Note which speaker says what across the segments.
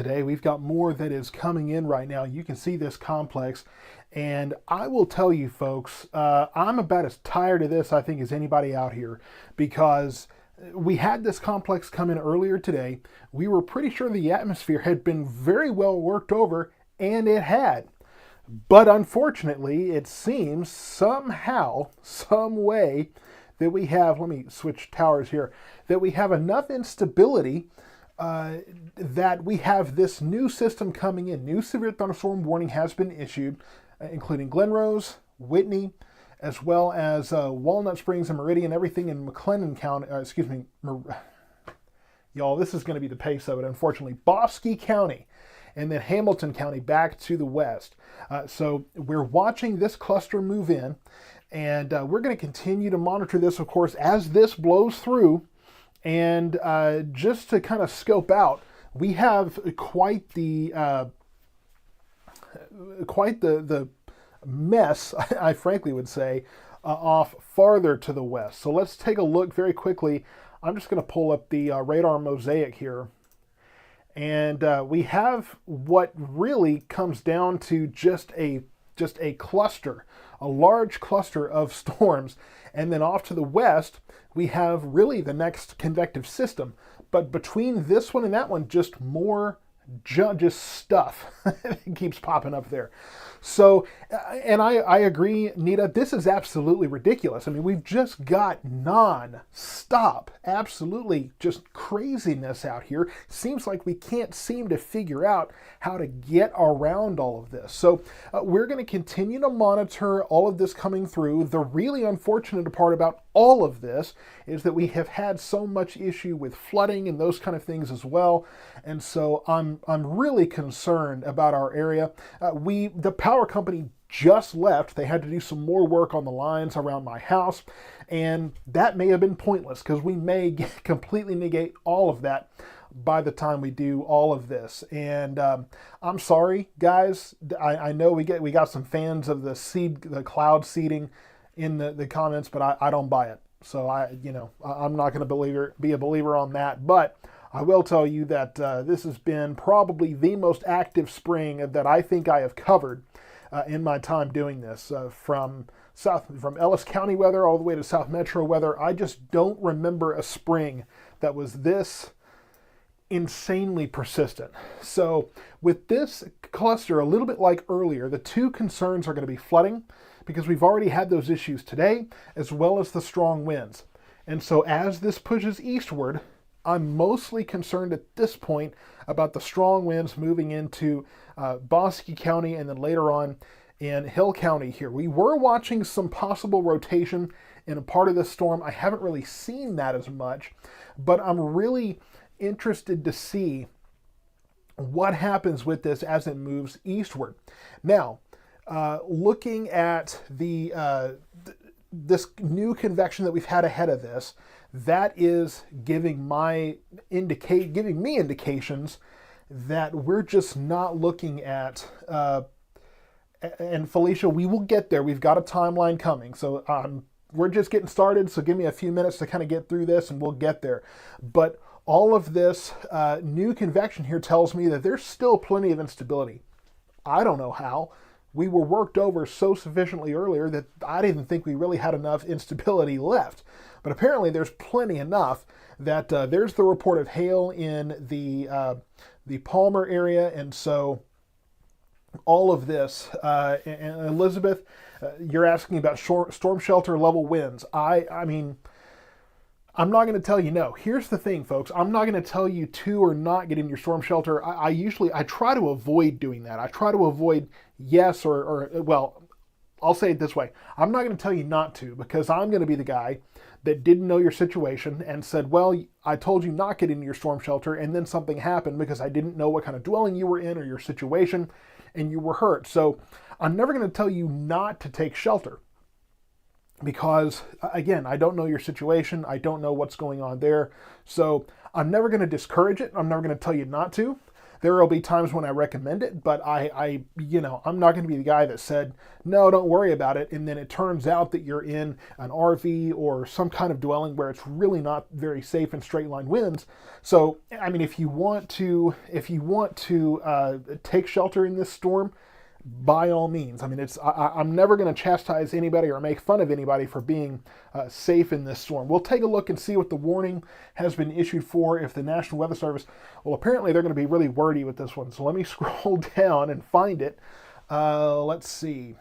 Speaker 1: today. We've got more that is coming in right now. You can see this complex. And I will tell you folks, I'm about as tired of this, I think, as anybody out here, because we had this complex come in earlier today. We were pretty sure the atmosphere had been very well worked over, and it had. But unfortunately, it seems somehow, some way, that we have, let me switch towers here, that we have enough instability that we have this new system coming in. New severe thunderstorm warning has been issued, including Glenrose, Whitney, as well as Walnut Springs and Meridian, everything in McLennan County, y'all, this is going to be the pace of it, unfortunately. Bosque County, and then Hamilton County back to the west. So we're watching this cluster move in, and we're going to continue to monitor this, of course, as this blows through. And just to kind of scope out, we have quite the mess, I frankly would say, off farther to the west. So let's take a look very quickly. I'm just going to pull up the radar mosaic here. And we have what really comes down to just a cluster, a large cluster of storms. And then off to the west, we have really the next convective system. But between this one and that one, just more just stuff keeps popping up there. So, and I agree, Nita, this is absolutely ridiculous. I mean, we've just got non-stop, absolutely just craziness out here. Seems like we can't seem to figure out how to get around all of this. So we're going to continue to monitor all of this coming through. The really unfortunate part about all of this is that we have had so much issue with flooding and those kind of things as well. And so I'm really concerned about our area. The power company just left. They had to do some more work on the lines around my house, and that may have been pointless because we may completely negate all of that by the time we do all of this. And I'm sorry, guys. I know we got some fans of the cloud seeding in the comments, but I don't buy it. So I'm not going to be a believer on that. But I will tell you that this has been probably the most active spring that I think I have covered in my time doing this. From Ellis County weather all the way to South Metro weather, I just don't remember a spring that was this insanely persistent. So with this cluster, a little bit like earlier, the two concerns are going to be flooding, because we've already had those issues today, as well as the strong winds. And so as this pushes eastward, I'm mostly concerned at this point about the strong winds moving into Bosque County and then later on in Hill County here. We were watching some possible rotation in a part of this storm. I haven't really seen that as much, but I'm really interested to see what happens with this as it moves eastward. Now, looking at this new convection that we've had ahead of this, that is giving me indications that we're just not looking at. And Felicia, we will get there. We've got a timeline coming, so we're just getting started. So give me a few minutes to kind of get through this, and we'll get there. But all of this new convection here tells me that there's still plenty of instability. I don't know how. We were worked over so sufficiently earlier that I didn't think we really had enough instability left. But apparently there's plenty enough that there's the report of hail in the Palmer area. And so all of this, and Elizabeth, you're asking about storm shelter level winds. I mean, I'm not going to tell you no. Here's the thing, folks. I'm not going to tell you to or not get in your storm shelter. I try to avoid doing that. I try to avoid yes or well, I'll say it this way. I'm not going to tell you not to, because I'm going to be the guy that didn't know your situation and said, well, I told you not get into your storm shelter, and then something happened because I didn't know what kind of dwelling you were in or your situation, and you were hurt. So I'm never going to tell you not to take shelter, because again, I don't know your situation. I don't know what's going on there. So I'm never going to discourage it. I'm never going to tell you not to. There will be times when I recommend it, but I'm not going to be the guy that said, no, don't worry about it. And then it turns out that you're in an RV or some kind of dwelling where it's really not very safe in straight line winds. So, I mean, if you want to take shelter in this storm, by all means. I mean, I'm never going to chastise anybody or make fun of anybody for being safe in this storm. We'll take a look and see what the warning has been issued for. If the National Weather Service, well, apparently they're going to be really wordy with this one. So let me scroll down and find it. Let's see.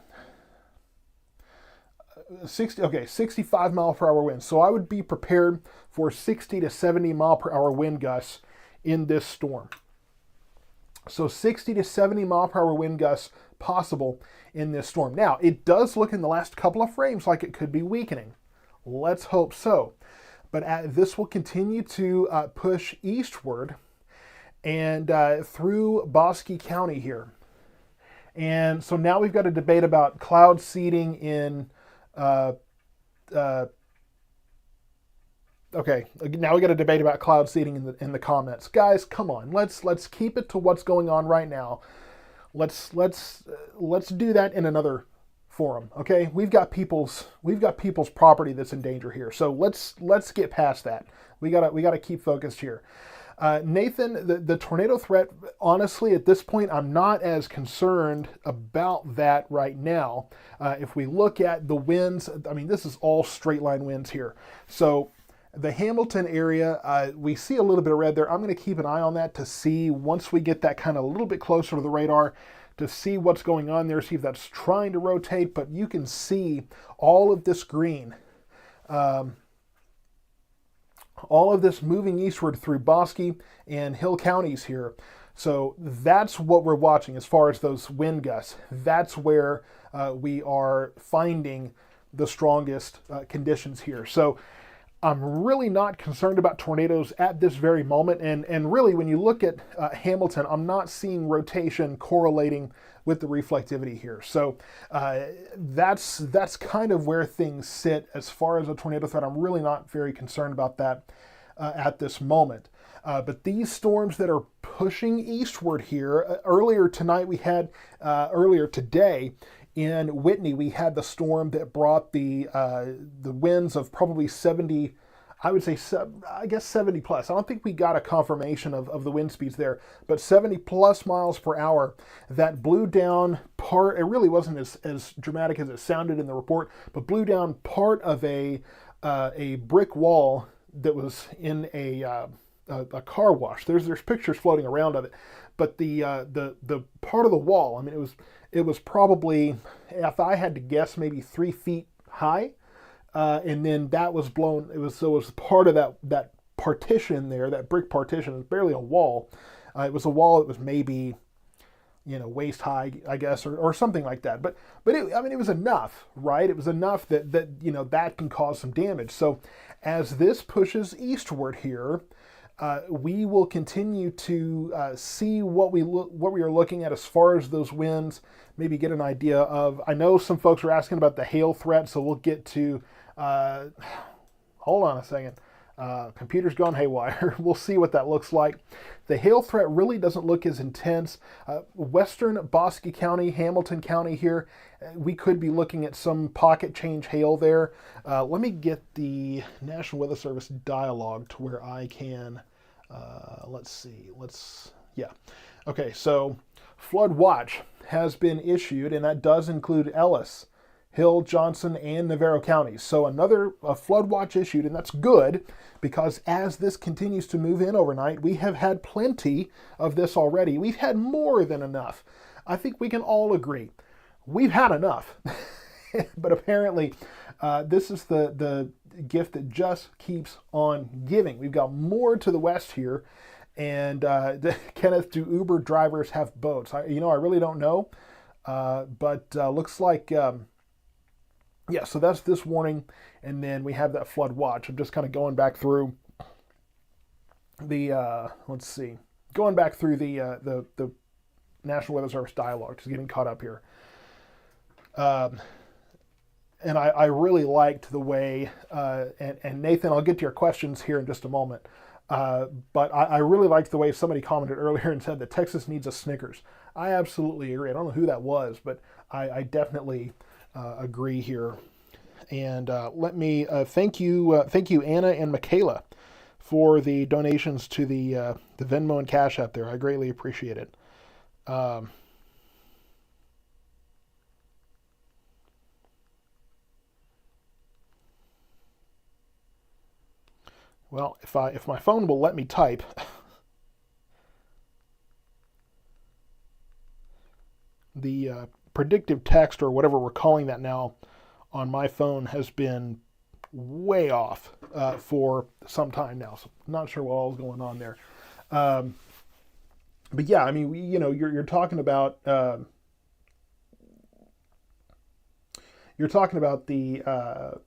Speaker 1: 65 mile per hour winds. So I would be prepared for 60 to 70 mile per hour wind gusts in this storm. So 60 to 70 mile per hour wind gusts possible in this storm. Now, it does look in the last couple of frames like it could be weakening. Let's hope so. But this will continue to push eastward and through Bosque County here. And so now we've got a debate about cloud seeding in okay, now we got a debate about cloud seeding in the comments. Guys, come on. Let's keep it to what's going on right now. Let's do that in another forum, okay? We've got people's property that's in danger here. So let's get past that. We got to keep focused here. Nathan, the tornado threat, honestly, at this point, I'm not as concerned about that right now. If we look at the winds, I mean, this is all straight line winds here. So the Hamilton area, we see a little bit of red there. I'm going to keep an eye on that to see, once we get that kind of a little bit closer to the radar, to see what's going on there, see if that's trying to rotate. But you can see all of this green, all of this moving eastward through Bosque and Hill counties here. So that's what we're watching as far as those wind gusts. That's where we are finding the strongest conditions here. So I'm really not concerned about tornadoes at this very moment. And really, when you look at Hamilton, I'm not seeing rotation correlating with the reflectivity here. So that's kind of where things sit as far as a tornado threat. I'm really not very concerned about that at this moment. But these storms that are pushing eastward here, earlier today, in Whitney, we had the storm that brought the winds of probably 70, I would say, I guess 70 plus. I don't think we got a confirmation of the wind speeds there, but 70 plus miles per hour that blew down it really wasn't as dramatic as it sounded in the report, but blew down part of a brick wall that was in a car wash. There's pictures floating around of it, but the part of the wall, I mean, it was probably, if I had to guess, maybe 3 feet high, and then that was blown. It was part of that partition there, that brick partition. It was barely a wall. It was a wall that was maybe, waist high, I guess, or something like that. But it was enough, right? It was enough that that can cause some damage. So as this pushes eastward here, we will continue to see what we are looking at as far as those winds, maybe get an idea of. I know some folks are asking about the hail threat, so we'll get to, hold on a second, computer's gone haywire. We'll see what that looks like. The hail threat really doesn't look as intense. Western Bosque County, Hamilton County here, we could be looking at some pocket change hail there. Let me get the National Weather Service dialogue to where I can, let's see, okay, so flood watch has been issued, and that does include Ellis, Hill, Johnson, and Navarro counties. So a flood watch issued, and that's good, because as this continues to move in overnight, we have had plenty of this already. We've had more than enough. I think we can all agree. We've had enough. But apparently, this is the gift that just keeps on giving. We've got more to the west here. And Kenneth, do Uber drivers have boats? I really don't know. But looks like... yeah, so that's this warning, and then we have that flood watch. I'm just kind of going back through the the National Weather Service dialogue, just getting caught up here. And I really liked the way, and Nathan, I'll get to your questions here in just a moment. But I really liked the way somebody commented earlier and said that Texas needs a Snickers. I absolutely agree. I don't know who that was, but I definitely agree here. And let me thank you, Anna and Michaela, for the donations to the Venmo and Cash App there. I greatly appreciate it. Um, well, if my phone will let me type, the predictive text or whatever we're calling that now on my phone has been way off for some time now. So not sure what all is going on there. Um, but yeah, I mean, you're talking about the.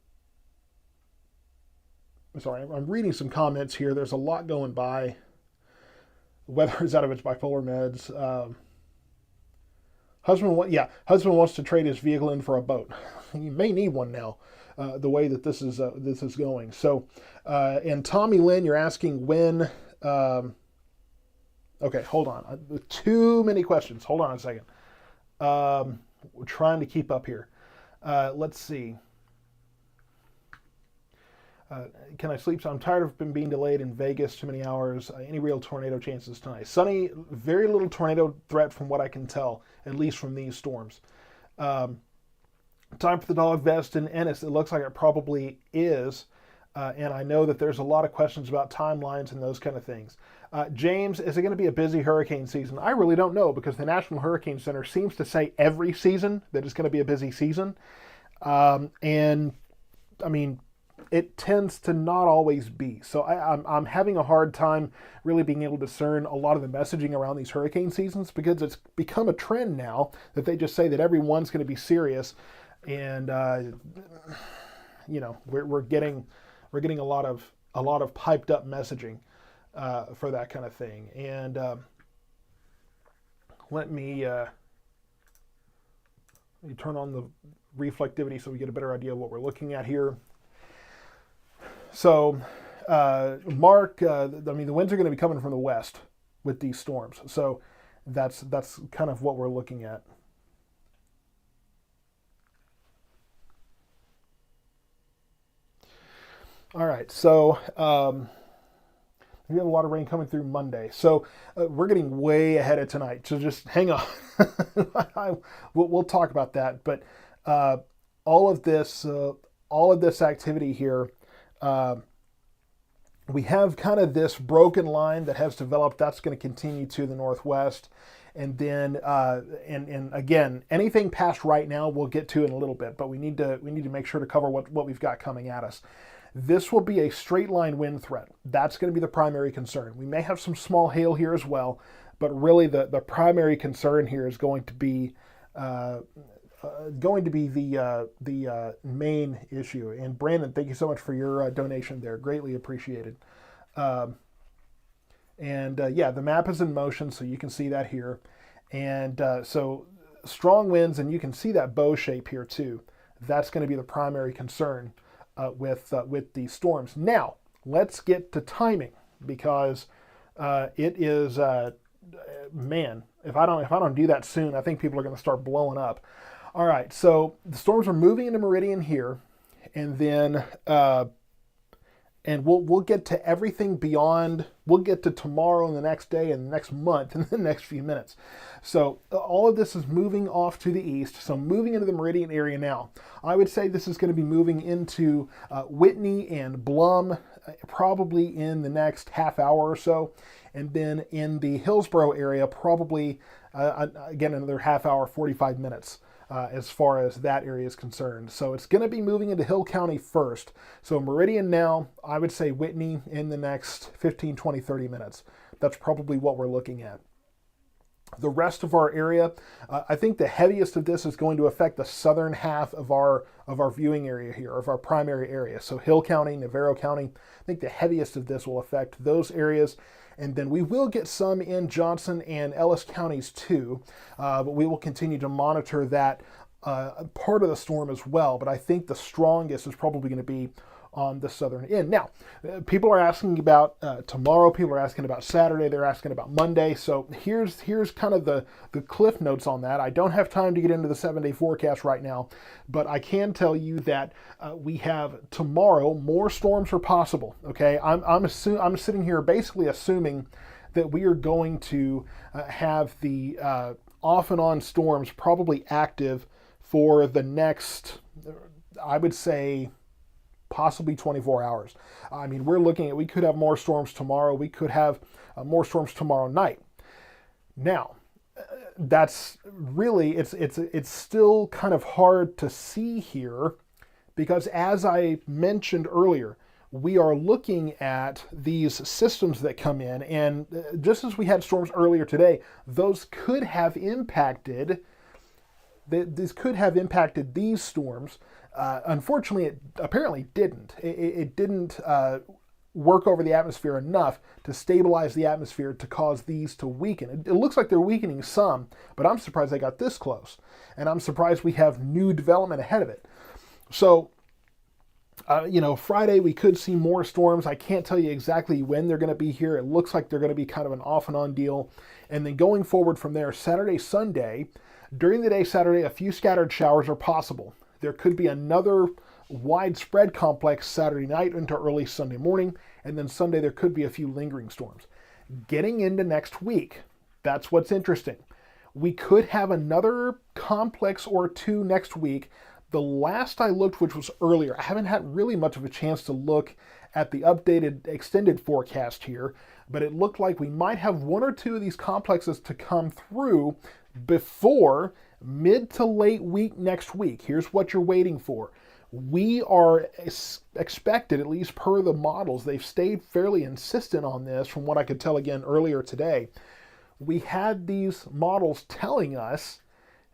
Speaker 1: Sorry, I'm reading some comments here. There's a lot going by. Weather is out of its bipolar meds. Husband wants to trade his vehicle in for a boat. He may need one now. The way that this is going. So, and Tommy Lynn, you're asking when. Okay, hold on. Too many questions. Hold on a second. We're trying to keep up here. Let's see. Can I sleep? So I'm tired of being delayed in Vegas too many hours. Any real tornado chances tonight? Sunny, very little tornado threat from what I can tell, at least from these storms. Time for the dog vest in Ennis. It looks like it probably is. And I know that there's a lot of questions about timelines and those kind of things. James, is it going to be a busy hurricane season? I really don't know, because the National Hurricane Center seems to say every season that it's going to be a busy season. And I mean, it tends to not always be. So I'm having a hard time really being able to discern a lot of the messaging around these hurricane seasons, because it's become a trend now that they just say that everyone's going to be serious. And we're getting a lot of piped up messaging for that kind of thing. And let me turn on the reflectivity so we get a better idea of what we're looking at here. So, Mark, the winds are going to be coming from the west with these storms. So that's kind of what we're looking at. All right, so we have a lot of rain coming through Monday. So we're getting way ahead of tonight. So just hang on. We'll talk about that. But all of this activity here. We have kind of this broken line that has developed. That's going to continue to the northwest. And then, and again, anything past right now we'll get to in a little bit, but we need to make sure to cover what we've got coming at us. This will be a straight line wind threat. That's going to be the primary concern. We may have some small hail here as well, but really the primary concern here is going to be the main issue. And Brandon, thank you so much for your donation there. Greatly appreciated. The map is in motion, so you can see that here. And so strong winds, and you can see that bow shape here too. That's going to be the primary concern with these storms. Now, let's get to timing, because it is man. If I don't do that soon, I think people are going to start blowing up. All right, so the storms are moving into Meridian here, and then and we'll get to everything beyond. We'll get to tomorrow and the next day and the next month and the next few minutes. So all of this is moving off to the east. So moving into the Meridian area now. I would say this is going to be moving into Whitney and Blum probably in the next half hour or so. And then in the Hillsborough area, probably, again, another half hour, 45 minutes. As far as that area is concerned. So it's going to be moving into Hill County first. So Meridian now, I would say Whitney in the next 15, 20, 30 minutes. That's probably what we're looking at. The rest of our area, I think the heaviest of this is going to affect the southern half of our viewing area here, of our primary area. So Hill County, Navarro County, I think the heaviest of this will affect those areas. And then we will get some in Johnson and Ellis counties too, but we will continue to monitor that part of the storm as well. But I think the strongest is probably going to be on the southern end. Now, people are asking about tomorrow. People are asking about Saturday. They're asking about Monday. So here's kind of the cliff notes on that. I don't have time to get into the 7-day forecast right now, but I can tell you that we have tomorrow more storms are possible. Okay, I'm sitting here basically assuming that we are going to have the off and on storms probably active for the next, I would say, possibly 24 hours. I mean, we're looking at, we could have more storms tomorrow. We could have more storms tomorrow night. Now, that's really, it's still kind of hard to see here because as I mentioned earlier, we are looking at these systems that come in, and just as we had storms earlier today, those could have impacted, these could have impacted these storms. Unfortunately, it apparently didn't. It didn't work over the atmosphere enough to stabilize the atmosphere to cause these to weaken. It looks like they're weakening some, but I'm surprised they got this close. And I'm surprised we have new development ahead of it. So, Friday we could see more storms. I can't tell you exactly when they're going to be here. It looks like they're going to be kind of an off and on deal. And then going forward from there, Saturday, Sunday, during the day Saturday, a few scattered showers are possible. There could be another widespread complex Saturday night into early Sunday morning, and then Sunday there could be a few lingering storms. Getting into next week, that's what's interesting. We could have another complex or two next week. The last I looked, which was earlier, I haven't had really much of a chance to look at the updated extended forecast here, but it looked like we might have one or two of these complexes to come through before mid to late week next week. Here's what you're waiting for. We are expected, at least per the models, they've stayed fairly insistent on this from what I could tell again earlier today. We had these models telling us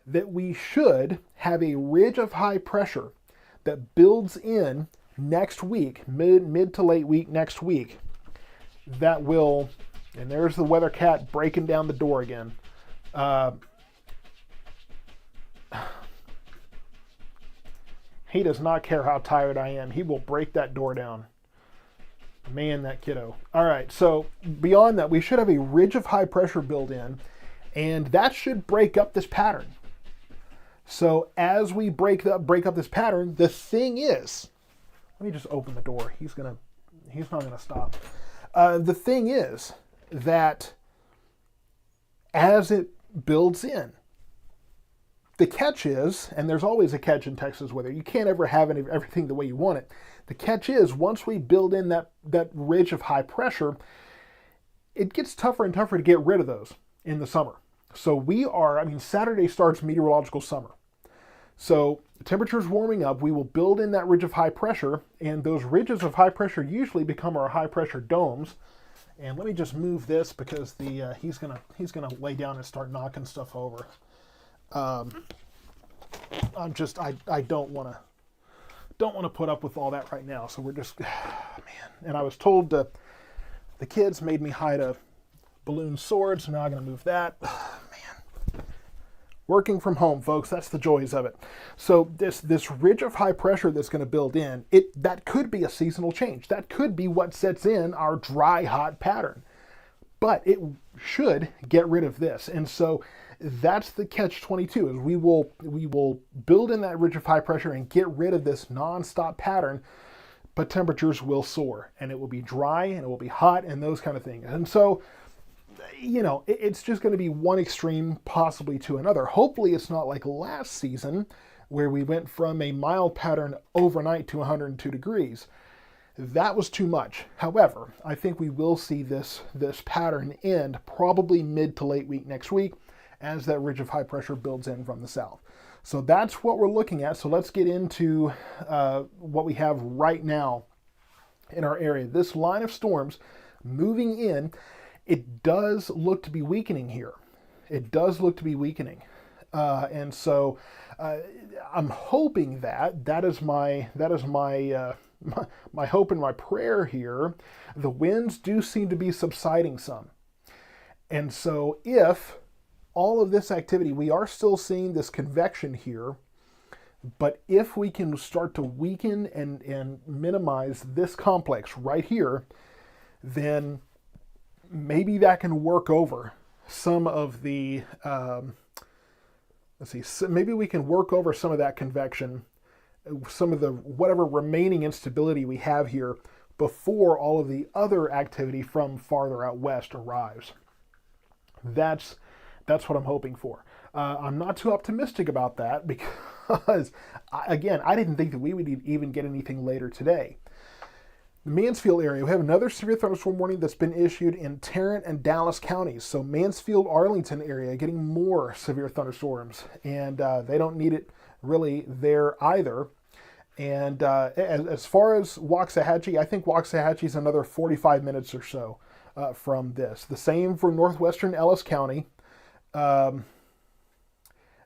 Speaker 1: that we should have a ridge of high pressure that builds in next week, mid to late week next week, that will, and there's the weather cat breaking down the door again. He does not care how tired I am. He will break that door down. Man, that kiddo. All right, so beyond that, we should have a ridge of high pressure built in, and that should break up this pattern. So as we break up this pattern, the thing is, let me just open the door. He's not gonna stop. The thing is that as it builds in, the catch is, and there's always a catch in Texas weather, you can't ever have everything the way you want it. The catch is, once we build in that ridge of high pressure, it gets tougher and tougher to get rid of those in the summer. So Saturday starts meteorological summer. So temperatures warming up, we will build in that ridge of high pressure, and those ridges of high pressure usually become our high pressure domes. And let me just move this because he's gonna lay down and start knocking stuff over. I don't want to put up with all that right now. So we're just, man. And I was told the kids made me hide a balloon sword, so now I'm going to move that. Man, working from home, folks. That's the joys of it. So this ridge of high pressure that's going to build in, that could be a seasonal change. That could be what sets in our dry hot pattern. But it should get rid of this, and so that's the catch-22. Is we will build in that ridge of high pressure and get rid of this non-stop pattern, but temperatures will soar, and it will be dry, and it will be hot, and those kind of things. And so, it's just going to be one extreme possibly to another. Hopefully, it's not like last season where we went from a mild pattern overnight to 102 degrees. That was too much. However, I think we will see this pattern end probably mid to late week next week as that ridge of high pressure builds in from the south. So that's what we're looking at. So let's get into what we have right now in our area. This line of storms moving in, it does look to be weakening here. It does look to be weakening. And so I'm hoping that is my hope and my prayer here. The winds do seem to be subsiding some. And so if all of this activity, we are still seeing this convection here But if we can start to weaken and minimize this complex right here, then maybe that can work over some of the, let's see, maybe we can work over some of that convection, some of the whatever remaining instability we have here before all of the other activity from farther out west arrives. That's what I'm hoping for. I'm not too optimistic about that because, again, I didn't think that we would even get anything later today. The Mansfield area, we have another severe thunderstorm warning that's been issued in Tarrant and Dallas counties. So Mansfield, Arlington area getting more severe thunderstorms, and they don't need it really there either. And as far as Waxahachie, I think Waxahachie is another 45 minutes or so from this. The same for northwestern Ellis County. And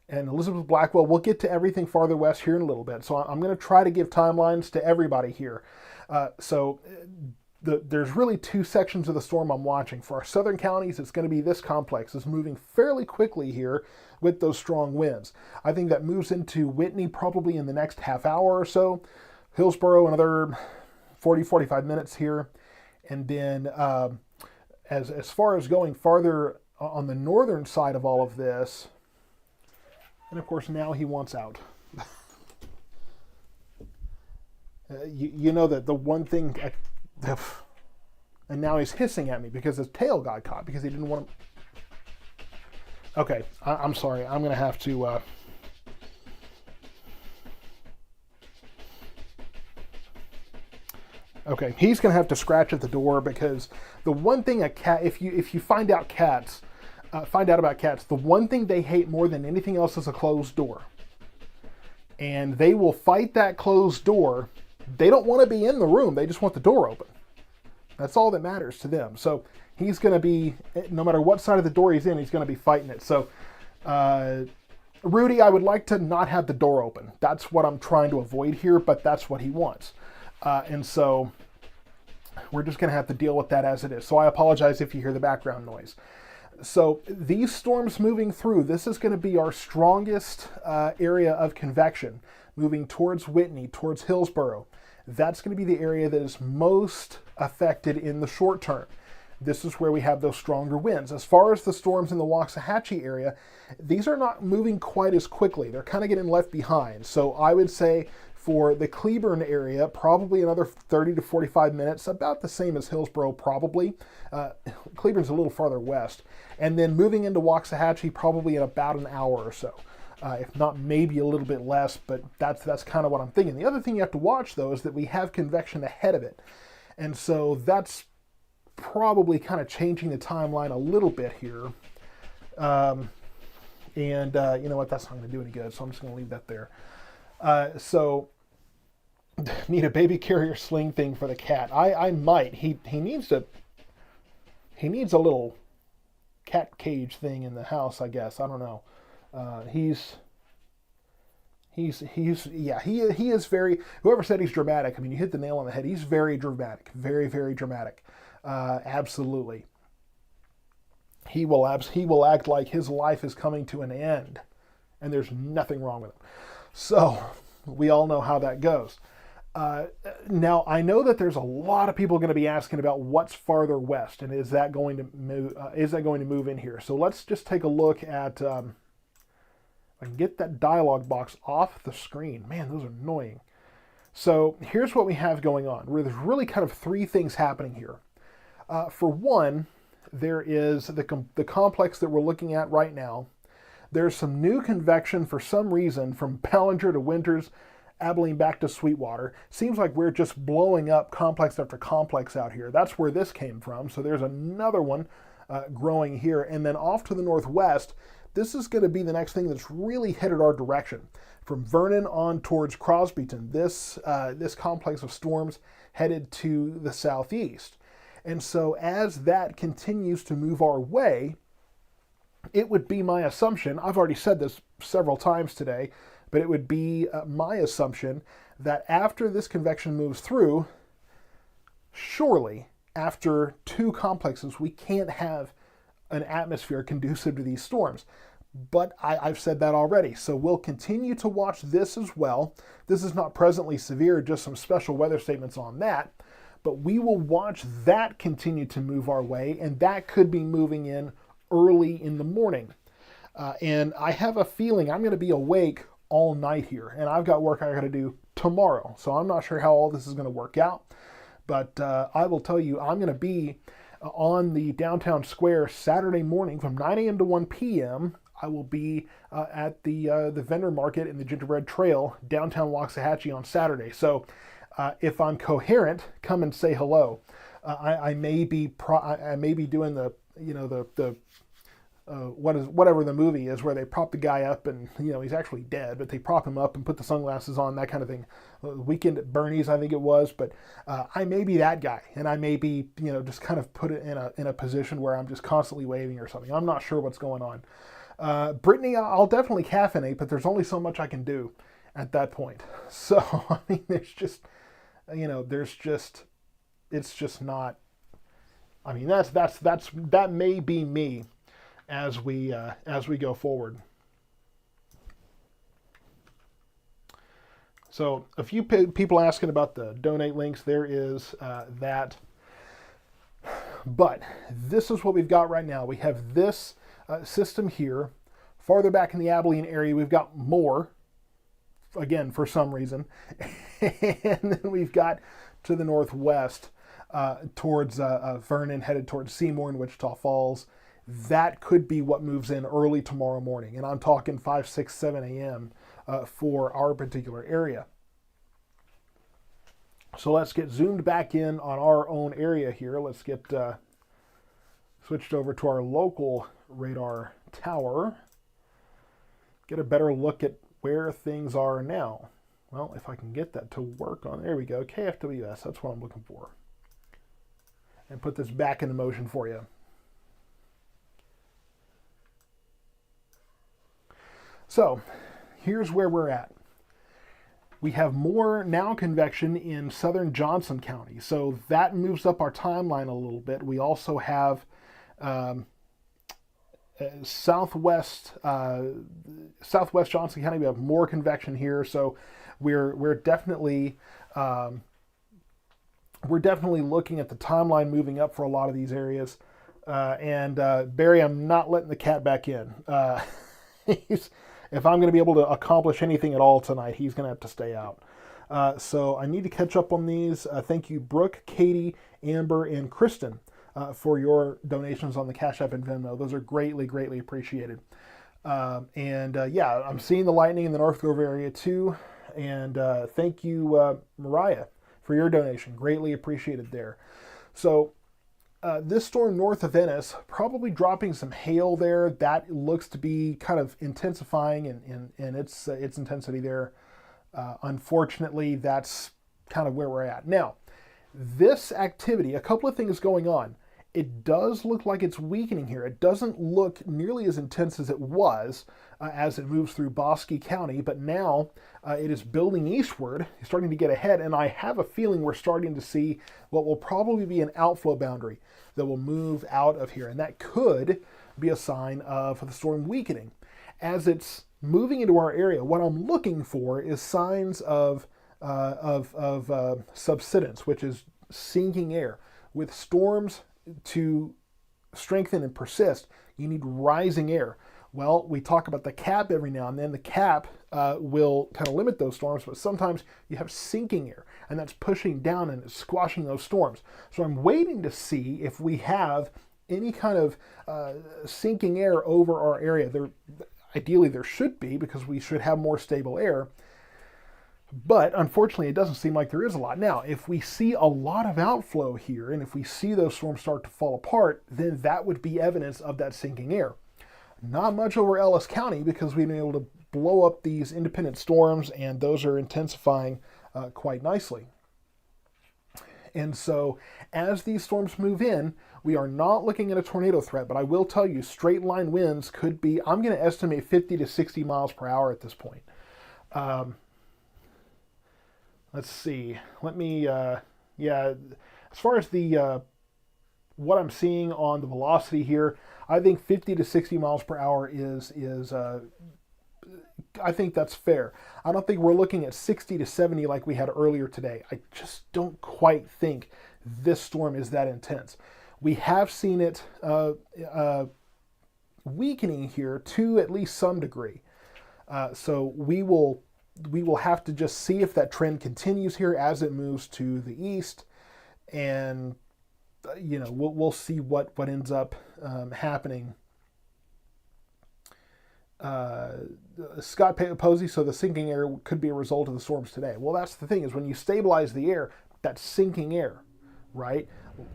Speaker 1: Elizabeth Blackwell. We'll get to everything farther west here in a little bit. So I'm going to try to give timelines to everybody here. There's really two sections of the storm I'm watching. For our southern counties, it's going to be this complex. It's moving fairly quickly here with those strong winds. I think that moves into Whitney probably in the next half hour or so. Hillsborough, another 40-45 minutes here. And then as far as going farther on the northern side of all of this, and of course now he wants out. You know that the one thing, and now he's hissing at me because his tail got caught because he didn't want to. Okay, I'm sorry. I'm going to have to. Okay, he's going to have to scratch at the door because the one thing a cat, if you find out about cats, the one thing they hate more than anything else is a closed door. And they will fight that closed door. They don't want to be in the room. They just want the door open. That's all that matters to them. So he's going to be, no matter what side of the door he's in, he's going to be fighting it. So, Rudy, I would like to not have the door open. That's what I'm trying to avoid here, but that's what he wants. And so we're just going to have to deal with that as it is. So I apologize if you hear the background noise. So these storms moving through, this is going to be our strongest area of convection, moving towards Whitney, towards Hillsborough. That's going to be the area that is most affected in the short term. This is where we have those stronger winds. As far as the storms in the Waxahachie area, these are not moving quite as quickly. They're kind of getting left behind. So I would say for the Cleburne area, probably another 30 to 45 minutes, about the same as Hillsborough probably. Cleburne's a little farther west. And then moving into Waxahachie probably in about an hour or so. If not maybe a little bit less, but that's kind of what I'm thinking. The other thing you have to watch, though, is that we have convection ahead of it. And so that's probably kind of changing the timeline a little bit here. You know what, that's not going to do any good, so I'm just going to leave that there. So need a baby carrier sling thing for the cat. I might. He needs a little cat cage thing in the house, I guess. I don't know. He is very, whoever said he's dramatic, I mean, you hit the nail on the head. He's very dramatic, very, very dramatic. Absolutely. He will act like his life is coming to an end and there's nothing wrong with him. So we all know how that goes. Now I know that there's a lot of people going to be asking about what's farther west and is that going to move in here. So let's just take a look at, I can get that dialog box off the screen. Man, those are annoying. So here's what we have going on. There's really kind of three things happening here. For one, there is the complex that we're looking at right now. There's some new convection for some reason from Ballinger to Winters, Abilene back to Sweetwater. Seems like we're just blowing up complex after complex out here. That's where this came from. So there's another one growing here. And then off to the northwest, this is going to be the next thing that's really headed our direction. From Vernon on towards Crosbyton, this complex of storms headed to the southeast. And so as that continues to move our way, it would be my assumption, I've already said this several times today, but it would be my assumption that after this convection moves through, surely after two complexes, we can't have an atmosphere conducive to these storms. but I've said that already. So we'll continue to watch this as well. This is not presently severe, just some special weather statements on that. But we will watch that continue to move our way, and that could be moving in early in the morning. And I have a feeling I'm going to be awake all night here, and I've got work I got to do tomorrow. So I'm not sure how all this is going to work out, but I will tell you, I'm going to be on the downtown square Saturday morning from 9 a.m. to 1 p.m. I will be at the vendor market in the Gingerbread Trail, downtown Waxahachie on Saturday. So if I'm coherent, come and say hello. I may be doing the whatever the movie is where they prop the guy up and he's actually dead, but they prop him up and put the sunglasses on, that kind of thing. Weekend at Bernie's, I think it was, but I may be that guy, and I may be just kind of put it in a position where I'm just constantly waving or something. I'm not sure what's going on. Brittany, I'll definitely caffeinate, but there's only so much I can do at that point. So I mean, it's just not. I mean, that may be me as we go forward. So a few people asking about the donate links. There is that. But this is what we've got right now. We have this system here. Farther back in the Abilene area, we've got more, again, for some reason. And then we've got to the northwest towards Vernon, headed towards Seymour and Wichita Falls. That could be what moves in early tomorrow morning. And I'm talking 5, 6, 7 a.m. For our particular area. So let's get zoomed back in on our own area here. Let's get switched over to our local radar tower. Get a better look at where things are now. Well, if I can get that to work on, there we go, KFWS, that's what I'm looking for. And put this back into motion for you. So, here's where we're at. We have more now convection in southern Johnson County, so that moves up our timeline a little bit. We also have southwest Johnson County. We have more convection here, so we're definitely looking at the timeline moving up for a lot of these areas. And Barry, I'm not letting the cat back in. If I'm going to be able to accomplish anything at all tonight, he's going to have to stay out. So I need to catch up on these. Thank you, Brooke, Katie, Amber, and Kristen, for your donations on the Cash App and Venmo. Those are greatly, greatly appreciated. Yeah, I'm seeing the lightning in the North Grove area too. And thank you, Mariah, for your donation. Greatly appreciated there. So this storm north of Venice, probably dropping some hail there. That looks to be kind of intensifying in its intensity there. Unfortunately, that's kind of where we're at. Now, this activity, a couple of things going on. It does look like it's weakening here. It doesn't look nearly as intense as it was as it moves through Bosque County, but now it is building eastward, starting to get ahead, and I have a feeling we're starting to see what will probably be an outflow boundary that will move out of here, and that could be a sign of the storm weakening. As it's moving into our area, what I'm looking for is signs of subsidence, which is sinking air. With storms to strengthen and persist, you need rising air. Well, we talk about the cap every now and then. The cap will kind of limit those storms, but sometimes you have sinking air, and that's pushing down and squashing those storms. So I'm waiting to see if we have any kind of sinking air over our area. Ideally, there should be, because we should have more stable air. But unfortunately, it doesn't seem like there is a lot. Now, if we see a lot of outflow here, and if we see those storms start to fall apart, then that would be evidence of that sinking air. Not much over Ellis County, because we've been able to blow up these independent storms, and those are intensifying quite nicely. And so, as these storms move in, we are not looking at a tornado threat, but I will tell you, straight line winds could be, I'm going to estimate 50 to 60 miles per hour at this point. Let's see. Let me, as far as the what I'm seeing on the velocity here, I think 50 to 60 miles per hour is I think that's fair. I don't think we're looking at 60 to 70 like we had earlier today. I just don't quite think this storm is that intense. We have seen it weakening here to at least some degree. So we will have to just see if that trend continues here as it moves to the east, and we'll see what ends up happening. Scott Posey, so the sinking air could be a result of the storms today. Well, that's the thing, is when you stabilize the air, that's sinking air, right?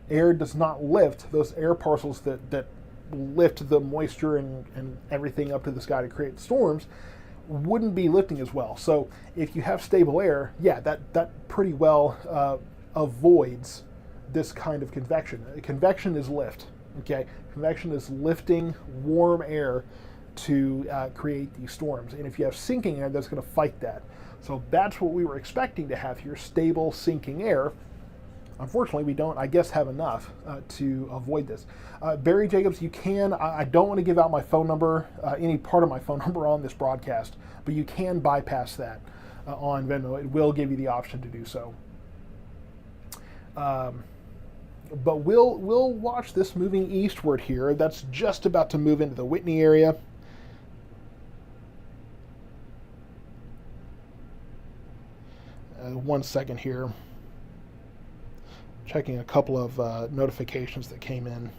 Speaker 1: Air does not lift. Those air parcels that lift the moisture and everything up to the sky to create storms wouldn't be lifting as well. So if you have stable air, yeah, that pretty well avoids this kind of convection. Convection is lift, okay? Convection is lifting warm air to create these storms. And if you have sinking air, that's going to fight that. So that's what we were expecting to have here, stable sinking air. Unfortunately, we don't, I guess, have enough to avoid this. Barry Jacobs, you can, I don't want to give out my phone number, any part of my phone number on this broadcast, but you can bypass that on Venmo. It will give you the option to do so. But we'll watch this moving eastward here. That's just about to move into the Whitney area. One second here. Checking a couple of notifications that came in.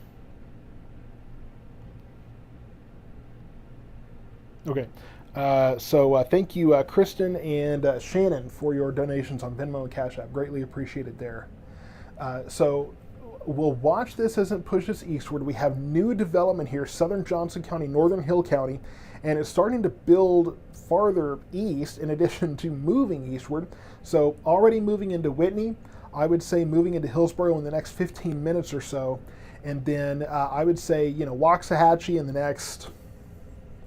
Speaker 1: Okay. So thank you, Kristen and Shannon, for your donations on Venmo and Cash App. Greatly appreciated there. So we'll watch this as it pushes eastward. We have new development here, southern Johnson County, northern Hill County, and it's starting to build farther east in addition to moving eastward. So already moving into Whitney, I would say moving into Hillsborough in the next 15 minutes or so. And then I would say, Waxahachie in the next,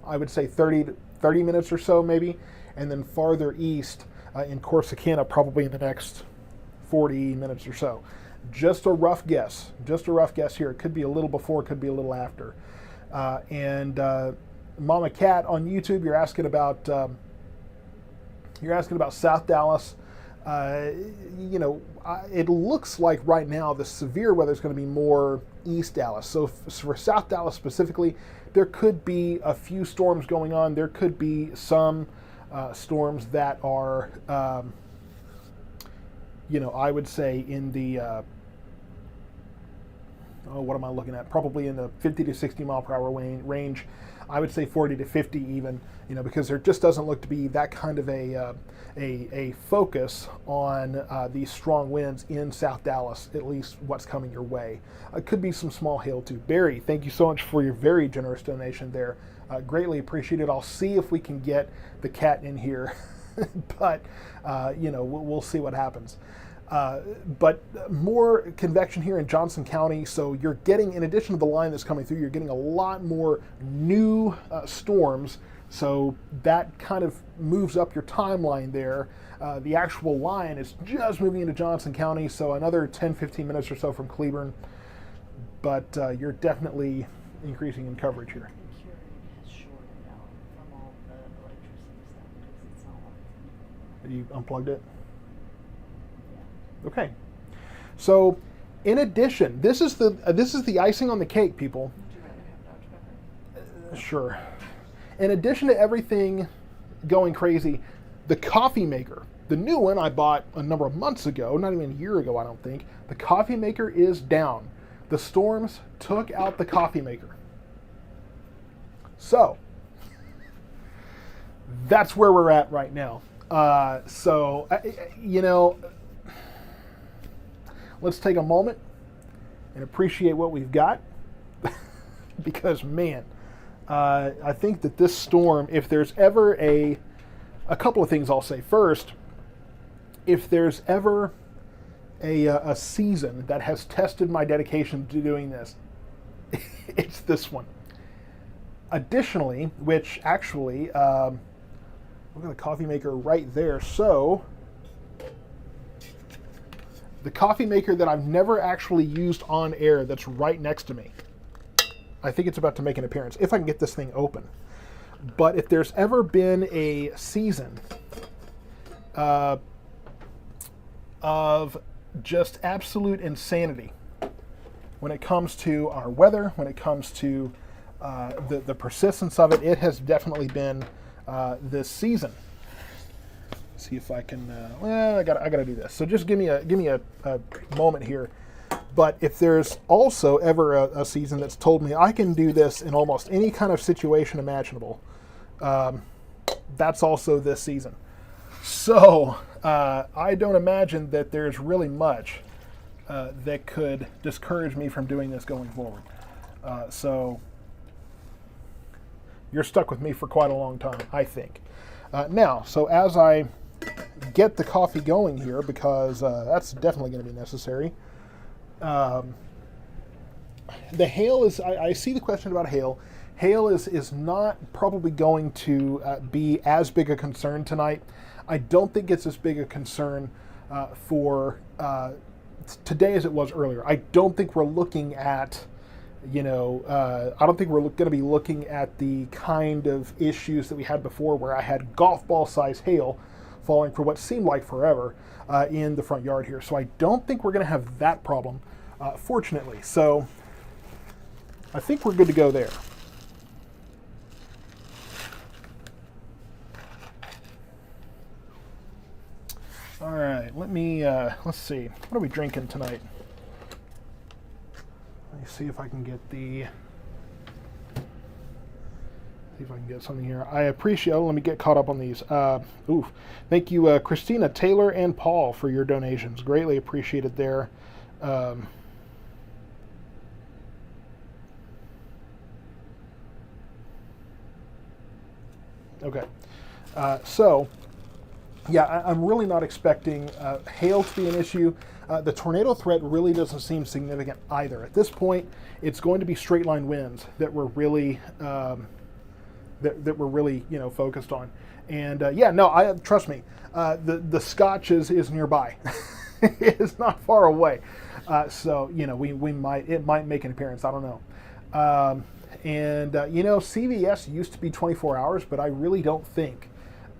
Speaker 1: I would say 30 minutes or so maybe. And then farther east in Corsicana probably in the next 40 minutes or so. Just a rough guess here. It could be a little before, it could be a little after. And Mama Cat on YouTube, you're asking about South Dallas. It looks like right now the severe weather is going to be more East Dallas. So for South Dallas specifically, there could be a few storms going on. There could be some storms that are, I would say in the, what am I looking at? Probably in the 50 to 60 mile per hour range. I would say 40 to 50 even, because there just doesn't look to be that kind of a focus on these strong winds in South Dallas, at least what's coming your way. Could be some small hail too. Barry, thank you so much for your very generous donation there. Greatly appreciate it. I'll see if we can get the cat in here, but we'll see what happens. But more convection here in Johnson County. So you're getting, in addition to the line that's coming through, you're getting a lot more new storms. So that kind of moves up your timeline there. The actual line is just moving into Johnson County. So another 10, 15 minutes or so from Cleburne. But you're definitely increasing in coverage here. You unplugged it? Okay. So, in addition, this is the icing on the cake, people. Sure. In addition to everything going crazy, the coffee maker, the new one I bought a number of months ago, not even a year ago, I don't think. The coffee maker is down. The storms took out the coffee maker. So, that's where we're at right now. Let's take a moment and appreciate what we've got because, man, I think that this storm, if there's ever a couple of things I'll say. First, if there's ever a season that has tested my dedication to doing this, it's this one. Additionally, which actually, we've got a coffee maker right there. So the coffee maker that I've never actually used on air that's right next to me. I think it's about to make an appearance, if I can get this thing open. But if there's ever been a season of just absolute insanity when it comes to our weather, when it comes to the persistence of it, it has definitely been this season. See if I can. Well, I gotta do this. So just give me a moment here. But if there's also ever a season that's told me I can do this in almost any kind of situation imaginable, that's also this season. So I don't imagine that there's really much that could discourage me from doing this going forward. So you're stuck with me for quite a long time, I think. Now, so as I get the coffee going here, because that's definitely going to be necessary. The hail is, I see the question about hail. Hail is not probably going to be as big a concern tonight. I don't think it's as big a concern for today as it was earlier. I don't think we're looking at, I don't think we're going to be looking at the kind of issues that we had before where I had golf ball size hail falling for what seemed like forever in the front yard here. So I don't think we're going to have that problem, fortunately. So I think we're good to go there. All right, let's see. What are we drinking tonight? Let me see if I can get something here. I appreciate, let me get caught up on these. Thank you, Christina, Taylor, and Paul for your donations. Greatly appreciated there. Okay. Yeah, I'm really not expecting hail to be an issue. The tornado threat really doesn't seem significant either. At this point, it's going to be straight line winds that we're really focused on. And trust me, the Scotch is nearby. It's not far away. It might make an appearance. I don't know. CVS used to be 24 hours, but I really don't think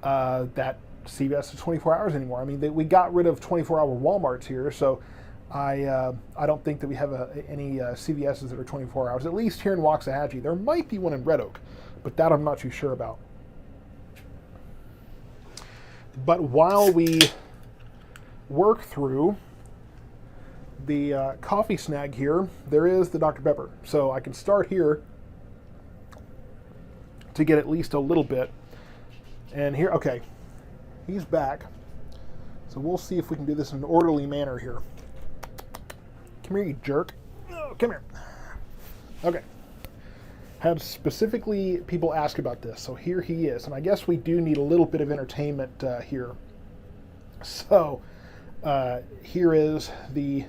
Speaker 1: that CVS is 24 hours anymore. I mean, we got rid of 24-hour Walmarts here, so I don't think that we have any CVSs that are 24 hours, at least here in Waxahachie. There might be one in Red Oak, but that I'm not too sure about. But while we work through the coffee snag here, there is the Dr. Pepper. So I can start here to get at least a little bit. And here, okay, he's back. So we'll see if we can do this in an orderly manner here. Come here, you jerk. Oh, come here. Okay. Had specifically people ask about this, so here he is. And I guess we do need a little bit of entertainment here. So here is the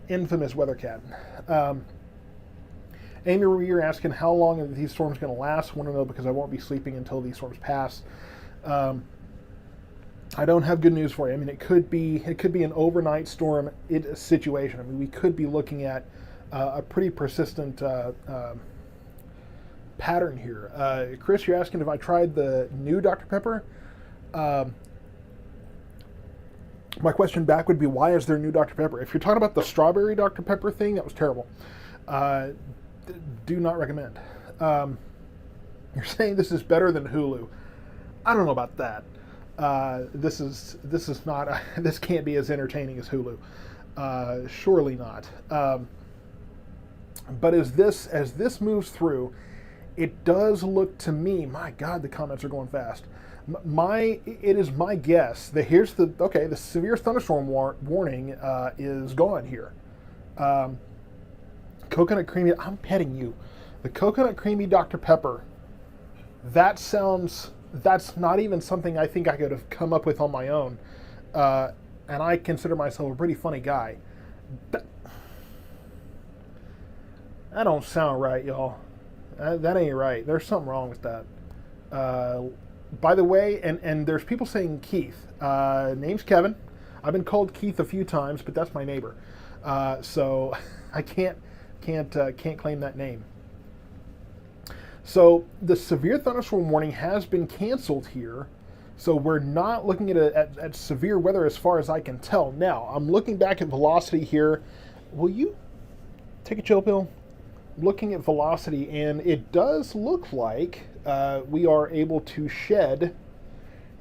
Speaker 1: infamous weather cat. Amy Rear asking how long are these storms going to last. I want to know because I won't be sleeping until these storms pass. I don't have good news for you. I mean, it could be an overnight storm situation. I mean, we could be looking at a pretty persistent pattern here. Chris, you're asking if I tried the new Dr. Pepper. My question back would be, why is there new Dr. Pepper? If you're talking about the strawberry Dr. Pepper thing, that was terrible. Do not recommend. You're saying this is better than Hulu. I don't know about that. This is not. This can't be as entertaining as Hulu. Surely not. But as this moves through, it does look to me. My God, the comments are going fast. It is my guess that the severe thunderstorm warning is gone here. Coconut creamy. I'm petting you. The coconut creamy Dr. Pepper. That's not even something I think I could have come up with on my own. And I consider myself a pretty funny guy. That don't sound right, y'all. That ain't right. There's something wrong with that. By the way, and there's people saying Keith. Name's Kevin. I've been called Keith a few times, but that's my neighbor. So I can't claim that name. So the severe thunderstorm warning has been canceled here. So we're not looking at severe weather as far as I can tell. Now, I'm looking back at velocity here. Will you take a chill pill? Looking at velocity, and it does look like we are able to shed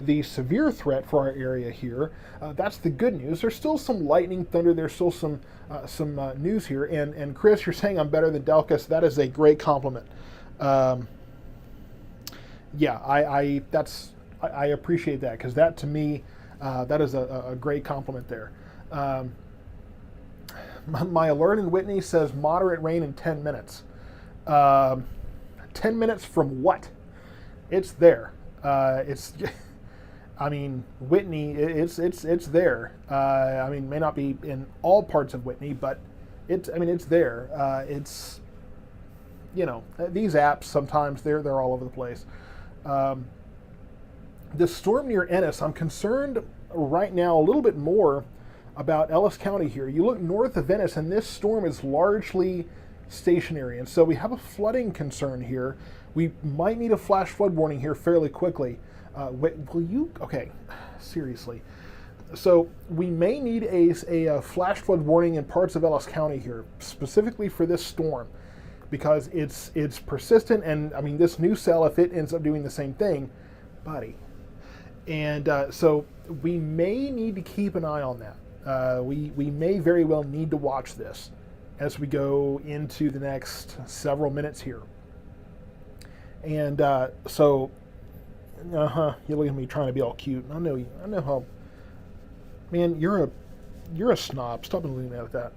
Speaker 1: the severe threat for our area here. That's the good news. There's still some lightning, thunder. There's still some news here. And Chris, you're saying I'm better than Delcus. That is a great compliment. Yeah, I appreciate that, because that to me, that is a great compliment there. My alert in Whitney says moderate rain in 10 minutes. 10 minutes from what? It's there. I mean, Whitney, it's there. I mean, may not be in all parts of Whitney, but it's there. It's, you know, these apps sometimes they're all over the place. The storm near Ennis, I'm concerned right now a little bit more about Ellis County here. You look north of Ennis, and this storm is largely stationary, and so we have a flooding concern here. We might need a flash flood warning here fairly quickly. Will you? Okay, seriously. So we may need a flash flood warning in parts of Ellis County here, specifically for this storm, because it's persistent, and I mean, this new cell, if it ends up doing the same thing, buddy. And so we may need to keep an eye on that. We may very well need to watch this as we go into the next several minutes here. And so, you look at me trying to be all cute. I know how. Man, you're a snob. Stop looking at me like that.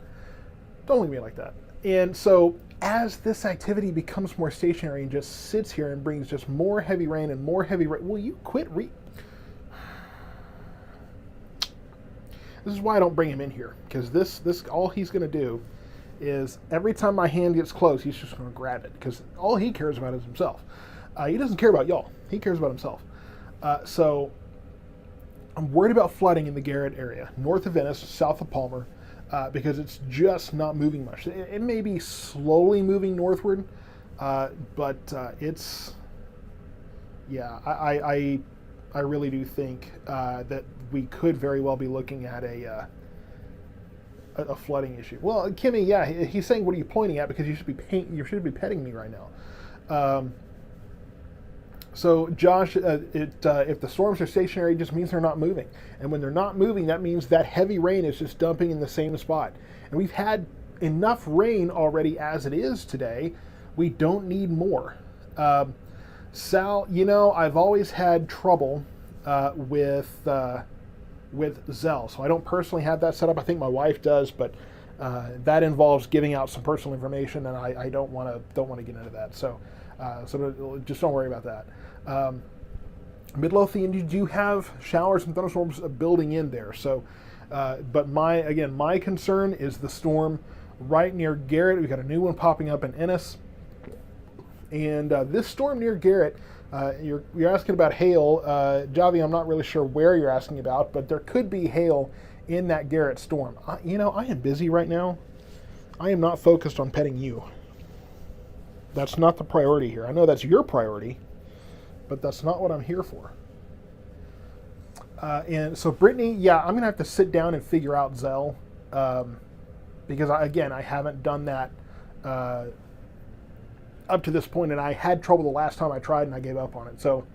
Speaker 1: Don't look at me like that. And so, as this activity becomes more stationary and just sits here and brings just more heavy rain and more heavy rain, will you quit This is why I don't bring him in here, because this all he's going to do is every time my hand gets close, he's just going to grab it, because all he cares about is himself. He doesn't care about y'all. He cares about himself. So I'm worried about flooding in the Garrett area, north of Venice, south of Palmer, because it's just not moving much. It may be slowly moving northward, but it's, yeah, I really do think that we could very well be looking at a flooding issue. Well, Kimmy, yeah, he's saying, what are you pointing at? Because you should be petting me right now. So Josh, if the storms are stationary, it just means they're not moving. And when they're not moving, that means that heavy rain is just dumping in the same spot. And we've had enough rain already as it is today. We don't need more. Sal, you know, I've always had trouble with Zelle, so I don't personally have that set up. I think my wife does, but that involves giving out some personal information, and I don't want to get into that. So just don't worry about that. Midlothian, you do have showers and thunderstorms building in there. So, but my concern is the storm right near Garrett. We've got a new one popping up in Ennis. And this storm near Garrett, you're asking about hail. Javi, I'm not really sure where you're asking about, but there could be hail in that Garrett storm. I am busy right now. I am not focused on petting you. That's not the priority here. I know that's your priority, but that's not what I'm here for. And so Brittany, yeah, I'm going to have to sit down and figure out Zelle, because I haven't done that up to this point, and I had trouble the last time I tried, and I gave up on it. So,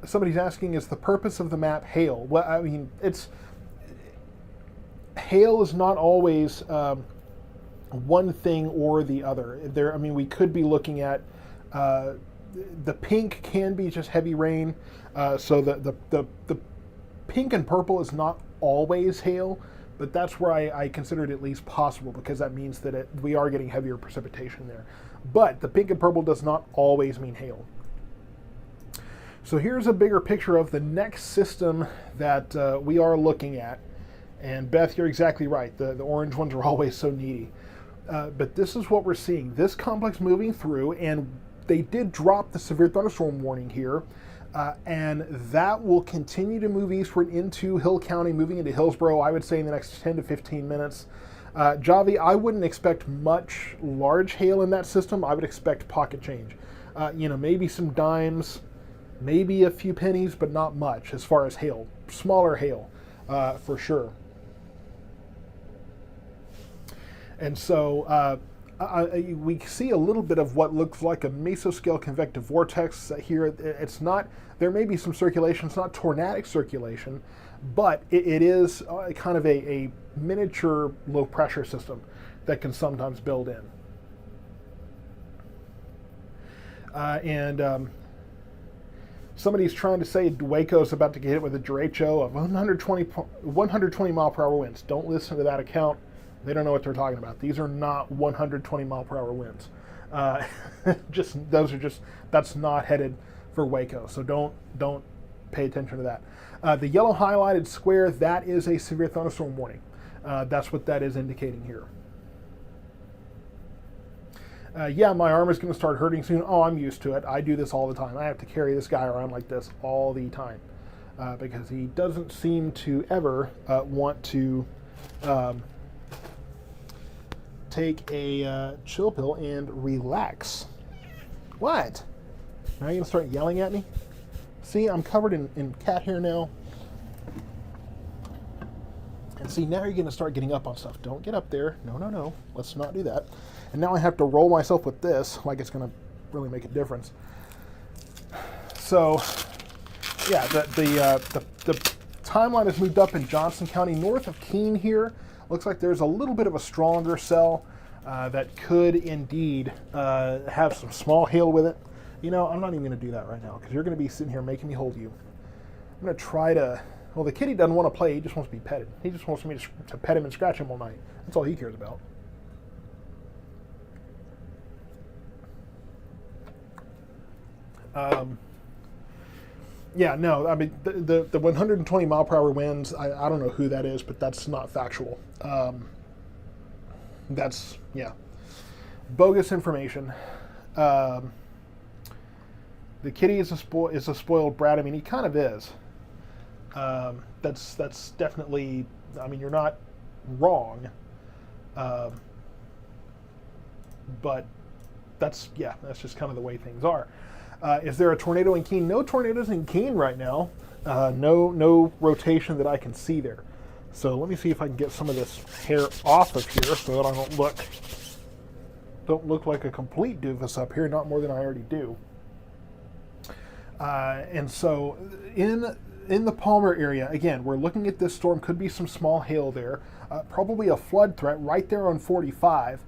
Speaker 1: somebody's asking, is the purpose of the map hail? Well, I mean, hail is not always one thing or the other. We could be looking at the pink can be just heavy rain. So the pink and purple is not always hail. But that's where I consider it at least possible, because that means that we are getting heavier precipitation there. But the pink and purple does not always mean hail. So here's a bigger picture of the next system that we are looking at. And Beth, you're exactly right. The orange ones are always so needy. But this is what we're seeing. This complex moving through, and they did drop the severe thunderstorm warning here. And that will continue to move eastward into Hill County, moving into Hillsborough, I would say in the next 10 to 15 minutes. Javi, I wouldn't expect much large hail in that system. I would expect pocket change. Maybe some dimes, maybe a few pennies, but not much as far as hail. Smaller hail, for sure. And so we see a little bit of what looks like a mesoscale convective vortex here. It's not, there may be some circulation, it's not tornadic circulation, but it is kind of a miniature low pressure system that can sometimes build in. Somebody's trying to say Waco's about to get hit with a derecho of 120 mile per hour winds. Don't listen to that account. They don't know what they're talking about. These are not 120 mile per hour winds. That's not headed for Waco. So don't pay attention to that. The yellow highlighted square, that is a severe thunderstorm warning. That's what that is indicating here. Yeah, my arm is going to start hurting soon. Oh, I'm used to it. I do this all the time. I have to carry this guy around like this all the time because he doesn't seem to ever want to take a chill pill and relax. What? Now you're going to start yelling at me? See, I'm covered in cat hair now. And see, now you're going to start getting up on stuff. Don't get up there. No. Let's not do that. And now I have to roll myself with this like it's going to really make a difference. So, yeah, the timeline has moved up in Johnson County, north of Keene here. Looks like there's a little bit of a stronger cell that could indeed have some small hail with it. I'm not even going to do that right now because you're going to be sitting here making me hold you. I'm going to try to... Well, the kitty doesn't want to play. He just wants to be petted. He just wants me to pet him and scratch him all night. That's all he cares about. Yeah, no, I mean, the 120 mile per hour winds, I don't know who that is, but that's not factual. That's, yeah, bogus information. The kitty is a spoiled brat. I mean, he kind of is. That's definitely, I mean, you're not wrong. But that's just kind of the way things are. Is there a tornado in Keene? No tornadoes in Keene right now. No rotation that I can see there. So let me see if I can get some of this hair off of here so that I don't look like a complete doofus up here, not more than I already do. And so in the Palmer area, again, we're looking at this storm. Could be some small hail there. Probably a flood threat right there on 45,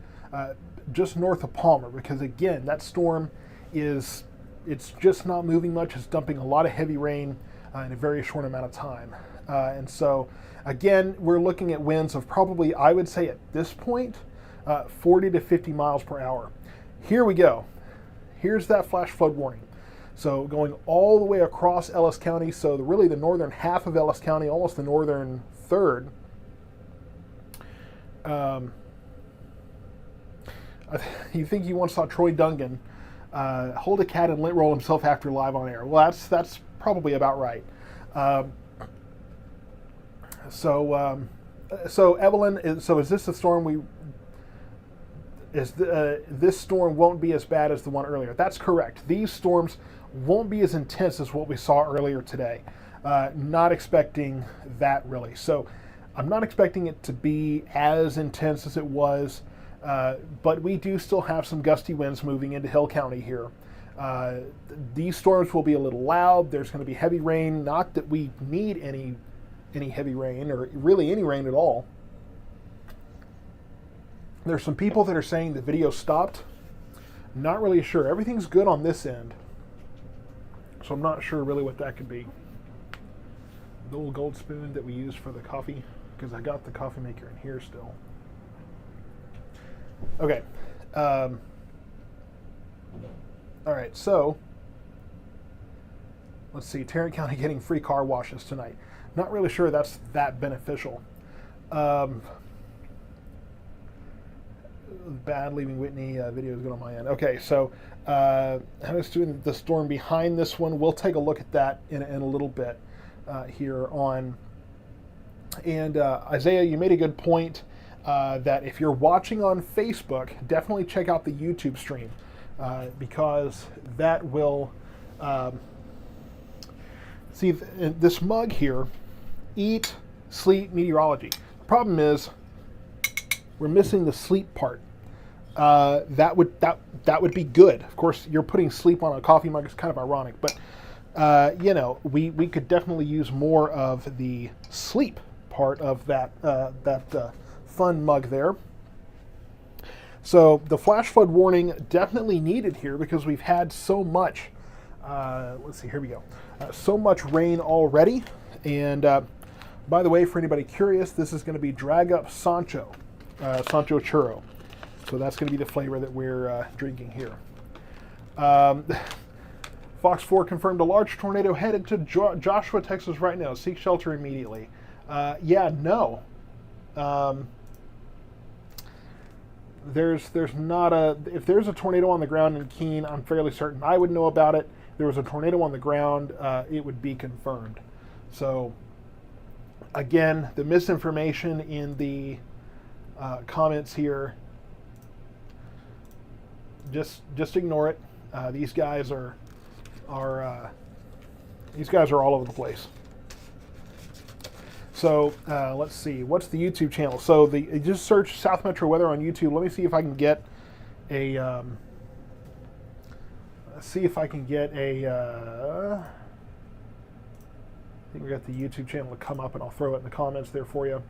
Speaker 1: just north of Palmer, because again, that storm it's just not moving much. It's dumping a lot of heavy rain in a very short amount of time. And so, again, we're looking at winds of probably, I would say at this point, 40 to 50 miles per hour. Here we go. Here's that flash flood warning. So going all the way across Ellis County, so really the northern half of Ellis County, almost the northern third. You think you once saw Troy Dungan hold a cat and lint roll himself after live on air. Well, that's probably about right. So Evelyn, is this the storm this storm won't be as bad as the one earlier? That's correct. These storms won't be as intense as what we saw earlier today. Not expecting that really. So I'm not expecting it to be as intense as it was. But we do still have some gusty winds moving into Hill County here. These storms will be a little loud. There's going to be heavy rain. Not that we need any heavy rain or really any rain at all. There's some people that are saying the video stopped. Not really sure. Everything's good on this end. So I'm not sure really what that could be. The little gold spoon that we use for the coffee, because I got the coffee maker in here still. Okay. All right, so let's see. Tarrant County getting free car washes tonight. Not really sure that's that beneficial. Bad leaving Whitney video is good on my end. Okay, so how is doing the storm behind this one? We'll take a look at that in a little bit here on. And Isaiah, you made a good point. that if you're watching on Facebook, definitely check out the YouTube stream because that will see this mug here. Eat, sleep, meteorology. The problem is we're missing the sleep part. That would be good. Of course, you're putting sleep on a coffee mug. It's kind of ironic, but you know, we could definitely use more of the sleep part of that fun mug there. So the flash flood warning definitely needed here because we've had so much. Let's see, here we go. So much rain already. And by the way, for anybody curious, this is going to be Drag Up Sancho Churro. So that's going to be the flavor that we're drinking here. Fox 4 confirmed a large tornado headed to Joshua, Texas right now. Seek shelter immediately. Yeah, no. There's not a, if there's a tornado on the ground in Keene, I'm fairly certain I would know about it. If there was a tornado on the ground, it would be confirmed. So again, the misinformation in the comments here, just ignore it. These guys are all over the place. So let's see, what's the YouTube channel? So just search South Metro Weather on YouTube. Let me see if I can get a I think we got the YouTube channel to come up, and I'll throw it in the comments there for you.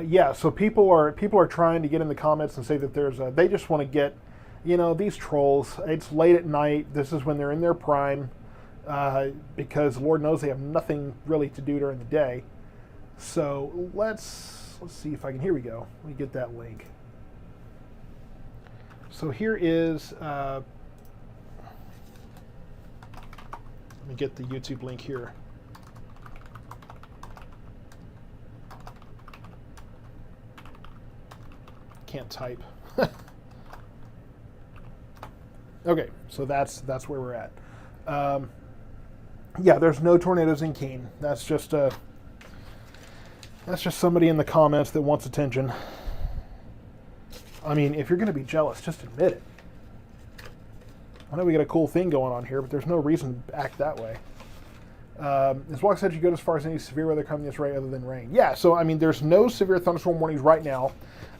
Speaker 1: Yeah, so people are trying to get in the comments and say that they just want to get, you know, these trolls. It's late at night. This is when they're in their prime, because Lord knows they have nothing really to do during the day. So let's see if I can. Here we go. Let me get that link. So here is. Let me get the YouTube link here. Can't type. Okay, so that's where we're at. Yeah, there's no tornadoes in Keene. That's just somebody in the comments that wants attention. I mean, if you're going to be jealous, just admit it. I know we got a cool thing going on here, but there's no reason to act that way. As Walk said, you go as far as any severe weather coming this way other than rain. Yeah, so I mean, there's no severe thunderstorm warnings right now.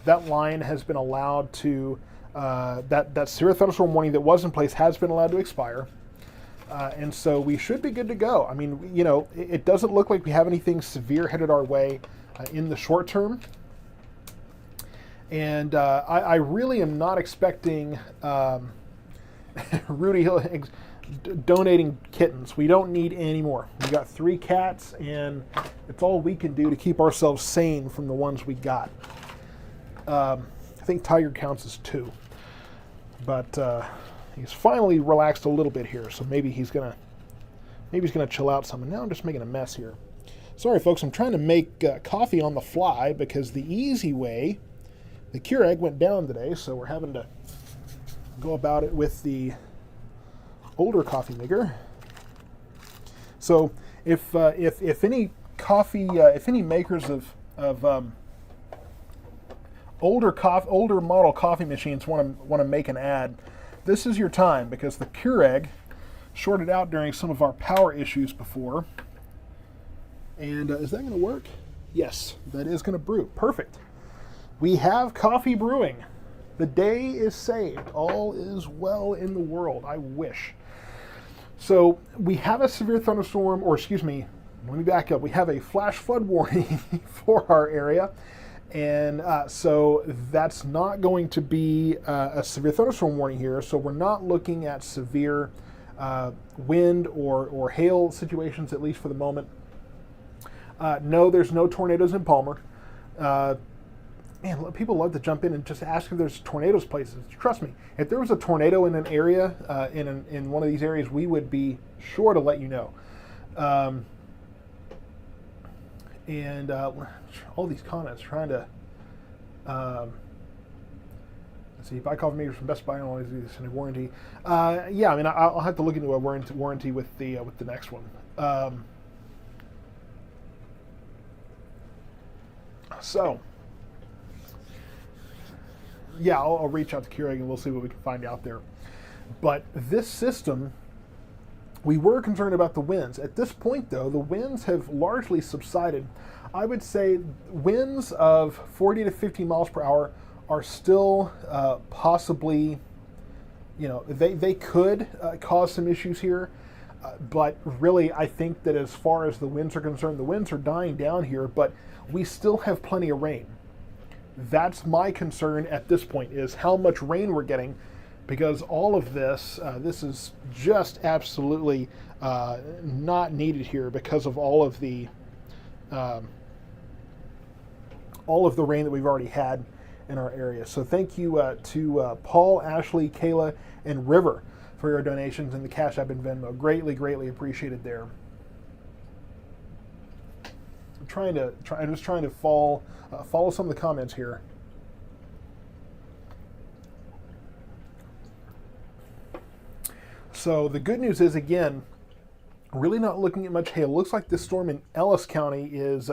Speaker 1: That line has been allowed to, that severe thunderstorm warning that was in place has been allowed to expire. And so we should be good to go. I mean, you know, it doesn't look like we have anything severe headed our way in the short term. And I really am not expecting Rudy Hill donating kittens. We don't need any more. We got 3 cats, and it's all we can do to keep ourselves sane from the ones we got. I think Tiger counts as 2, but he's finally relaxed a little bit here, so maybe he's gonna chill out some. And now I'm just making a mess here. Sorry, folks. I'm trying to make coffee on the fly because the easy way, the Keurig went down today, so we're having to go about it with the older coffee maker. So if any makers of older model coffee machines want to make an ad, this is your time, because the Keurig shorted out during some of our power issues before. And is that going to work? Yes, that is going to brew. Perfect. We have coffee brewing. The day is saved. All is well in the world. I wish. So we have a severe thunderstorm, or excuse me, let me back up. We have a flash flood warning for our area. And so that's not going to be a severe thunderstorm warning here. So we're not looking at severe wind or hail situations, at least for the moment. No, there's no tornadoes in Palmer. Man, people love to jump in and just ask if there's tornadoes places. Trust me, if there was a tornado in an area, in one of these areas, we would be sure to let you know. And all these comments trying to let's see, buy coffee makers from Best Buy and always do this in a warranty. Yeah, I mean, I'll have to look into a warranty with the next one. So, yeah, I'll reach out to Keurig and we'll see what we can find out there. But this system, we were concerned about the winds. At this point, though, the winds have largely subsided. I would say winds of 40 to 50 miles per hour are still possibly, they could cause some issues here. But really, I think that as far as the winds are concerned, the winds are dying down here, but we still have plenty of rain. That's my concern at this point, is how much rain we're getting, because all of this, this is just absolutely not needed here because of all of the rain that we've already had in our area. So thank you to Paul, Ashley, Kayla, and River for your donations in the Cash App and Venmo. Greatly, greatly appreciated there. I'm just trying to follow some of the comments here. So the good news is, again, really not looking at much hail. Looks like this storm in Ellis County is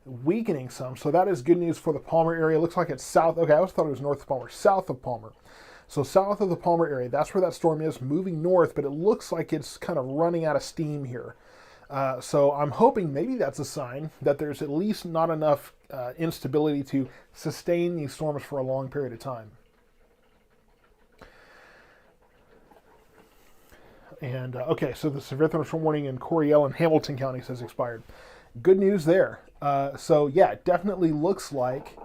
Speaker 1: weakening some. So that is good news for the Palmer area. Looks like it's south. Okay, I always thought it was north of Palmer, south of Palmer. So south of the Palmer area, that's where that storm is, moving north, but it looks like it's kind of running out of steam here. So I'm hoping maybe that's a sign that there's at least not enough instability to sustain these storms for a long period of time. And okay, so the severe thunderstorm warning in Coryell and Hamilton counties has expired. Good news there. So yeah, it definitely looks like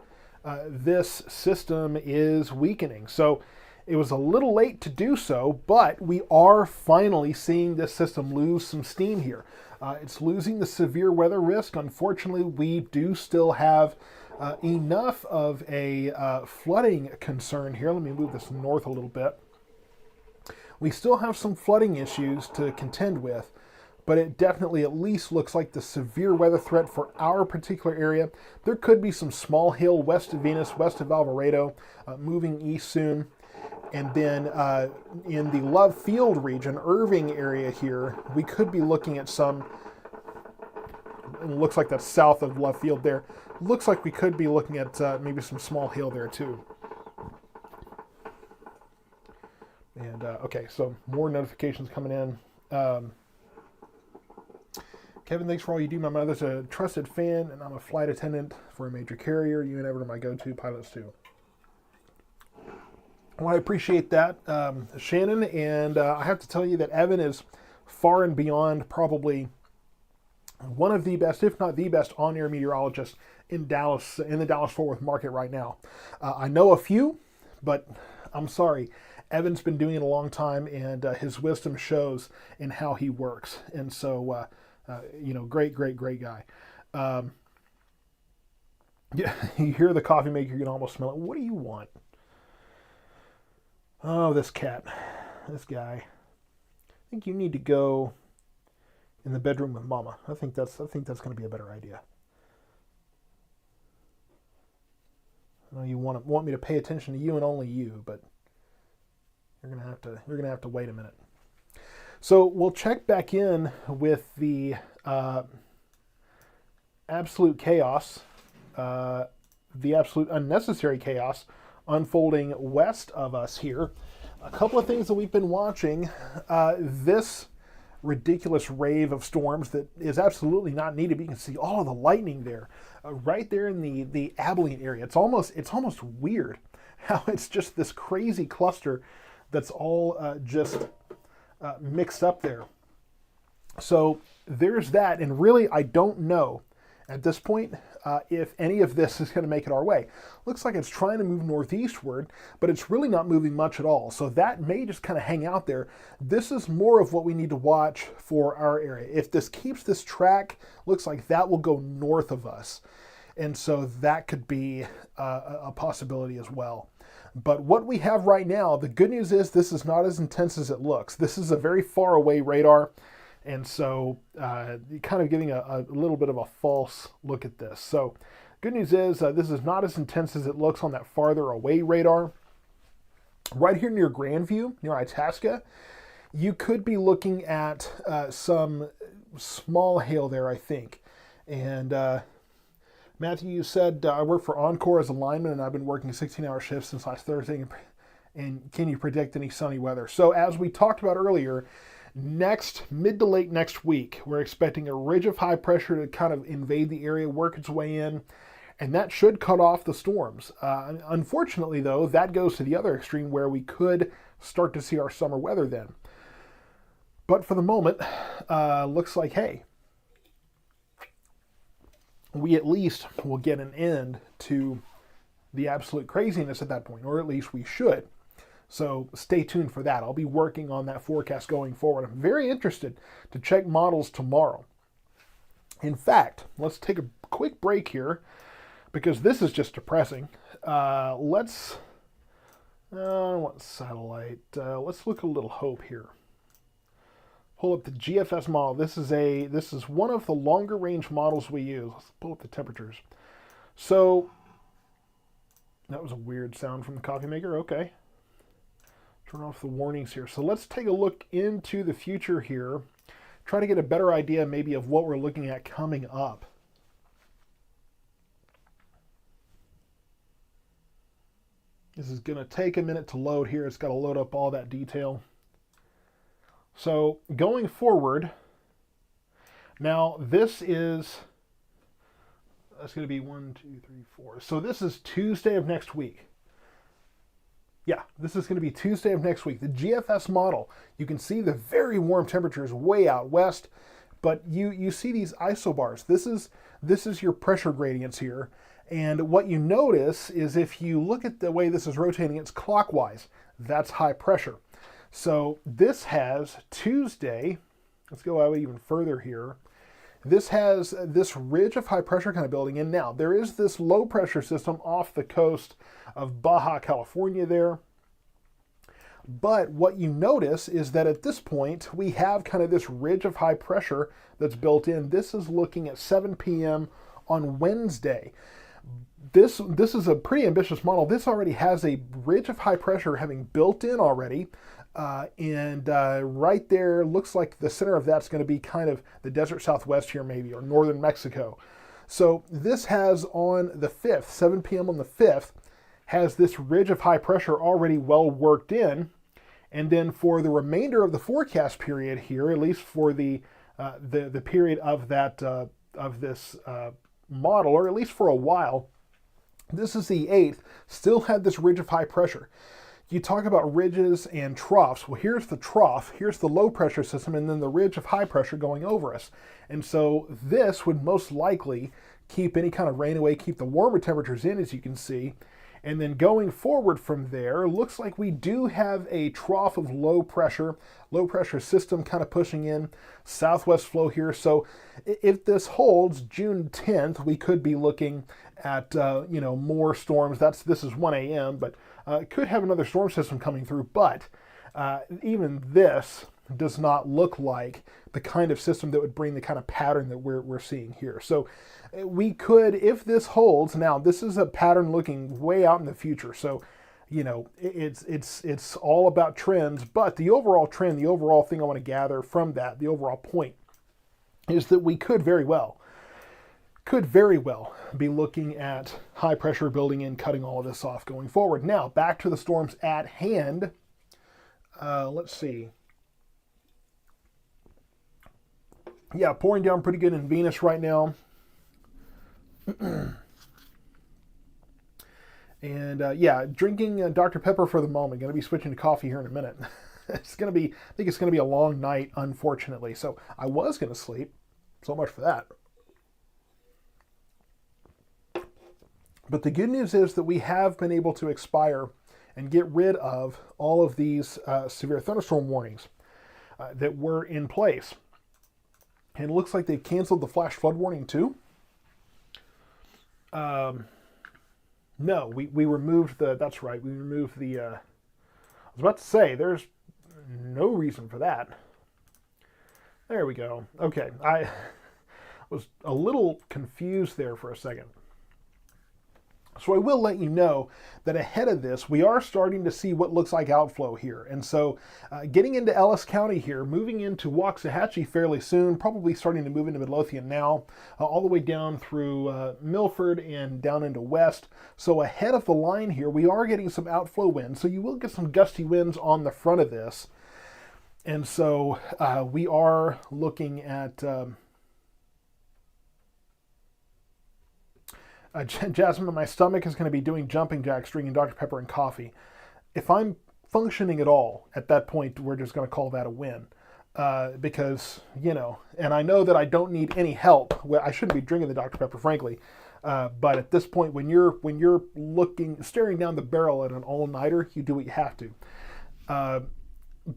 Speaker 1: this system is weakening. So it was a little late to do so, but we are finally seeing this system lose some steam here. It's losing the severe weather risk. Unfortunately, we do still have enough of a flooding concern here. Let me move this north a little bit. We still have some flooding issues to contend with, but it definitely at least looks like the severe weather threat for our particular area. There could be some small hail west of Venus, west of Alvarado, moving east soon. And then in the Love Field region, Irving area here, we could be looking at some, it looks like that's south of Love Field there. Looks like we could be looking at maybe some small hail there too. And okay, so more notifications coming in. Kevin, thanks for all you do. My mother's a trusted fan, and I'm a flight attendant for a major carrier. You and Evan are my go-to pilots too. Well, I appreciate that, Shannon, and I have to tell you that Evan is far and beyond probably one of the best, if not the best, on-air meteorologist in Dallas, in the Dallas-Fort Worth market right now. I know a few, but I'm sorry. Evan's been doing it a long time, and his wisdom shows in how he works. And so, great guy. Yeah, you hear the coffee maker, you can almost smell it. What do you want? Oh, this cat, this guy. I think you need to go in the bedroom with Mama. I think that's going to be a better idea. I know you want me to pay attention to you and only you, but you're gonna have to wait a minute. So we'll check back in with the absolute chaos, the absolute unnecessary chaos unfolding west of us here. A couple of things that we've been watching. This ridiculous rave of storms that is absolutely not needed. But you can see all of the lightning there, right there in the Abilene area. It's almost weird how it's just this crazy cluster that's all just mixed up there. So there's that, and really I don't know at this point if any of this is going to make it our way. Looks like it's trying to move northeastward, but it's really not moving much at all. So that may just kind of hang out there. This is more of what we need to watch for our area. If this keeps this track, looks like that will go north of us. And so that could be a possibility as well. But what we have right now, the good news is this is not as intense as it looks. This is a very far away radar. And so kind of giving a little bit of a false look at this. So good news is this is not as intense as it looks on that farther away radar. Right here near Grandview, near Itasca, you could be looking at some small hail there, I think. And Matthew, you said I work for Encore as a lineman, and I've been working 16-hour shifts since last Thursday. And can you predict any sunny weather? So as we talked about earlier, mid to late next week, we're expecting a ridge of high pressure to kind of invade the area, work its way in, and that should cut off the storms. Unfortunately, though, that goes to the other extreme where we could start to see our summer weather then. But for the moment, looks like, hey, we at least will get an end to the absolute craziness at that point, or at least we should. So stay tuned for that. I'll be working on that forecast going forward. I'm very interested to check models tomorrow. In fact, let's take a quick break here because this is just depressing. Let's satellite. Let's look a little hope here. Pull up the GFS model. This is one of the longer range models we use. Let's pull up the temperatures. So that was a weird sound from the coffee maker. Okay. Turn off the warnings here. So let's take a look into the future here. Try to get a better idea maybe of what we're looking at coming up. This is going to take a minute to load here. It's got to load up all that detail. So going forward, now that's going to be 1, 2, 3, 4. So this is Tuesday of next week. Yeah, this is going to be Tuesday of next week. The GFS model, you can see the very warm temperatures way out west, but you see these isobars. This is your pressure gradients here. And what you notice is if you look at the way this is rotating, it's clockwise. That's high pressure. So this has Tuesday, let's go out even further here. This has this ridge of high pressure kind of building in. Now, there is this low pressure system off the coast of Baja California there. But what you notice is that at this point, we have kind of this ridge of high pressure that's built in. This is looking at 7 p.m. on Wednesday. This is a pretty ambitious model. This already has a ridge of high pressure having built in already. Right there, looks like the center of that's going to be kind of the desert southwest here maybe, or northern Mexico. So this has on the 5th, 7 p.m. on the 5th, has this ridge of high pressure already well worked in. And then for the remainder of the forecast period here, at least for the period of that of this model, or at least for a while, this is the 8th, still had this ridge of high pressure. You talk about ridges and troughs. Well, here's the trough, here's the low pressure system, and then the ridge of high pressure going over us. And so this would most likely keep any kind of rain away, keep the warmer temperatures in, as you can see. And then going forward from there, looks like we do have a trough of low pressure system kind of pushing in, southwest flow here. So if this holds June 10th, we could be looking at more storms. This is 1 a.m., but could have another storm system coming through. But even this does not look like the kind of system that would bring the kind of pattern that we're seeing here. So we could, if this holds, now this is a pattern looking way out in the future. So, it's all about trends, but the overall trend, the overall thing I want to gather from that, the overall point is that we could very well be looking at high pressure building in, cutting all of this off going forward. Now, back to the storms at hand. Let's see. Yeah, pouring down pretty good in Venus right now. And drinking Dr. Pepper for the moment. Going to be switching to coffee here in a minute. I think it's going to be a long night, unfortunately. So I was going to sleep. So much for that. But the good news is that we have been able to expire and get rid of all of these severe thunderstorm warnings that were in place. And it looks like they've canceled the flash flood warning too. No, we removed that's right. We removed the, I was about to say, there's no reason for that. There we go. Okay, I was a little confused there for a second. So I will let you know that ahead of this, we are starting to see what looks like outflow here. And so getting into Ellis County here, moving into Waxahachie fairly soon, probably starting to move into Midlothian now, all the way down through Milford and down into West. So ahead of the line here, we are getting some outflow winds. So you will get some gusty winds on the front of this. And so we are looking at... Jasmine, my stomach is going to be doing jumping jacks, drinking Dr. Pepper and coffee. If I'm functioning at all at that point, we're just going to call that a win. Because, you know, and I know that I don't need any help. Well, I shouldn't be drinking the Dr. Pepper, frankly. But at this point, when you're staring down the barrel at an all-nighter, you do what you have to.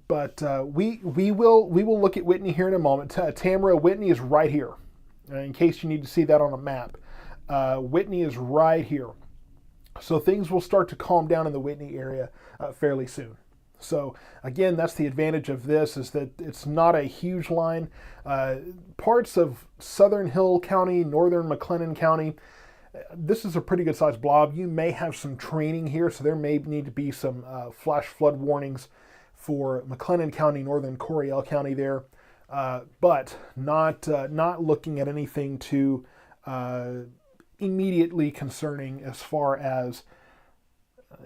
Speaker 1: But we will look at Whitney here in a moment. Tamara, Whitney is right here, in case you need to see that on a map. Whitney is right here. So things will start to calm down in the Whitney area fairly soon. So again, that's the advantage of this, is that it's not a huge line. Parts of Southern Hill County, Northern McLennan County, this is a pretty good sized blob. You may have some training here, so there may need to be some flash flood warnings for McLennan County, Northern Coryell County there, but not looking at anything too immediately concerning as far as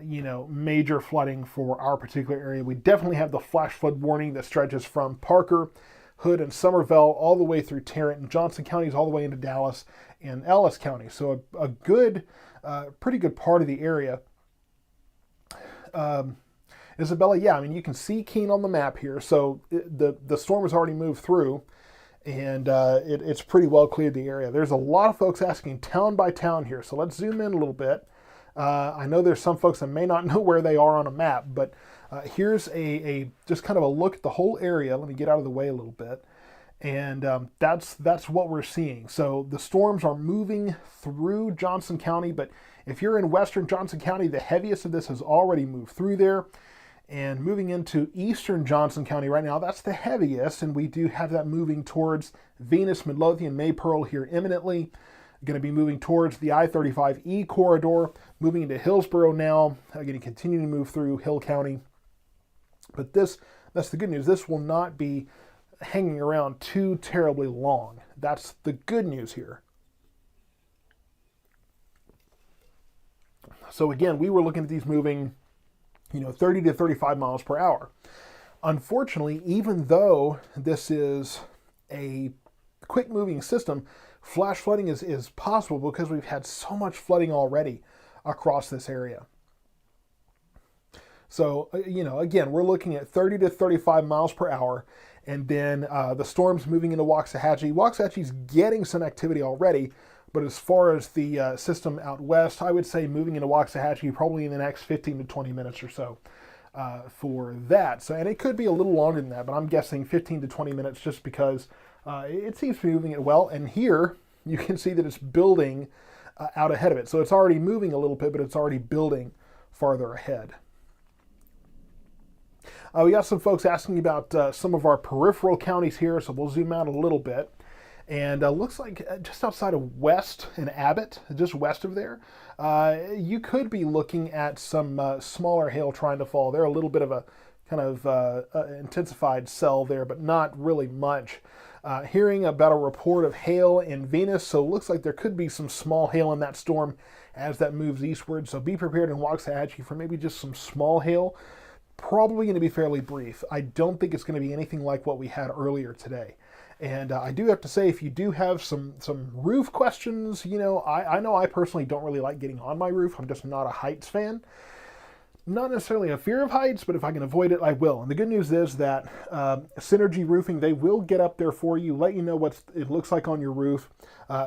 Speaker 1: major flooding for our particular area. We definitely have the flash flood warning that stretches from Parker, Hood, and Somerville all the way through Tarrant and Johnson counties, all the way into Dallas and Ellis County. So a good, pretty good part of the area. Isabella, yeah, I mean, you can see Keene on the map here. So the storm has already moved through, and it's pretty well cleared the area. There's a lot of folks asking town by town here, so let's zoom in a little bit. I know there's some folks that may not know where they are on a map, but here's a just kind of a look at the whole area. Let me get out of the way a little bit, and that's what we're seeing. So the storms are moving through Johnson County, but if you're in western Johnson County, the heaviest of this has already moved through there. And moving into eastern Johnson County right now, that's the heaviest, and we do have that moving towards Venus, Midlothian, Maypearl here imminently. Going to be moving towards the I-35E corridor, moving into Hillsborough now, going to continue to move through Hill County. But that's the good news. This will not be hanging around too terribly long. That's the good news here. So again, we were looking at these moving 30 to 35 miles per hour. Unfortunately, even though this is a quick moving system, flash flooding is possible because we've had so much flooding already across this area. So, again, we're looking at 30 to 35 miles per hour, and then the storm's moving into Waxahachie. Waxahachie's getting some activity already, but as far as the system out west, I would say moving into Waxahachie probably in the next 15 to 20 minutes or so for that. So, and it could be a little longer than that, but I'm guessing 15 to 20 minutes just because it seems to be moving it well. And here you can see that it's building out ahead of it. So it's already moving a little bit, but it's already building farther ahead. We got some folks asking about some of our peripheral counties here, so we'll zoom out a little bit. And looks like just outside of West and Abbott, just west of there, you could be looking at some smaller hail trying to fall. They're a little bit of a kind of intensified cell there, but not really much. Hearing about a report of hail in Venus, so it looks like there could be some small hail in that storm as that moves eastward. So be prepared in Waxahachie for maybe just some small hail. Probably going to be fairly brief. I don't think it's going to be anything like what we had earlier today. And I do have to say, if you do have some roof questions, I know I personally don't really like getting on my roof. I'm just not a heights fan. Not necessarily a fear of heights, but if I can avoid it, I will. And the good news is that Synergy Roofing, they will get up there for you, let you know what it looks like on your roof,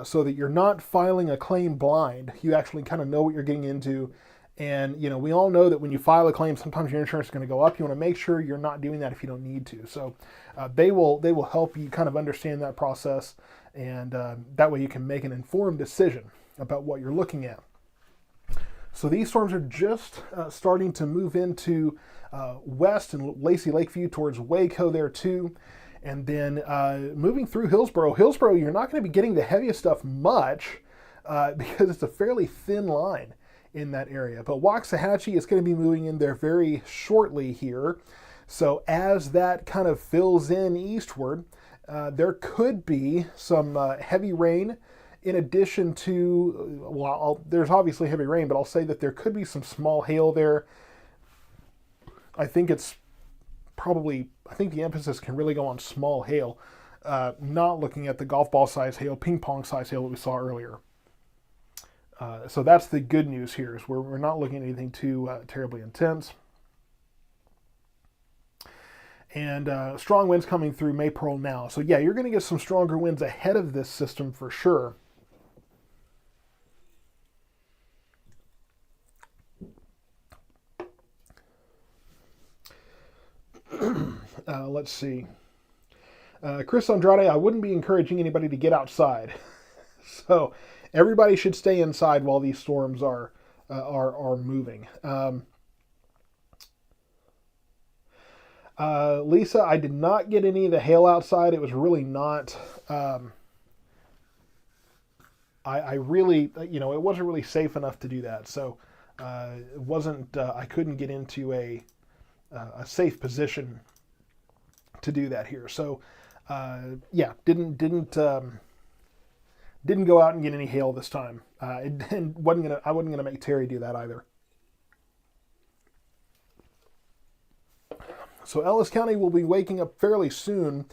Speaker 1: so that you're not filing a claim blind. You actually kind of know what you're getting into. And, we all know that when you file a claim, sometimes your insurance is going to go up. You want to make sure you're not doing that if you don't need to. So they will help you kind of understand that process, and that way you can make an informed decision about what you're looking at. So these storms are just starting to move into west and Lacey Lakeview towards Waco there too. And then moving through Hillsborough. Hillsborough, you're not going to be getting the heaviest stuff much because it's a fairly thin line. in that area. But Waxahachie is going to be moving in there very shortly here. So as that kind of fills in eastward, there could be some heavy rain in addition to, well, there's obviously heavy rain, but I'll say that there could be some small hail there. I think the emphasis can really go on small hail, not looking at the golf ball size hail, ping pong size hail that we saw earlier. So that's the good news here, is we're not looking at anything too terribly intense. And strong winds coming through Maypearl now. So yeah, you're going to get some stronger winds ahead of this system for sure. Let's see. Chris Andrade, I wouldn't be encouraging anybody to get outside. So everybody should stay inside while these storms are moving. Lisa, I did not get any of the hail outside. It was really not. I really, it wasn't really safe enough to do that. So it wasn't. I couldn't get into a safe position to do that here. So yeah, didn't go out and get any hail this time. I wasn't gonna make Terry do that either. So Ellis County will be waking up fairly soon.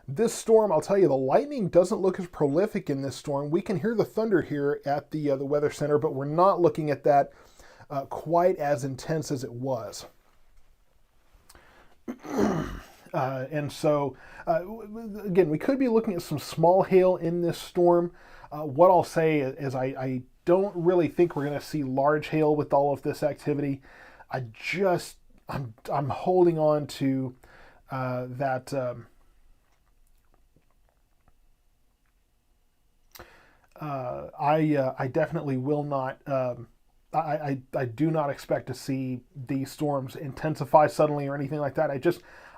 Speaker 1: This storm, I'll tell you, the lightning doesn't look as prolific in this storm. We can hear the thunder here at the Weather Center, but we're not looking at that quite as intense as it was. And so, again, we could be looking at some small hail in this storm. What I'll say is I don't really think we're going to see large hail with all of this activity. I'm holding on to that. I definitely will not. I do not expect to see these storms intensify suddenly or anything like that.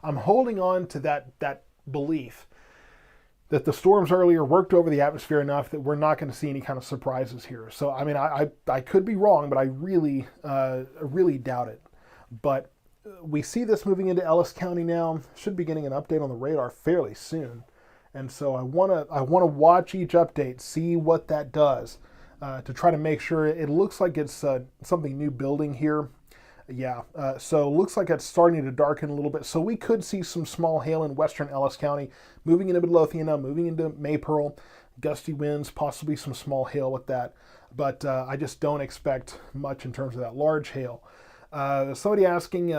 Speaker 1: I'm holding on to that belief that the storms earlier worked over the atmosphere enough that we're not going to see any kind of surprises here. So I mean, I could be wrong, but I really doubt it. But we see this moving into Ellis County now. Should be getting an update on the radar fairly soon, and so I wanna watch each update, see what that does, to try to make sure. It looks like it's something new building here. Yeah, so looks like it's starting to darken a little bit. So we could see some small hail in western Ellis County, moving into Midlothian, moving into Maypearl, gusty winds, possibly some small hail with that. But I just don't expect much in terms of that large hail. Somebody asking,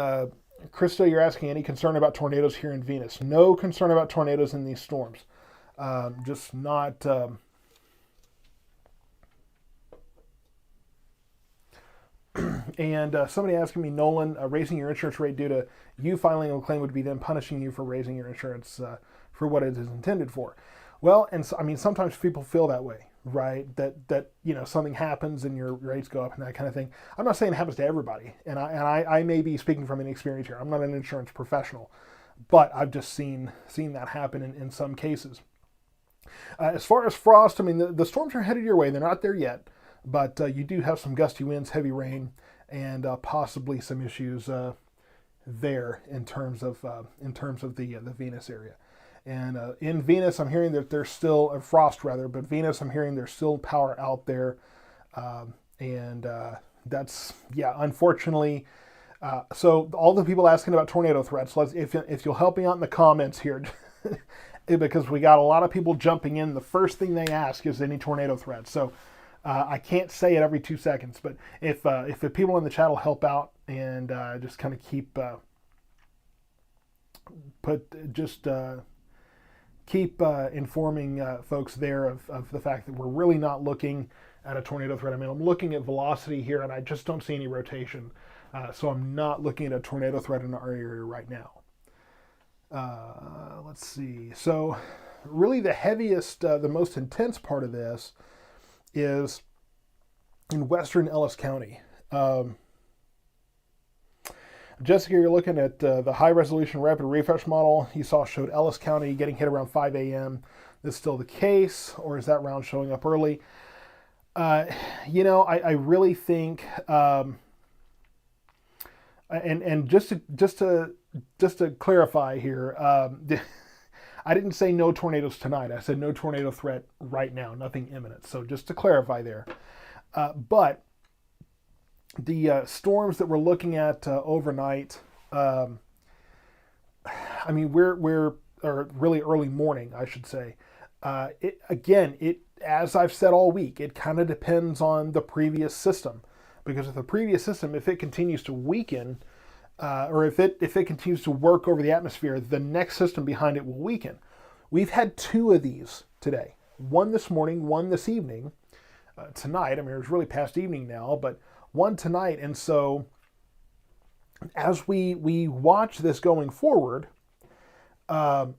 Speaker 1: Krista, you're asking any concern about tornadoes here in Venus? No concern about tornadoes in these storms. Just not. And somebody asking me, Nolan, raising your insurance rate due to you filing a claim would be then punishing you for raising your insurance for what it is intended for. Well, and so, I mean, sometimes people feel that way, right? That something happens and your rates go up and that kind of thing. I'm not saying it happens to everybody, and I may be speaking from inexperience here. I'm not an insurance professional, but I've just seen that happen in some cases. As far as frost, I mean, the storms are headed your way. They're not there yet, but you do have some gusty winds, heavy rain, and possibly some issues there in terms of the Venus area. And in Venus, I'm hearing that there's still frost rather, but Venus, I'm hearing there's still power out there, and that's unfortunately. So all the people asking about tornado threats, if you'll help me out in the comments here, because we got a lot of people jumping in. The first thing they ask is any tornado threats. So I can't say it every 2 seconds, but if the people in the chat will help out and just kind of keep informing folks there of the fact that we're really not looking at a tornado threat. I mean, I'm looking at velocity here, and I just don't see any rotation. So I'm not looking at a tornado threat in our area right now. Let's see. So really the heaviest, the most intense part of this is in western Ellis County. Jessica, you're looking at the high-resolution rapid refresh model you saw showed Ellis County getting hit around 5 a.m. Is this still the case, or is that round showing up early? Uh, I really think, and just to clarify here, I didn't say no tornadoes tonight. I said no tornado threat right now, nothing imminent. So just to clarify there. But the storms that we're looking at overnight, um, I mean, we're or really early morning, I should say. It as I've said all week, it kind of depends on the previous system, because if the previous system, if it continues to weaken, or if it continues to work over the atmosphere, the next system behind it will weaken. We've had two of these today. One this morning, one this evening. Tonight, I mean, it's really past evening now, but one tonight. And so, as we watch this going forward, um,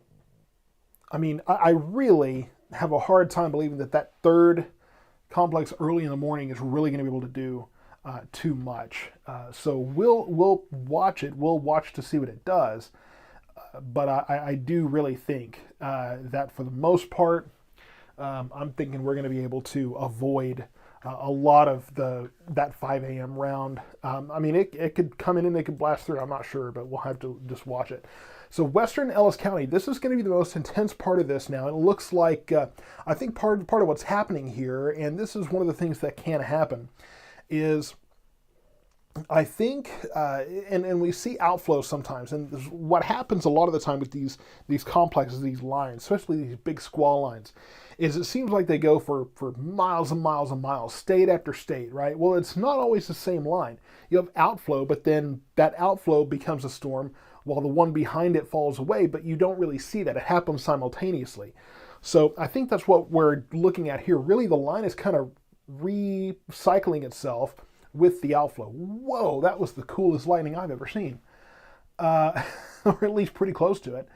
Speaker 1: I mean, I really have a hard time believing that third complex early in the morning is really going to be able to do too much. So we'll watch it. We'll watch to see what it does. But I do really think that for the most part, I'm thinking we're going to be able to avoid a lot of that 5 a.m. round. I mean, it could come in and they could blast through. I'm not sure, but we'll have to just watch it. So western Ellis County, this is going to be the most intense part of this now. It looks like, I think part of what's happening here, and this is one of the things that can happen, is I think, and we see outflow sometimes, and what happens a lot of the time with these complexes, these lines, especially these big squall lines, is it seems like they go for miles and miles and miles, state after state, right? Well, it's not always the same line. You have outflow, but then that outflow becomes a storm while the one behind it falls away, but you don't really see that. It happens simultaneously. So I think that's what we're looking at here. Really, the line is kind of recycling itself with the outflow. Whoa, that was the coolest lightning I've ever seen, or at least pretty close to it.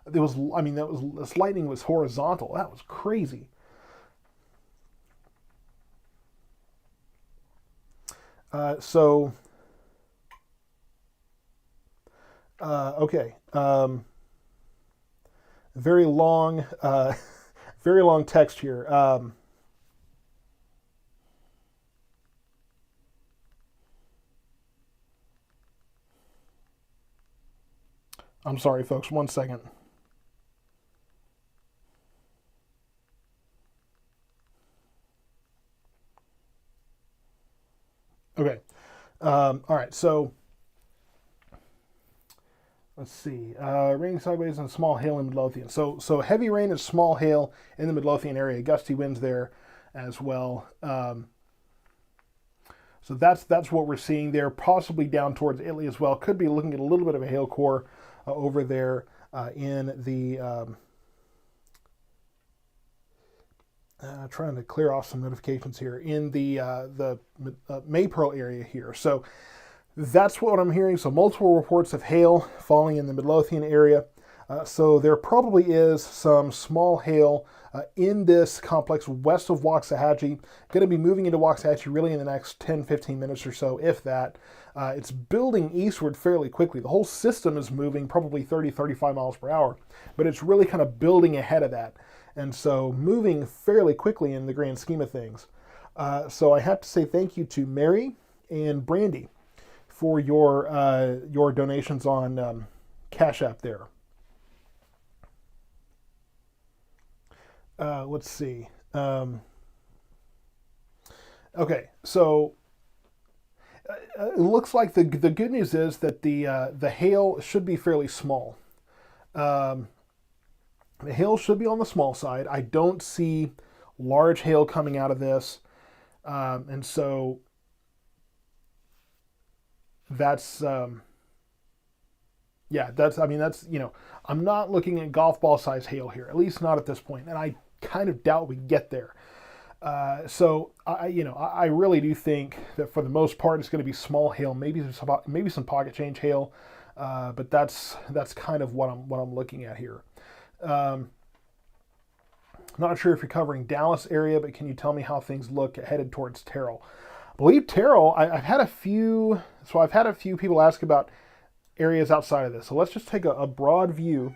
Speaker 1: There was, I mean, this lightning was horizontal. That was crazy. So, okay, very long, very long text here. I'm sorry, folks. 1 second. Okay. All right. So let's see. Raining sideways and small hail in Midlothian. So heavy rain and small hail in the Midlothian area. Gusty winds there as well. So that's what we're seeing there. Possibly down towards Italy as well. Could be looking at a little bit of a hail core over there in the. Trying to clear off some notifications here in the Maypearl area here. So that's what I'm hearing. So multiple reports of hail falling in the Midlothian area. So there probably is some small hail in this complex west of Waxahachie. Going to be moving into Waxahachie really in the next 10-15 minutes or so, if that. It's building eastward fairly quickly. The whole system is moving probably 30-35 miles per hour, but it's really kind of building ahead of that. And so moving fairly quickly in the grand scheme of things. So I have to say thank you to Mary and Brandy for your donations on Cash App there. Let's see. Okay, so it looks like the good news is that the hail should be fairly small. Um, The hail should be on the small side. I don't see large hail coming out of this. And so that's, yeah, I mean, I'm not looking at golf ball size hail here, at least not at this point. And I kind of doubt we get there. So I really do think that for the most part, it's going to be small hail, maybe some pocket change hail. But that's kind of what I'm looking at here. Not sure if you're covering Dallas area, but can you tell me how things look headed towards Terrell? I believe Terrell, I've had a few people ask about areas outside of this. So let's just take a broad view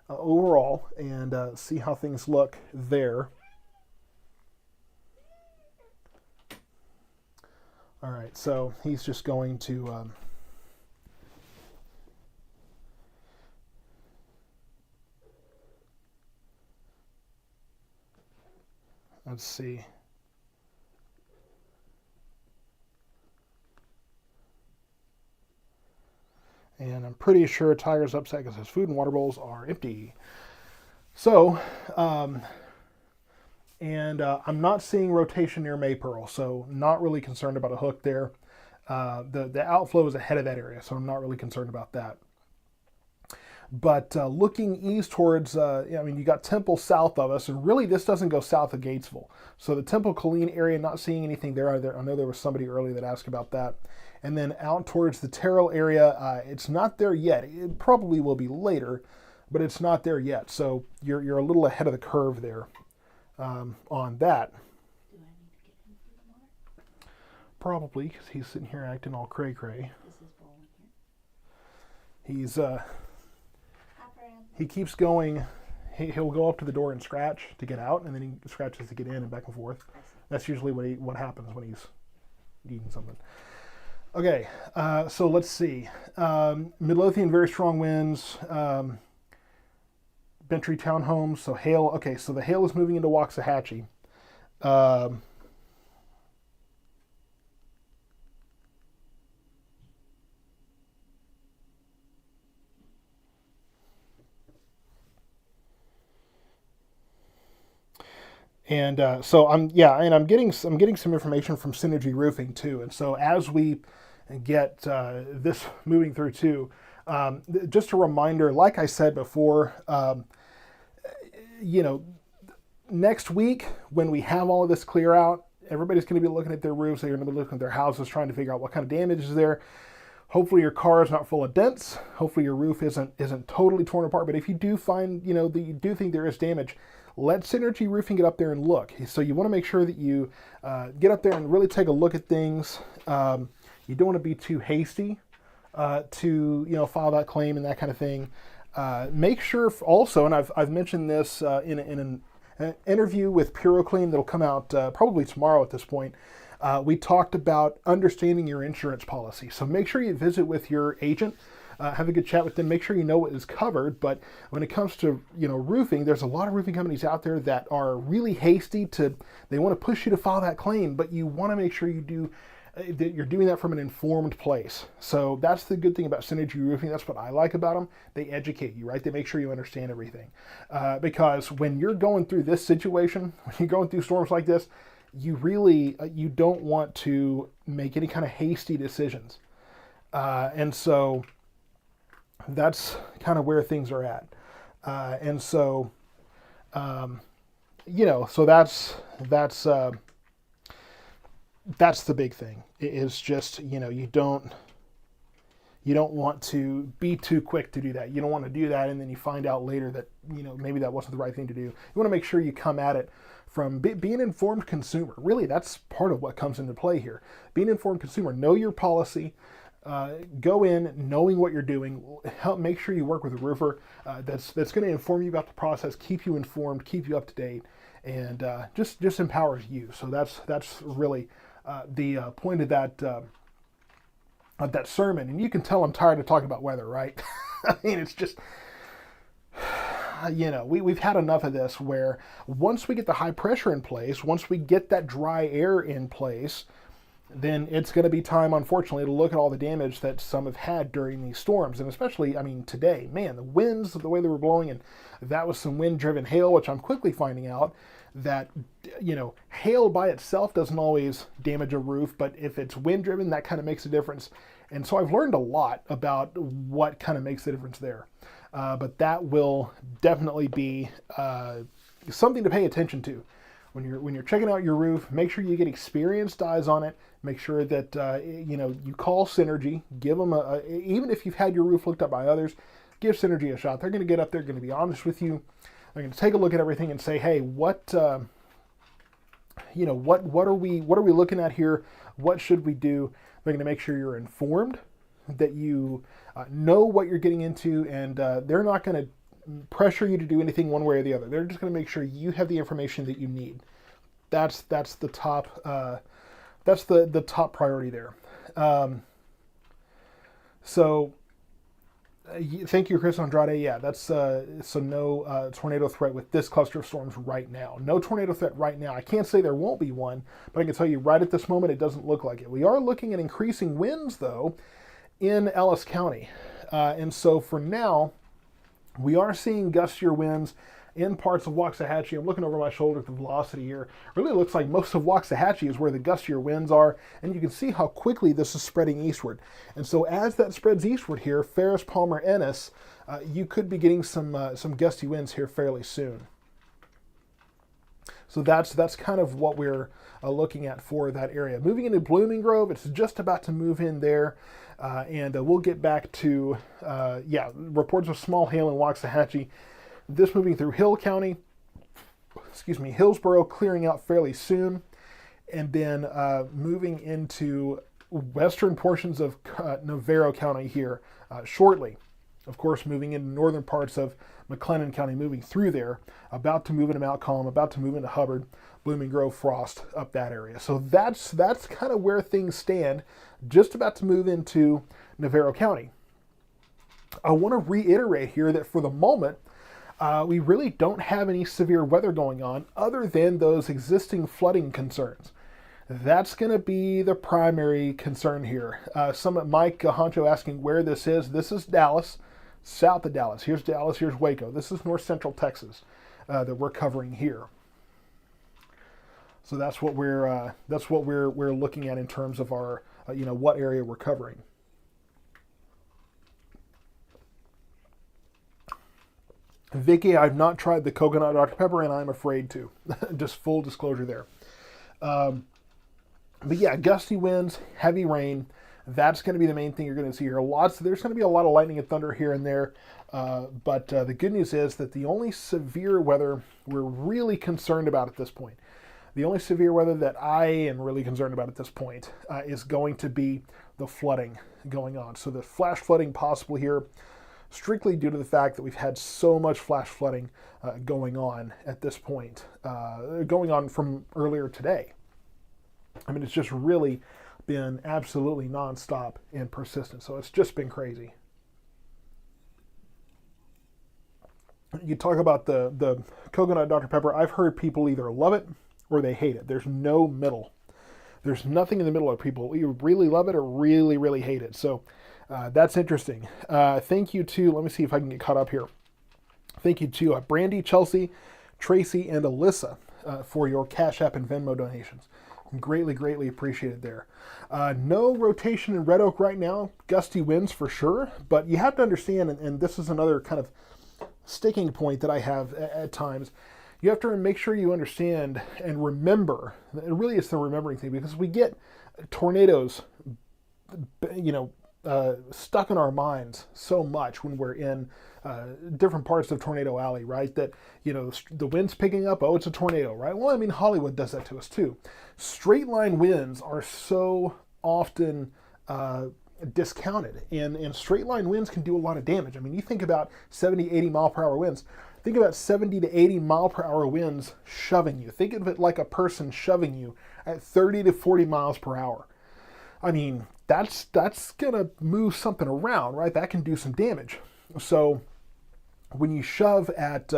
Speaker 1: overall and see how things look there. All right, so he's just going to let's see. And I'm pretty sure Tiger's upset because his food and water bowls are empty. So, I'm not seeing rotation near Maypearl, so not really concerned about a hook there. The outflow is ahead of that area, so I'm not really concerned about that. But looking east towards, you got Temple south of us, and really this doesn't go south of Gatesville. So the Temple Colleen area, not seeing anything there either. I know there was somebody earlier that asked about that. And then out towards the Terrell area, it's not there yet. It probably will be later, but it's not there yet. So you're a little ahead of the curve there on that.
Speaker 2: Do I need to get him food and water?
Speaker 1: Probably, because he's sitting here acting all cray-cray.
Speaker 2: Is his bowl in here?
Speaker 1: He's he keeps going. He'll go up to the door and scratch to get out, and then he scratches to get in and back and forth. That's usually what happens when he's eating something. Okay, so let's see. Midlothian, very strong winds. Bentry Townhomes, so hail. Okay, so the hail is moving into Waxahachie. And so I'm getting some information from Synergy Roofing too. And so as we get this moving through too, just a reminder, like I said before, next week when we have all of this clear out, everybody's going to be looking at their roofs. They're going to be looking at their houses, trying to figure out what kind of damage is there. Hopefully your car is not full of dents. Hopefully your roof isn't totally torn apart. But if you do find, that you do think there is damage, let Synergy Roofing get up there and look. So you want to make sure that you get up there and really take a look at things. You don't want to be too hasty to file that claim and that kind of thing. Make sure also, and I've mentioned this in an interview with PuroClean that'll come out probably tomorrow at this point. We talked about understanding your insurance policy. So make sure you visit with your agent. Have a good chat with them. Make sure you know what is covered. But when it comes to roofing, there's a lot of roofing companies out there that are really hasty they want to push you to file that claim, but you want to make sure that you're doing that from an informed place. So that's the good thing about Synergy Roofing. That's what I like about them. They educate you, right? They make sure you understand everything. Because when you're going through this situation, when you're going through storms like this, you really you don't want to make any kind of hasty decisions. And so that's kind of where things are at. So that's the big thing. It is just, you don't want to be too quick to do that. You don't want to do that and then you find out later that, maybe that wasn't the right thing to do. You want to make sure you come at it from being an informed consumer. Really, that's part of what comes into play here. Being an informed consumer, know your policy. Go in knowing what you're doing. Help make sure you work with a roofer that's going to inform you about the process, keep you informed, keep you up to date, and just empowers you. So that's really the point of that sermon. And you can tell I'm tired of talking about weather, right? I mean, it's just we've had enough of this. Where once we get the high pressure in place, once we get that dry air in place, then it's going to be time, unfortunately, to look at all the damage that some have had during these storms. And especially, today, man, the winds, the way they were blowing, and that was some wind-driven hail, which I'm quickly finding out that, hail by itself doesn't always damage a roof, but if it's wind-driven, that kind of makes a difference. And so I've learned a lot about what kind of makes the difference there. But that will definitely be something to pay attention to. When you're checking out your roof, make sure you get experienced eyes on it. Make sure that you call Synergy. Give them even if you've had your roof looked up by others, give Synergy a shot. They're going to get up there, going to be honest with you. They're going to take a look at everything and say, hey, what are we looking at here? What should we do? They're going to make sure you're informed, that you know what you're getting into, and they're not going to pressure you to do anything one way or the other. They're just going to make sure you have the information that you need. That's the top that's the top priority there. So thank you, Chris Andrade. Yeah, that's so no tornado threat with this cluster of storms right now. No tornado threat right now. I can't say there won't be one, but I can tell you right at this moment it doesn't look like it. We are looking at increasing winds though in Ellis County, and so for now we are seeing gustier winds in parts of Waxahachie. I'm looking over my shoulder at the velocity here. Really looks like most of Waxahachie is where the gustier winds are, and you can see how quickly this is spreading eastward. And so as that spreads eastward here, Ferris, Palmer, Ennis, you could be getting some gusty winds here fairly soon. So that's kind of what we're looking at for that area. Moving into Blooming Grove, it's just about to move in there. And we'll get back to, reports of small hail in Waxahachie. This moving through Hill County, Hillsborough clearing out fairly soon, and then moving into western portions of Navarro County here shortly. Of course, moving into northern parts of McLennan County, moving through there, about to move into Mount Calm, about to move into Hubbard, Blooming Grove, Frost, up that area. So that's kind of where things stand, just about to move into Navarro County. I want to reiterate here that for the moment, we really don't have any severe weather going on other than those existing flooding concerns. That's going to be the primary concern here. Mike Honcho asking where this is. This is Dallas, south of Dallas. Here's Dallas, here's Waco. This is north central Texas that we're covering here. So that's what we're looking at in terms of our what area we're covering. Vicky, I've not tried the coconut Dr. Pepper, and I'm afraid to. Just full disclosure there. But yeah, gusty winds, heavy rain. That's going to be the main thing you're going to see here. There's going to be a lot of lightning and thunder here and there. But the good news is that the only severe weather we're really concerned about at this point, the only severe weather that I am really concerned about at this point is going to be the flooding going on. So the flash flooding possible here, strictly due to the fact that we've had so much flash flooding going on at this point, going on from earlier today. I mean, it's just really been absolutely nonstop and persistent. So it's just been crazy. You talk about the coconut Dr. Pepper. I've heard people either love it or they hate it. There's no middle. There's nothing in the middle of people. You really love it or really, really hate it. So that's interesting. Thank you to, let me see if I can get caught up here. Thank you to Brandy, Chelsea, Tracy, and Alyssa for your Cash App and Venmo donations. Greatly, greatly appreciated there. No rotation in Red Oak right now. Gusty winds for sure, but you have to understand, and this is another kind of sticking point that I have at times, you have to make sure you understand and remember, and really it's the remembering thing, because we get tornadoes, stuck in our minds so much when we're in different parts of Tornado Alley, right? That, the wind's picking up, oh, it's a tornado, right? Well, I mean, Hollywood does that to us too. Straight line winds are so often discounted, and straight line winds can do a lot of damage. I mean, you think about 70, 80 mile per hour winds. Think about 70 to 80 mile per hour winds shoving you. Think of it like a person shoving you at 30 to 40 miles per hour. I mean, that's going to move something around, right? That can do some damage. So when you shove at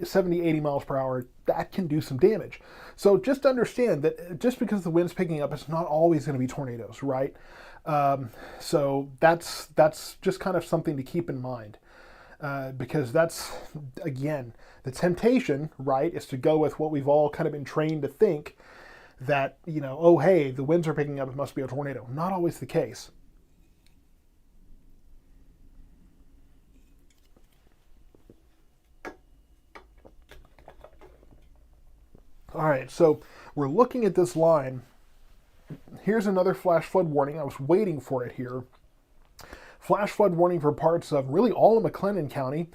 Speaker 1: 70, 80 miles per hour, that can do some damage. So just understand that just because the wind's picking up, it's not always going to be tornadoes, right? So that's just kind of something to keep in mind. Because that's, again, the temptation, right, is to go with what we've all kind of been trained to think, that, oh, hey, the winds are picking up, it must be a tornado. Not always the case. All right, so we're looking at this line. Here's another flash flood warning. I was waiting for it here. Flash flood warning for parts of really all of McLennan County,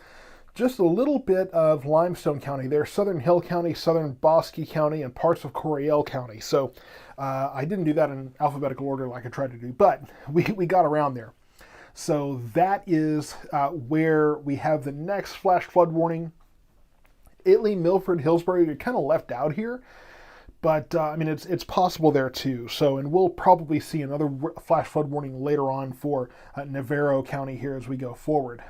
Speaker 1: just a little bit of Limestone County there, Southern Hill County, Southern Bosque County, and parts of Coryell County. So I didn't do that in alphabetical order like I tried to do, but we got around there. So that is where we have the next flash flood warning. Italy, Milford, Hillsborough, you're kind of left out here. But I mean, it's possible there too. So, and we'll probably see another flash flood warning later on for Navarro County here as we go forward.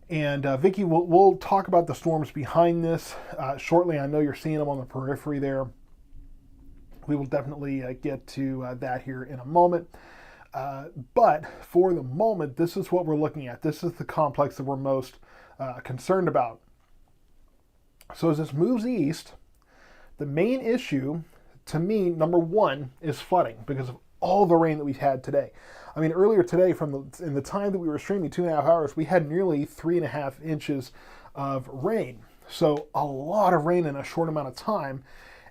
Speaker 1: And Vicki, we'll talk about the storms behind this shortly. I know you're seeing them on the periphery there. We will definitely get to that here in a moment. But for the moment, this is what we're looking at. This is the complex that we're most concerned about. So as this moves east, the main issue to me, number one, is flooding because of all the rain that we've had today. I mean, earlier today, in the time that we were streaming, 2.5 hours, we had nearly 3.5 inches of rain. So a lot of rain in a short amount of time.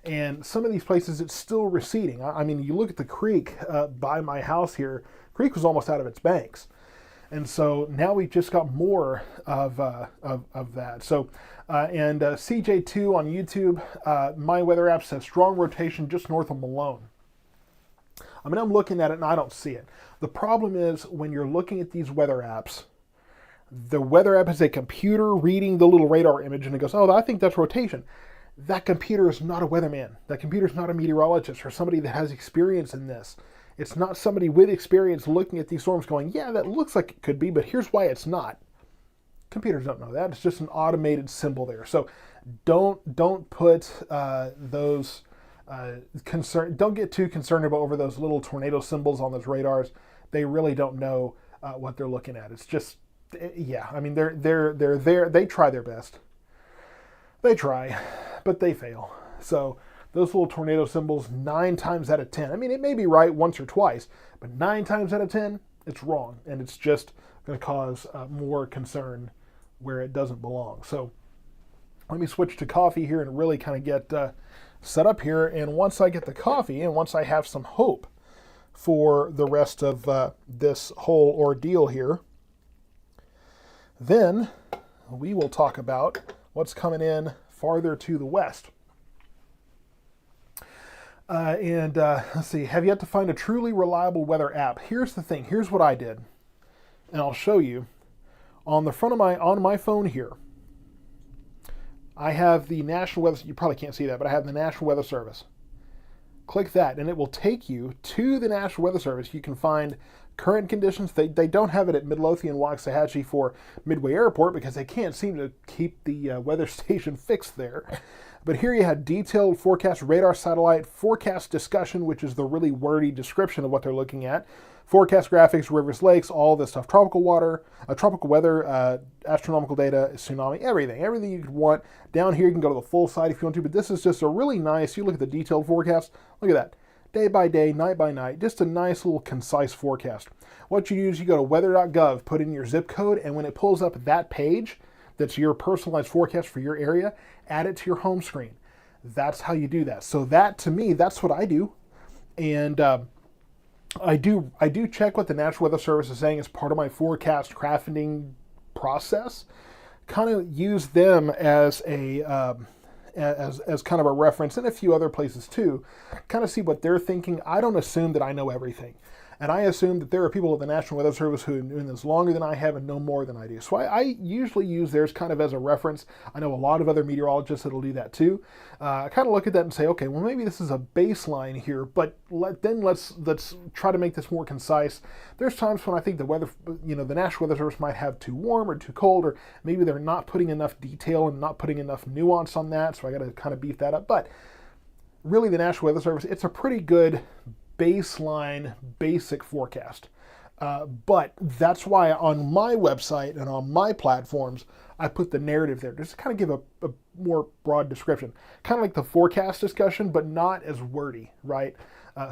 Speaker 1: And some of these places, it's still receding. I mean, you look at the creek by my house here, the creek was almost out of its banks. And so now we've just got more of that. So, CJ2 on YouTube, my weather app says strong rotation just north of Malone. I mean, I'm looking at it and I don't see it. The problem is when you're looking at these weather apps, the weather app is a computer reading the little radar image and it goes, oh, I think that's rotation. That computer is not a weatherman. That computer is not a meteorologist or somebody that has experience in this. It's not somebody with experience looking at these storms going, yeah, that looks like it could be, but here's why it's not. Computers don't know that. It's just an automated symbol there. So don't put those don't get too concerned over those little tornado symbols on those radars. They really don't know what they're looking at. It's just, yeah, I mean, they're there. They try their best. They try, but they fail. So those little tornado symbols, 9 times out of 10, I mean, it may be right once or twice, but 9 times out of 10, it's wrong. And it's just going to cause more concern where it doesn't belong. So let me switch to coffee here and really kind of get set up here. And once I get the coffee and once I have some hope for the rest of this whole ordeal here, then we will talk about what's coming in farther to the west. Let's see, have yet to find a truly reliable weather app. Here's the thing. Here's what I did. And I'll show you. On the front of on my phone here, I have the National Weather, you probably can't see that, but I have the National Weather Service. Click that and it will take you to the National Weather Service. You can find current conditions. They don't have it at Midlothian, Waxahachie for Midway Airport because they can't seem to keep the weather station fixed there. But here you have detailed forecast, radar satellite, forecast discussion, which is the really wordy description of what they're looking at, forecast graphics, rivers, lakes, all this stuff, tropical water, tropical weather, astronomical data, tsunami, everything you could want. Down here you can go to the full site if you want to, but this is just a really nice, you look at the detailed forecast, look at that. Day by day, night by night, just a nice little concise forecast. What you do is you go to weather.gov, put in your zip code, and when it pulls up that page, that's your personalized forecast for your area, add it to your home screen. That's how you do that. So that, to me, that's what I do. And I do check what the National Weather Service is saying as part of my forecast crafting process. Kind of use them as a as kind of a reference, and a few other places too. Kind of see what they're thinking. I don't assume that I know everything. And I assume that there are people at the National Weather Service who have been doing this longer than I have and know more than I do. So I usually use theirs kind of as a reference. I know a lot of other meteorologists that'll do that too. I kind of look at that and say, okay, well maybe this is a baseline here, but let's try to make this more concise. There's times when I think the weather, the National Weather Service might have too warm or too cold, or maybe they're not putting enough detail and not putting enough nuance on that. So I got to kind of beef that up. But really, the National Weather Service, it's a pretty good baseline, basic forecast. But that's why on my website and on my platforms, I put the narrative there, just to kind of give a more broad description. Kind of like the forecast discussion, but not as wordy, right?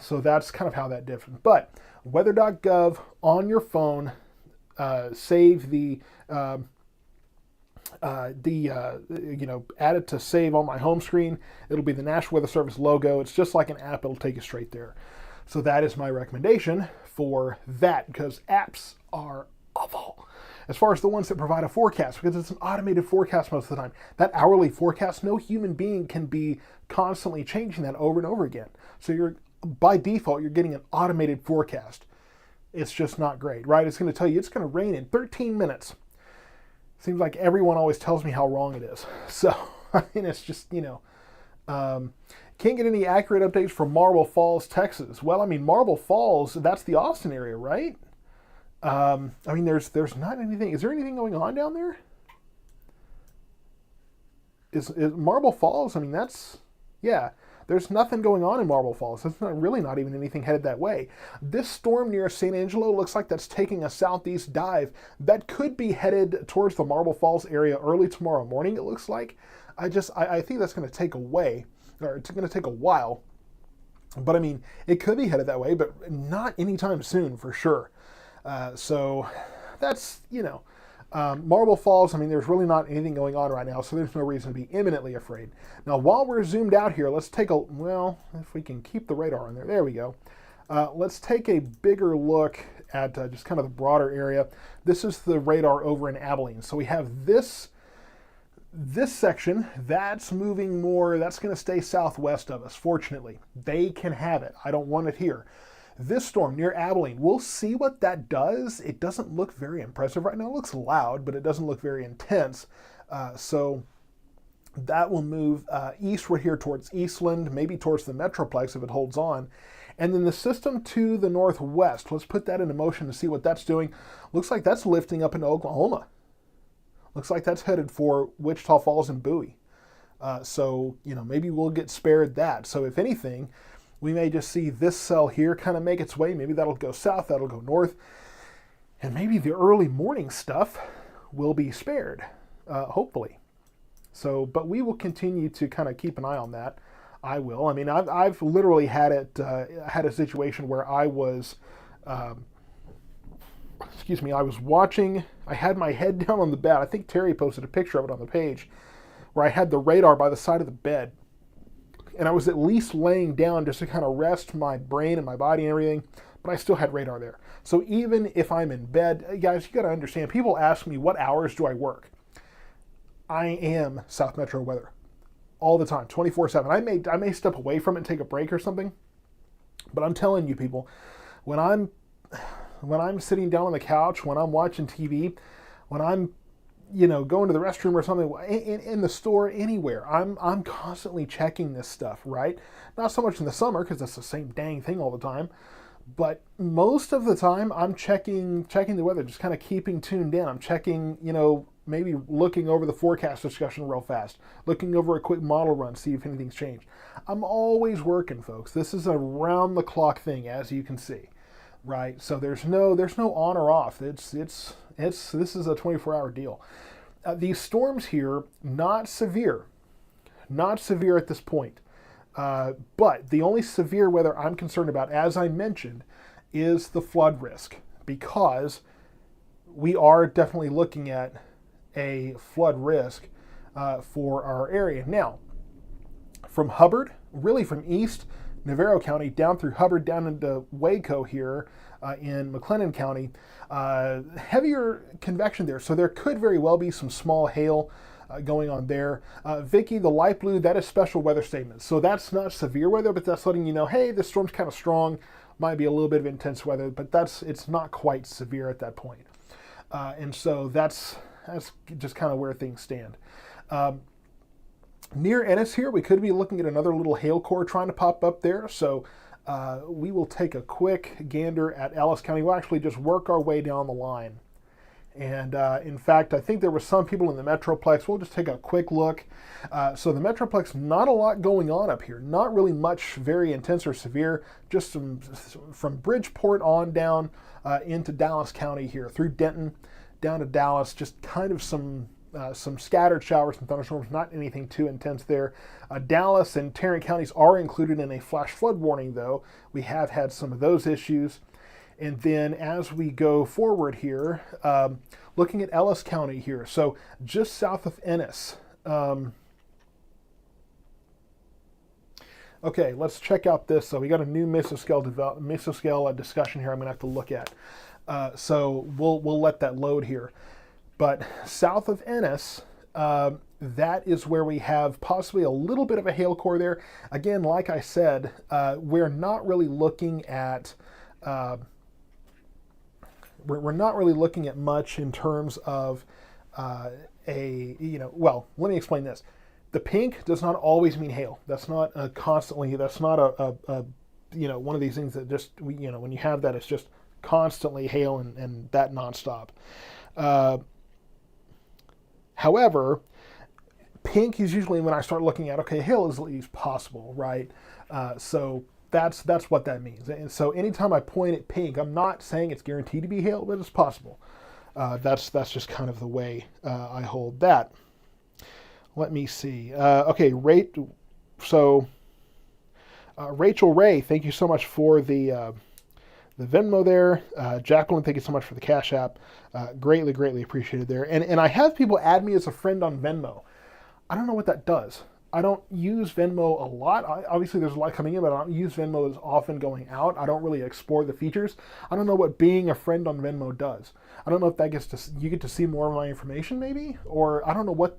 Speaker 1: So that's kind of how that differs. But weather.gov on your phone, save add it to save on my home screen. It'll be the National Weather Service logo. It's just like an app. It'll take you straight there. So that is my recommendation for that, because apps are awful. As far as the ones that provide a forecast, because it's an automated forecast most of the time. That hourly forecast, no human being can be constantly changing that over and over again. So by default, you're getting an automated forecast. It's just not great, right? It's going to tell you it's going to rain in 13 minutes. Seems like everyone always tells me how wrong it is. So, I mean, it's just, Can't get any accurate updates from Marble Falls, Texas. Well, I mean, Marble Falls, that's the Austin area, right? I mean, there's not anything. Is there anything going on down there? Is Marble Falls? I mean, yeah. There's nothing going on in Marble Falls. There's not even anything headed that way. This storm near San Angelo looks like that's taking a southeast dive. That could be headed towards the Marble Falls area early tomorrow morning, it looks like. I think that's going to take it's going to take a while. But I mean, it could be headed that way, but not anytime soon for sure. So that's, Marble Falls, I mean, there's really not anything going on right now, so there's no reason to be imminently afraid. Now, while we're zoomed out here, let's take if we can keep the radar on there. There we go. Let's take a bigger look at just kind of the broader area. This is the radar over in Abilene. So we have this section, that's moving more, that's going to stay southwest of us, fortunately. They can have it. I don't want it here. This storm near Abilene, we'll see what that does. It doesn't look very impressive right now. It looks loud, but it doesn't look very intense. So that will move eastward here towards Eastland, maybe towards the Metroplex if it holds on. And then the system to the northwest, let's put that into motion to see what that's doing. Looks like that's lifting up into Oklahoma. Looks like that's headed for Wichita Falls and Bowie. So, maybe we'll get spared that. So if anything, we may just see this cell here kind of make its way. Maybe that'll go south, that'll go north. And maybe the early morning stuff will be spared, hopefully. So, but we will continue to kind of keep an eye on that. I will. I mean, I've literally had a situation where I was, I was watching, I had my head down on the bed. I think Terry posted a picture of it on the page where I had the radar by the side of the bed. And I was at least laying down just to kind of rest my brain and my body and everything, but I still had radar there. So even if I'm in bed, guys, you got to understand, people ask me, what hours do I work? I am South Metro weather all the time, 24/7. I may step away from it and take a break or something, but I'm telling you people, when I'm sitting down on the couch, when I'm watching TV, when I'm going to the restroom or something, in the store, anywhere, I'm constantly checking this stuff, right? Not so much in the summer because it's the same dang thing all the time, but most of the time I'm checking the weather, just kind of keeping tuned in. I'm checking, maybe looking over the forecast discussion real fast, looking over a quick model run, see if anything's changed. I'm always working, folks. This is a round the clock thing, as you can see, right? So there's no on or off. This is a 24-hour deal. These storms here, not severe at this point. But the only severe weather I'm concerned about, as I mentioned, is the flood risk, because we are definitely looking at a flood risk for our area. Now, from Hubbard, really from east Navarro County down through Hubbard down into Waco here in McLennan County, heavier convection there. So there could very well be some small hail going on there. Vicky, the light blue, that is special weather statements. So that's not severe weather, but that's letting you know, hey, this storm's kind of strong, might be a little bit of intense weather, but it's not quite severe at that point. And so that's just kind of where things stand. Near Ennis here, we could be looking at another little hail core trying to pop up there. So we will take a quick gander at Ellis County. We'll actually just work our way down the line. And in fact, I think there were some people in the Metroplex. We'll just take a quick look. So the Metroplex, not a lot going on up here. Not really much very intense or severe. Just some from Bridgeport on down into Dallas County here, through Denton, down to Dallas. Just kind of some scattered showers and thunderstorms, not anything too intense there. Dallas and Tarrant counties are included in a flash flood warning, though. We have had some of those issues. And then as we go forward here, looking at Ellis County here, so just south of Ennis. Okay, let's check out this. So we got a new mesoscale discussion here I'm going to have to look at. So we'll let that load here. But south of Ennis, that is where we have possibly a little bit of a hail core there. Again, like I said, we're not really looking at we're not really looking at much in terms of well, let me explain this. the pink does not always mean hail. That's not constantly. That's not a one of these things that just when you have that, it's just constantly hail and that nonstop. However, pink is usually when I start looking at, okay, hail is at least possible, right? So that's what that means. And so anytime I point at pink, I'm not saying it's guaranteed to be hail, but it's possible. That's just kind of the way I hold that. Let me see. Okay, Rachel Ray, thank you so much for the Venmo there. Jacqueline, thank you so much for the Cash App. Greatly appreciated there. And I have people add me as a friend on Venmo. I don't know what that does. I don't use Venmo a lot. Obviously, there's a lot coming in, but I don't use Venmo as often going out. I don't really explore the features. I don't know what being a friend on Venmo does. I don't know if that you get to see more of my information, maybe, or I don't know what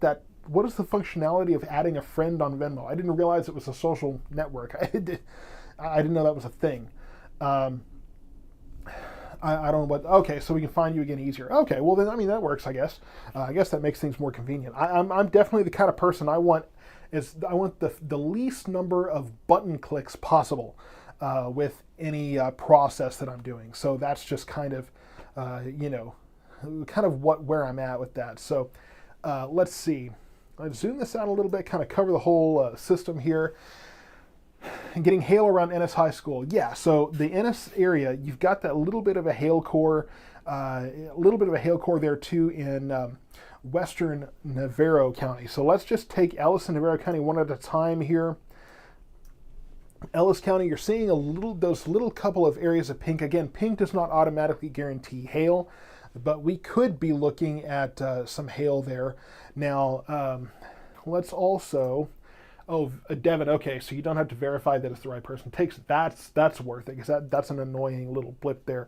Speaker 1: is the functionality of adding a friend on Venmo. I didn't realize it was a social network. I didn't know that was a thing. I don't know what. Okay, so we can find you again easier. Okay, well then, I mean, that works, I guess. I guess that makes things more convenient. I'm definitely the kind of person I want the least number of button clicks possible with any process that I'm doing. So that's just kind of where I'm at with that. So let's see. Let's zoom this out a little bit, kind of cover the whole system here. And getting hail around Ennis High School. Yeah, so the Ennis area, you've got that little bit of a hail core, there too in western Navarro County. So let's just take Ellis and Navarro County one at a time here. Ellis County, you're seeing those little couple of areas of pink. Again, pink does not automatically guarantee hail, but we could be looking at some hail there. Now, let's also... Oh, Devin, okay, so you don't have to verify that it's the right person. That's worth it, because that's an annoying little blip there.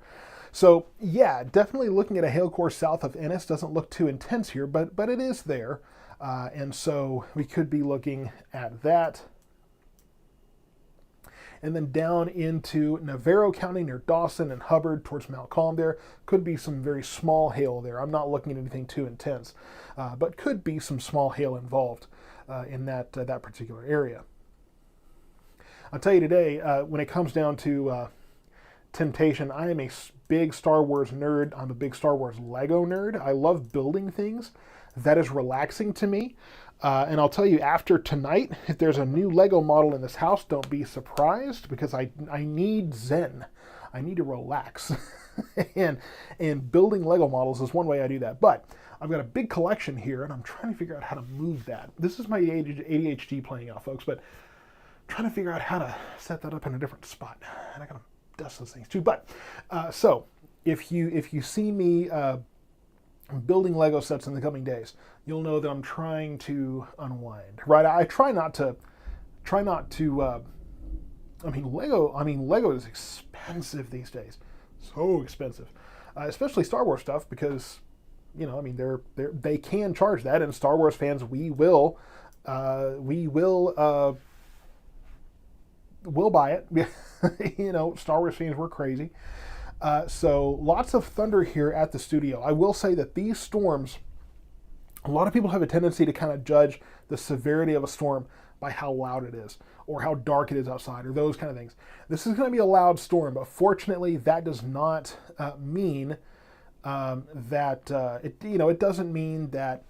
Speaker 1: So, yeah, definitely looking at a hail core south of Ennis doesn't look too intense here, but it is there. And so we could be looking at that. And then down into Navarro County near Dawson and Hubbard towards Mount Calm there. Could be some very small hail there. I'm not looking at anything too intense, but could be some small hail involved. In that particular area. I'll tell you today, when it comes down to temptation, I am a big Star Wars nerd. I'm a big Star Wars Lego nerd. I love building things. That is relaxing to me. And I'll tell you, after tonight, if there's a new Lego model in this house, don't be surprised, because I need Zen. I need to relax. and building Lego models is one way I do that. But I've got a big collection here, and I'm trying to figure out how to move that. This is my ADHD playing out, folks, but I'm trying to figure out how to set that up in a different spot. And I gotta dust those things too. But so if you see me building Lego sets in the coming days, you'll know that I'm trying to unwind. Right? I try not to. Lego is expensive these days. So expensive, especially Star Wars stuff, because they can charge that, and Star Wars fans, we'll buy it. Star Wars fans, we're crazy. So lots of thunder here at the studio. I will say that these storms, a lot of people have a tendency to kind of judge the severity of a storm by how loud it is, or how dark it is outside, or those kind of things. This is going to be a loud storm, but fortunately that does not mean it doesn't mean that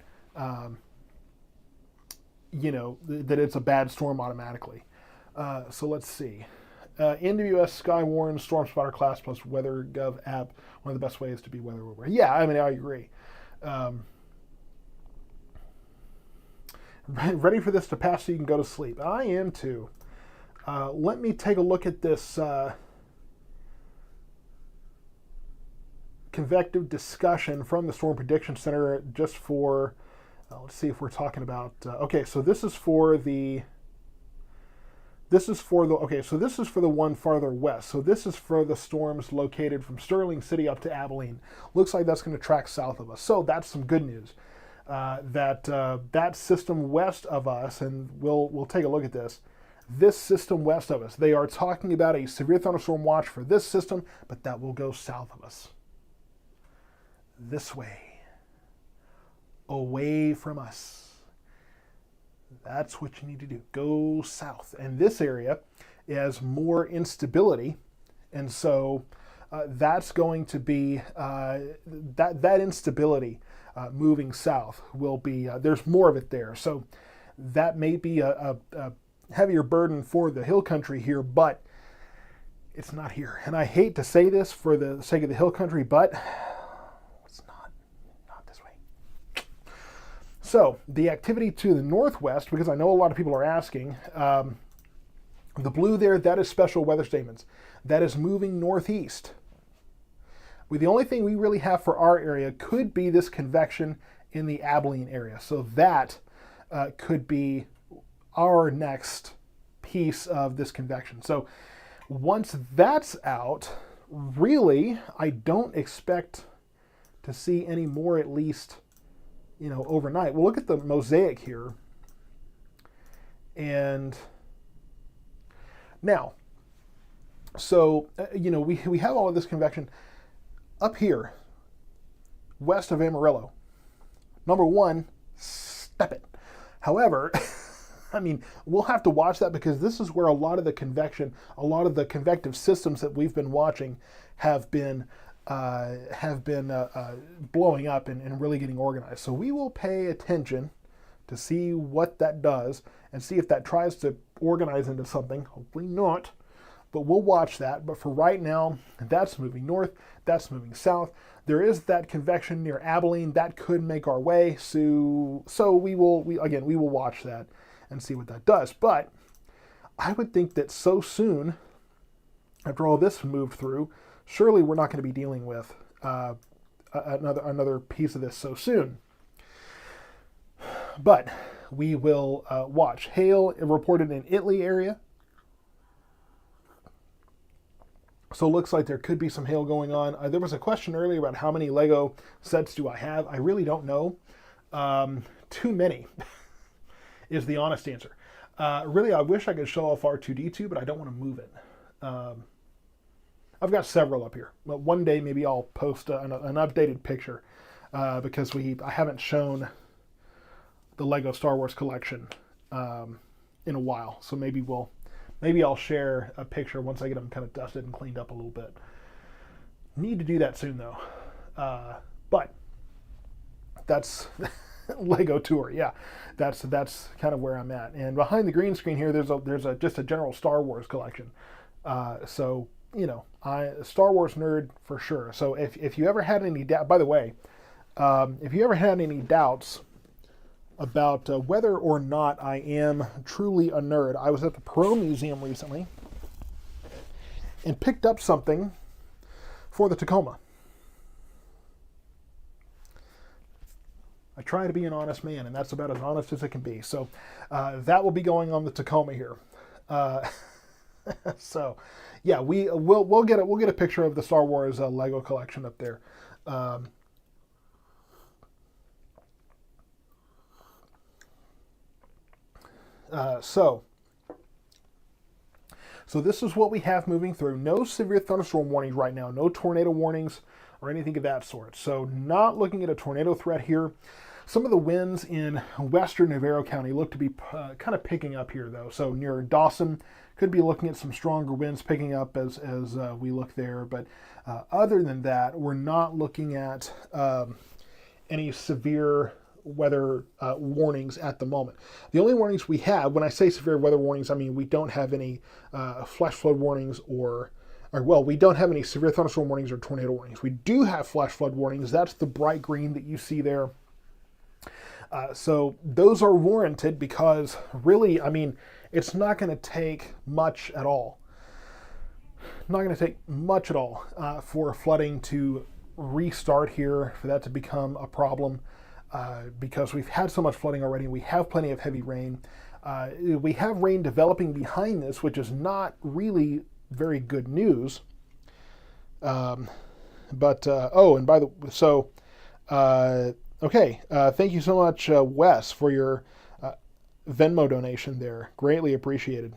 Speaker 1: that it's a bad storm automatically. So let's see. NWS Skywarn Storm Spotter Class plus WeatherGov app, one of the best ways to be weather aware. Yeah, I agree. Ready for this to pass so you can go to sleep. I am too. Let me take a look at this convective discussion from the Storm Prediction Center just for, let's see if we're talking about, okay, so this is for the one farther west. So this is for the storms located from Sterling City up to Abilene. Looks like that's going to track south of us. So that's some good news. That system west of us, and we'll take a look at this. This system west of us, they are talking about a severe thunderstorm watch for this system, but that will go south of us. This way. Away from us. That's what you need to do. Go south. And this area has more instability. And so that's going to be, that instability moving south will be, there's more of it there. So that may be a heavier burden for the hill country here, but it's not here. And I hate to say this for the sake of the hill country, but it's not this way. So the activity to the northwest, because I know a lot of people are asking, the blue there, that is special weather statements. That is moving northeast. The only thing we really have for our area could be this convection in the Abilene area. So that could be our next piece of this convection. So once that's out, really, I don't expect to see any more, at least, overnight. We'll look at the mosaic here. And now, so, we have all of this convection up here, west of Amarillo. Number one, step it. However, we'll have to watch that because this is where a lot of the convection, a lot of the convective systems that we've been watching have been blowing up and really getting organized. So we will pay attention to see what that does and see if that tries to organize into something. Hopefully not, but we'll watch that. But for right now, that's moving north, that's moving south. There is that convection near Abilene that could make our way. So we will watch that and see what that does. But I would think that so soon, after all this moved through, surely we're not going to be dealing with another piece of this so soon. But we will watch. Hail reported in Italy area. So it looks like there could be some hail going on. There was a question earlier about how many Lego sets do I have. I really don't know. Too many is the honest answer. Really, I wish I could show off R2-D2, but I don't want to move it. I've got several up here. But one day maybe I'll post an updated picture because I haven't shown the Lego Star Wars collection in a while. So maybe I'll share a picture once I get them kind of dusted and cleaned up a little bit. Need to do that soon though. But that's Lego tour. Yeah, that's kind of where I'm at. And behind the green screen here, there's just a general Star Wars collection. So I a Star Wars nerd for sure. So if you ever had any doubt, by the way, if you ever had any doubts about whether or not I am truly a nerd, I was at the Perot Museum recently and picked up something for the Tacoma. I try to be an honest man, and that's about as honest as it can be. So that will be going on the Tacoma here. So yeah, we'll get a picture of the Star Wars Lego collection up there. So this is what we have moving through. No severe thunderstorm warnings right now. No tornado warnings or anything of that sort. So not looking at a tornado threat here. Some of the winds in western Navarro County look to be kind of picking up here, though. So near Dawson, could be looking at some stronger winds picking up as we look there. But other than that, we're not looking at any severe weather warnings at the moment. The only warnings we have, when I say severe weather warnings, I mean we don't have any flash flood warnings we don't have any severe thunderstorm warnings or tornado warnings. We do have flash flood warnings. That's the bright green that you see there. So those are warranted because really, it's not going to take much at all. Not going to take much at all for flooding to restart here, for that to become a problem. Because we've had so much flooding already. We have plenty of heavy rain. We have rain developing behind this, which is not really very good news. Okay. Thank you so much, Wes, for your Venmo donation there. Greatly appreciated.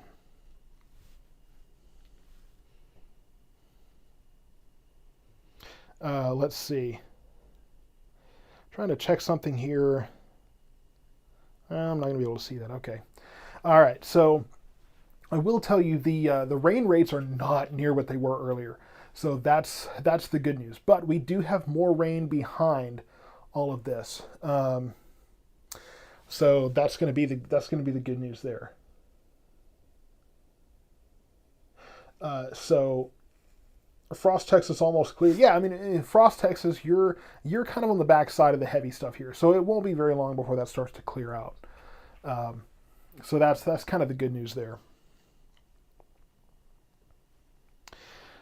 Speaker 1: Let's see. Trying to check something here. I'm not going to be able to see that. Okay. All right. So I will tell you the rain rates are not near what they were earlier. So that's the good news. But we do have more rain behind all of this. So that's going to be the good news there. So Frost, Texas, almost clear. Yeah, I mean, in Frost, Texas, you're kind of on the back side of the heavy stuff here, so it won't be very long before that starts to clear out. So that's kind of the good news there.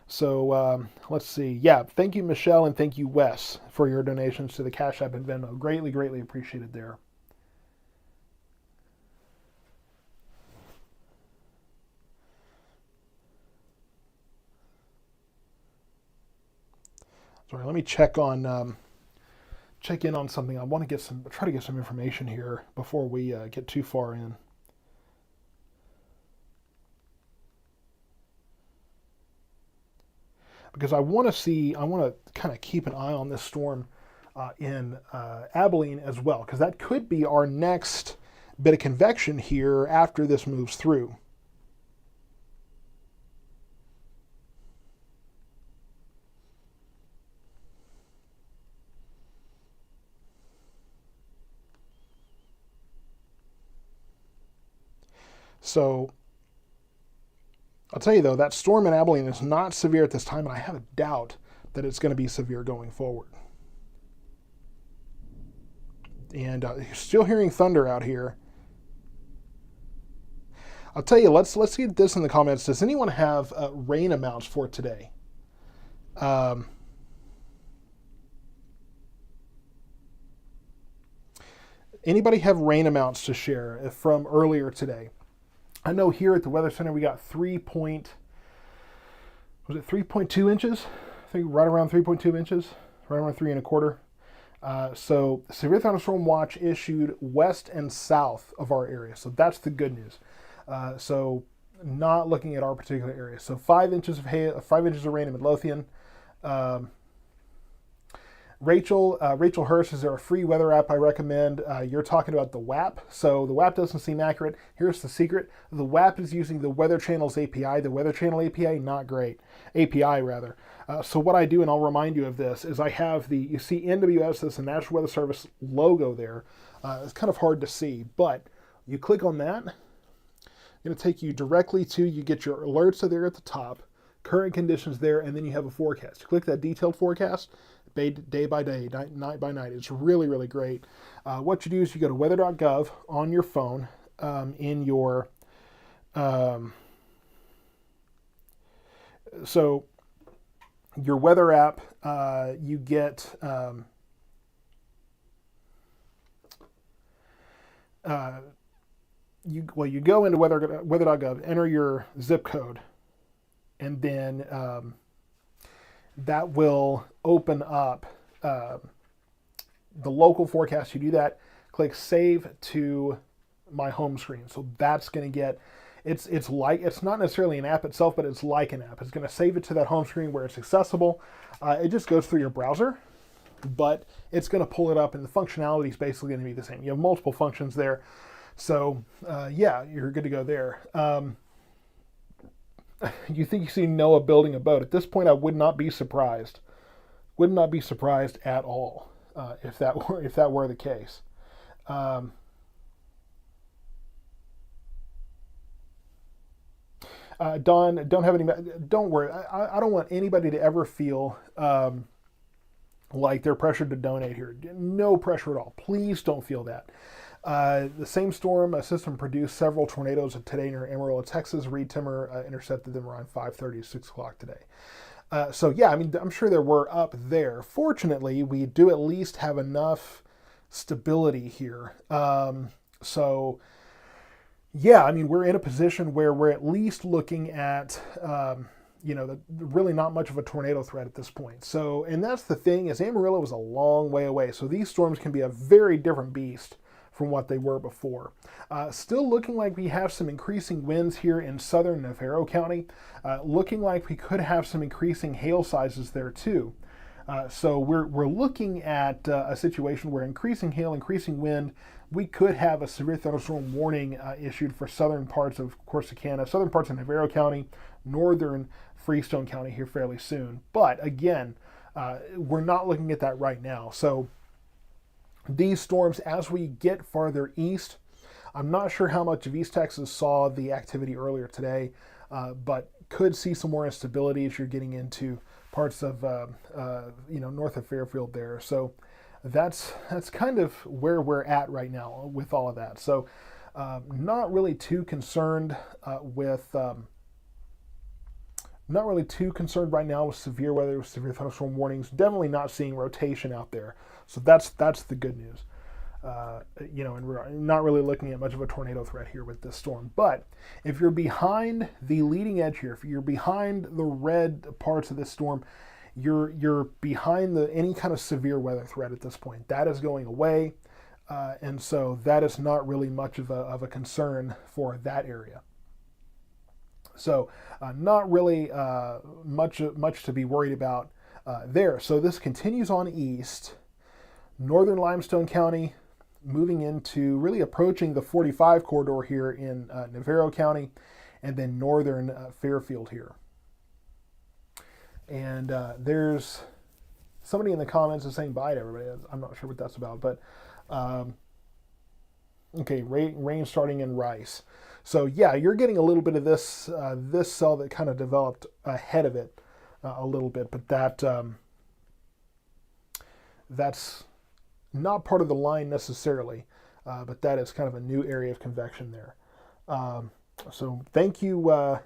Speaker 1: So let's see. Yeah, thank you, Michelle, and thank you, Wes, for your donations to the Cash App and Venmo. Greatly, greatly appreciated there. Sorry, let me check in on something. I want to try to get some information here before we get too far in. Because I want to kind of keep an eye on this storm in Abilene as well, because that could be our next bit of convection here after this moves through. So I'll tell you though, that storm in Abilene is not severe at this time, and I have a doubt that it's going to be severe going forward. And you're still hearing thunder out here. I'll tell you, let's get this in the comments. Does anyone have rain amounts for today? Anybody have rain amounts to share from earlier today? I know here at the Weather Center we got 3.2 inches? I think right around 3.2 inches, right around 3.25. So severe thunderstorm watch issued west and south of our area. So that's the good news. So not looking at our particular area. So 5 inches of rain in Midlothian. Rachel Hurst, is there a free weather app I recommend? You're talking about the WAP. So the WAP doesn't seem accurate. Here's the secret. The WAP is using the Weather Channel's API. The Weather Channel API, not great. API, rather. So what I do, and I'll remind you of this, is I have you see NWS, that's the National Weather Service logo there. It's kind of hard to see, but you click on that. It's going to take you directly you get your alerts there at the top, current conditions there, and then you have a forecast. You click that detailed forecast, day by day, night by night. It's really, really great. What you do is you go to weather.gov on your phone in your so your weather app. You get you go into weather.gov, enter your zip code, and then that will open up the local forecast. You do that, click save to my home screen. So that's going to get, it's not necessarily an app itself, but it's like an app. It's going to save it to that home screen where it's accessible. It just goes through your browser, but it's going to pull it up, and the functionality is basically going to be the same. You have multiple functions there. So yeah, you're good to go there. You think you see Noah building a boat. At this point, I would not be surprised. Would not be surprised at all if that were the case. Don, don't worry. I don't want anybody to ever feel like they're pressured to donate here. No pressure at all. Please don't feel that. The same storm system produced several tornadoes today near Amarillo, Texas. Reed Timmer intercepted them around 5:30 to 6 o'clock today. So yeah, I mean, I'm sure there were up there. Fortunately, we do at least have enough stability here. So yeah, I mean, we're in a position where we're at least looking at, really not much of a tornado threat at this point. So, and that's the thing, is Amarillo is a long way away. So these storms can be a very different beast from what they were before. Still looking like we have some increasing winds here in southern Navarro County. Looking like we could have some increasing hail sizes there too. So we're looking at a situation where increasing hail, increasing wind, we could have a severe thunderstorm warning issued for southern parts of Corsicana, southern parts of Navarro County, northern Freestone County here fairly soon. But again, we're not looking at that right now. So these storms, as we get farther east, I'm not sure how much of East Texas saw the activity earlier today, but could see some more instability as you're getting into parts of north of Fairfield there. So that's kind of where we're at right now with all of that. So not really too concerned not really too concerned right now with severe weather, with severe thunderstorm warnings. Definitely not seeing rotation out there. So that's the good news. And we're not really looking at much of a tornado threat here with this storm. But if you're behind the leading edge here, if you're behind the red parts of this storm, you're behind any kind of severe weather threat at this point. That is going away, and so that is not really much of a concern for that area. So not really much to be worried about there. So this continues on east, northern Limestone County, moving into really approaching the 45 corridor here in Navarro County, and then northern Fairfield here. And there's somebody in the comments is saying bye to everybody. I'm not sure what that's about, but okay, rain starting in Rice. So yeah, you're getting a little bit of this this cell that kind of developed ahead of it a little bit, but that's not part of the line necessarily, but that is kind of a new area of convection there. So thank you,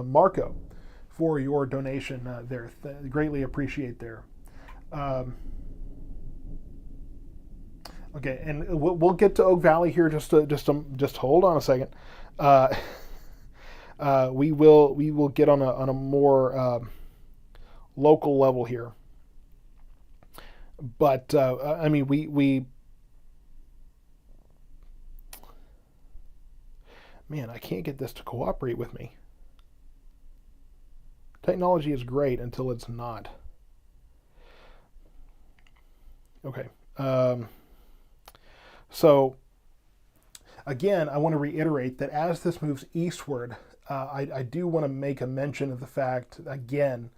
Speaker 1: Marco, for your donation there. Greatly appreciate there. Okay, and we'll get to Oak Valley here. Just hold on a second. We will get on a more local level here. But I mean, we man, I can't get this to cooperate with me. Technology is great until it's not. Okay. So again, I want to reiterate that as this moves eastward, I do want to make a mention of the fact again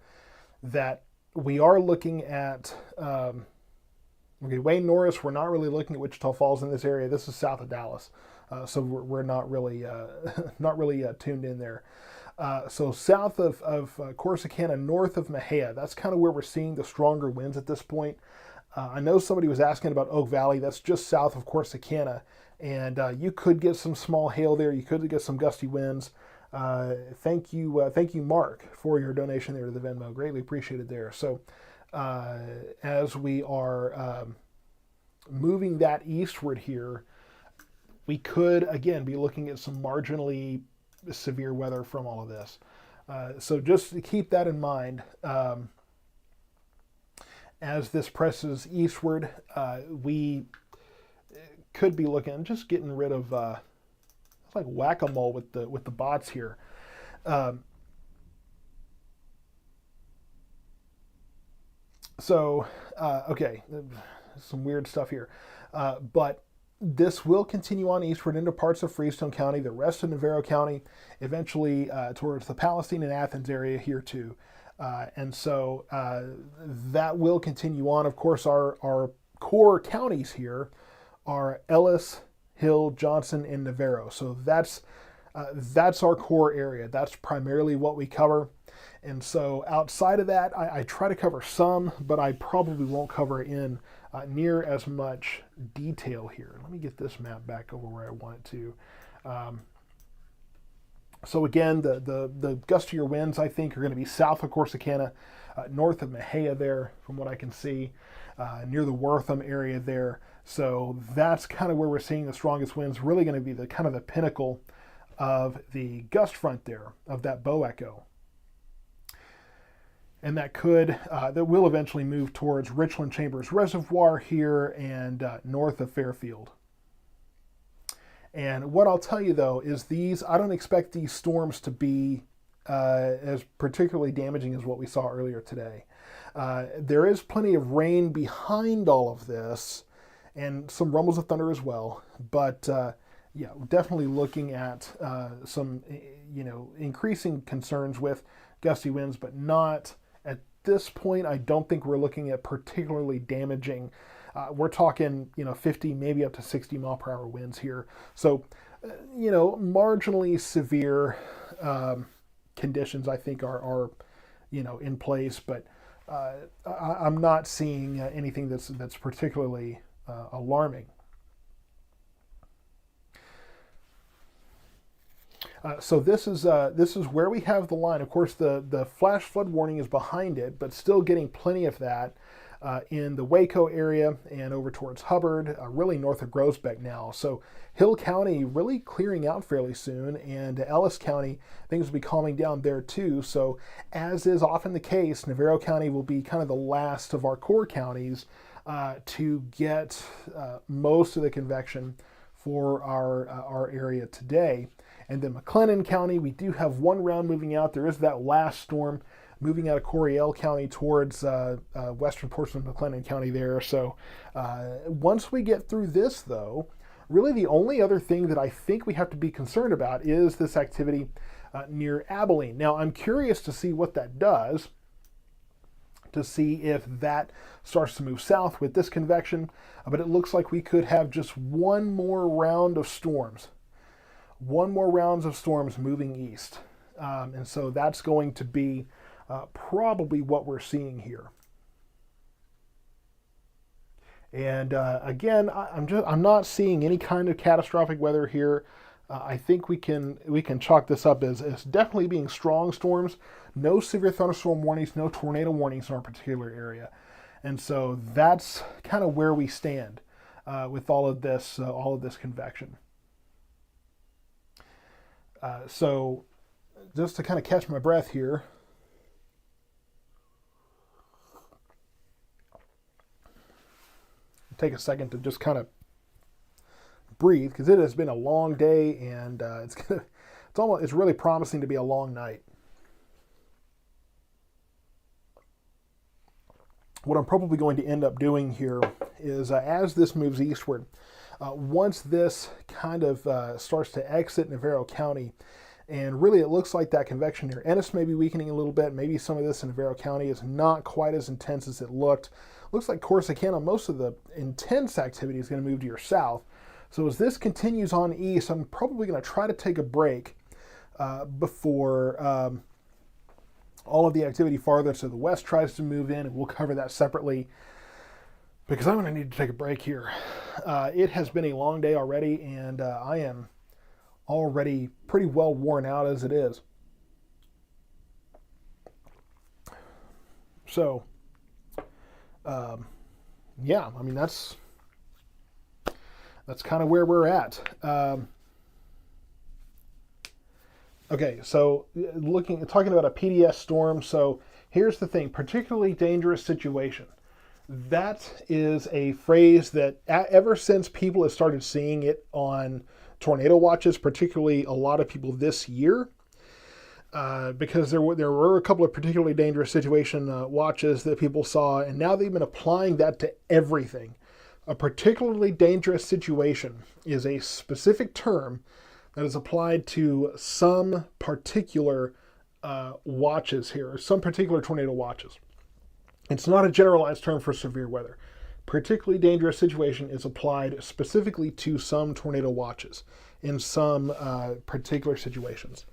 Speaker 1: that we are looking at Wayne Norris. We're not really looking at Wichita Falls in this area. This is south of Dallas, so we're not really tuned in there. So south of Corsicana, north of Mejia, that's kind of where we're seeing the stronger winds at this point. I know somebody was asking about Oak Valley. That's just south of Corsicana, and you could get some small hail there. You could get some gusty winds. Thank you, Mark, for your donation there to the Venmo. Greatly appreciated there. So as we are moving that eastward here, we could again be looking at some marginally severe weather from all of this. So just keep that in mind. As this presses eastward, we could be looking, just getting rid of, it's like whack-a-mole with the bots here. Okay, some weird stuff here. But this will continue on eastward into parts of Freestone County, the rest of Navarro County, eventually towards the Palestine and Athens area here too. And so that will continue on. Of course, our core counties here are Ellis, Hill, Johnson, and Navarro. So that's our core area. That's primarily what we cover. And so outside of that, I try to cover some, but I probably won't cover in near as much detail here. Let me get this map back over where I want it to. So again, the gustier winds, I think, are going to be south of Corsicana, north of Mejia there, from what I can see, near the Wortham area there. So that's kind of where we're seeing the strongest winds, really going to be the kind of the pinnacle of the gust front there, of that bow echo. And that will eventually move towards Richland Chambers Reservoir here and north of Fairfield. And what I'll tell you though is I don't expect these storms to be as particularly damaging as what we saw earlier today. There is plenty of rain behind all of this, and some rumbles of thunder as well. But yeah, definitely looking at some, increasing concerns with gusty winds, but not at this point. I don't think we're looking at particularly damaging. We're talking, 50, maybe up to 60 mile per hour winds here. So, marginally severe conditions, I think, are in place, but I'm not seeing anything that's particularly alarming. So this is where we have the line. Of course, the flash flood warning is behind it, but still getting plenty of that in the Waco area and over towards Hubbard, really north of Groesbeck now. So Hill County really clearing out fairly soon, and Ellis County, things will be calming down there too. So as is often the case, Navarro County will be kind of the last of our core counties to get most of the convection for our area today. And then McLennan County, we do have one round moving out. There is that last storm moving out of Coryell County towards western portion of McLennan County there. So once we get through this, though, really the only other thing that I think we have to be concerned about is this activity near Abilene. Now, I'm curious to see what that does, to see if that starts to move south with this convection, but it looks like we could have just one more round of storms. One more rounds of storms moving east. And so that's going to be probably what we're seeing here. And again, I'm not seeing any kind of catastrophic weather here. I think we can chalk this up as definitely being strong storms. No severe thunderstorm warnings, no tornado warnings in our particular area. And so that's kind of where we stand with all of this convection. So just to kind of catch my breath here, take a second to just kind of breathe, because it has been a long day, and it's really promising to be a long night. What I'm probably going to end up doing here is as this moves eastward, once this kind of starts to exit Navarro County, and really it looks like that convection near Ennis may be weakening a little bit. Maybe some of this in Navarro County is not quite as intense as it looked. Looks like Corsicana, most of the intense activity is going to move to your south. So as this continues on east, I'm probably going to try to take a break before all of the activity farther to the west tries to move in, and we'll cover that separately, because I'm going to need to take a break here. It has been a long day already, and I am already pretty well worn out as it is. So, yeah, I mean, that's kind of where we're at. Okay, so talking about a PDS storm. So here's the thing: particularly dangerous situation. That is a phrase that ever since people have started seeing it on tornado watches, particularly a lot of people this year, because there were a couple of particularly dangerous situation watches that people saw, and now they've been applying that to everything. A particularly dangerous situation is a specific term that is applied to some particular watches here, some particular tornado watches. It's not a generalized term for severe weather. Particularly dangerous situation is applied specifically to some tornado watches in some particular situations.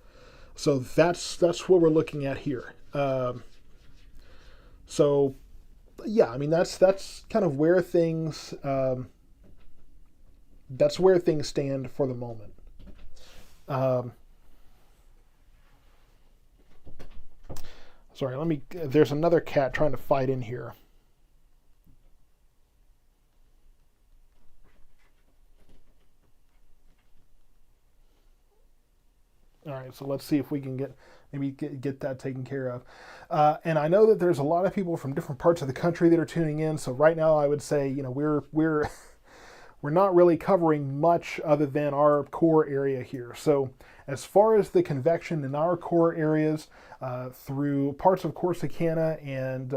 Speaker 1: So that's what we're looking at here. So yeah, I mean that's kind of where things stand for the moment. Sorry, there's another cat trying to fight in here. All right, so let's see if we can get that taken care of. And I know that there's a lot of people from different parts of the country that are tuning in. So right now, I would say, we're we're not really covering much other than our core area here. So as far as the convection in our core areas, through parts of Corsicana and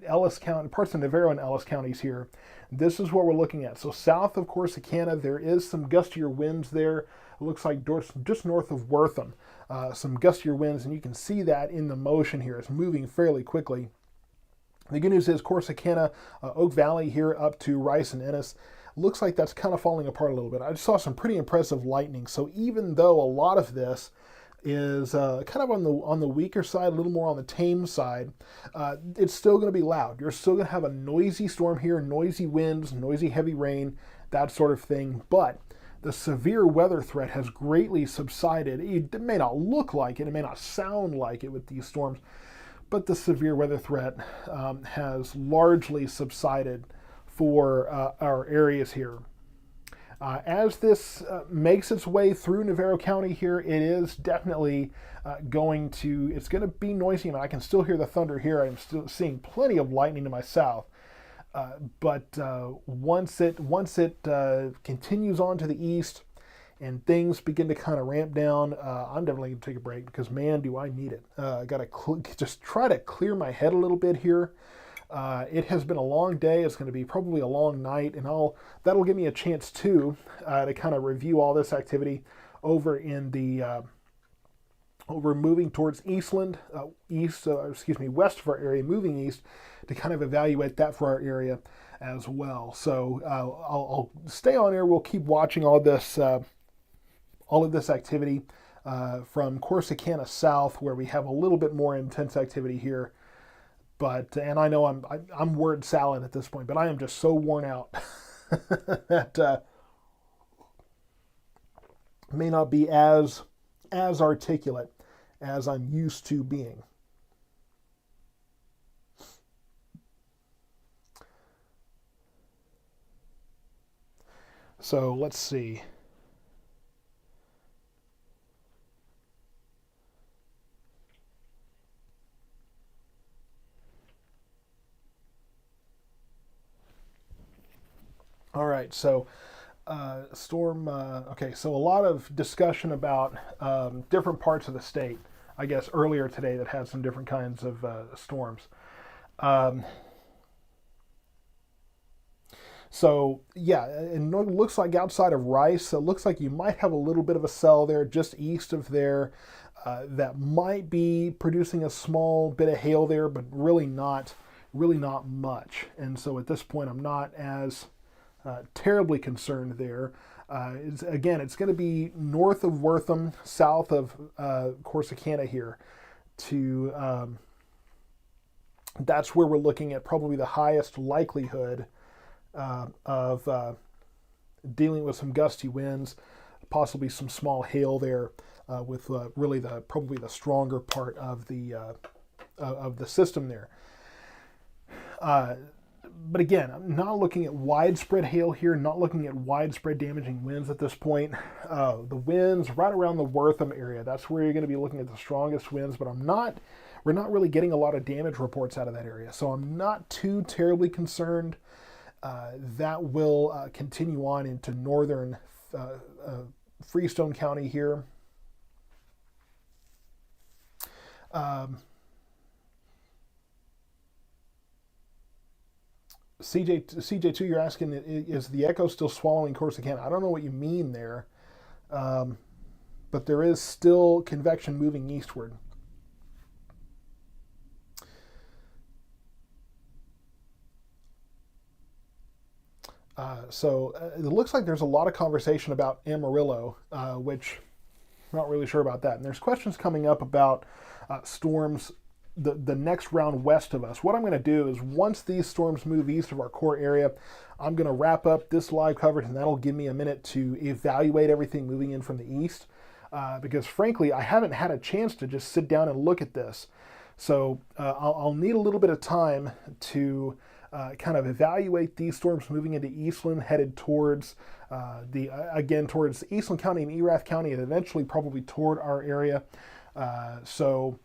Speaker 1: Ellis County, parts of Navarro and Ellis counties here, this is what we're looking at. So south of Corsicana, there is some gustier winds there. It looks like just north of Wortham, some gustier winds, and you can see that in the motion here. It's moving fairly quickly. The good news is Corsicana, Oak Valley here up to Rice and Ennis, looks like that's kind of falling apart a little bit. I just saw some pretty impressive lightning. So even though a lot of this is kind of on the weaker side, a little more on the tame side, it's still going to be loud. You're still going to have a noisy storm here, noisy winds, noisy heavy rain, that sort of thing. But the severe weather threat has greatly subsided. It may not look like it may not sound like it with these storms, but the severe weather threat has largely subsided for our areas here. As this makes its way through Navarro County here, it is definitely it's going to be noisy, and I can still hear the thunder here. I'm still seeing plenty of lightning to my south. But once it continues on to the east and things begin to kind of ramp down, I'm definitely going to take a break because, man, do I need it. I got to just try to clear my head a little bit here. It has been a long day. It's going to be probably a long night, and that'll give me a chance too to kind of review all this activity over in the over moving towards Eastland, west of our area, moving east to kind of evaluate that for our area as well. So I'll stay on air. We'll keep watching all of this activity from Corsicana south, where we have a little bit more intense activity here. And I know I'm word salad at this point, but I am just so worn out that may not be as articulate as I'm used to being. So let's see. All right, so storm, okay, so a lot of discussion about different parts of the state, I guess, earlier today that had some different kinds of storms. So, yeah, and it looks like outside of Rice, it looks like you might have a little bit of a cell there just east of there that might be producing a small bit of hail there, but really not much. And so at this point, I'm not as terribly concerned there. It's going to be north of Wortham, south of Corsicana here. That's where we're looking at probably the highest likelihood of dealing with some gusty winds, possibly some small hail there, with really probably the stronger part of the system there. But again, I'm not looking at widespread hail here, not looking at widespread damaging winds at this point. The winds right around the Wortham area, that's where you're going to be looking at the strongest winds, but we're not really getting a lot of damage reports out of that area. So I'm not too terribly concerned. That will continue on into northern Freestone County here. CJ2, you're asking, is the echo still swallowing Corsicana? I don't know what you mean there, but there is still convection moving eastward. So it looks like there's a lot of conversation about Amarillo, which I'm not really sure about that. And there's questions coming up about storms the next round west of us. What I'm going to do is once these storms move east of our core area, I'm going to wrap up this live coverage, and that'll give me a minute to evaluate everything moving in from the east. Because frankly, I haven't had a chance to just sit down and look at this. So I'll need a little bit of time to kind of evaluate these storms moving into Eastland, headed towards towards Eastland County and Erath County, and eventually probably toward our area. So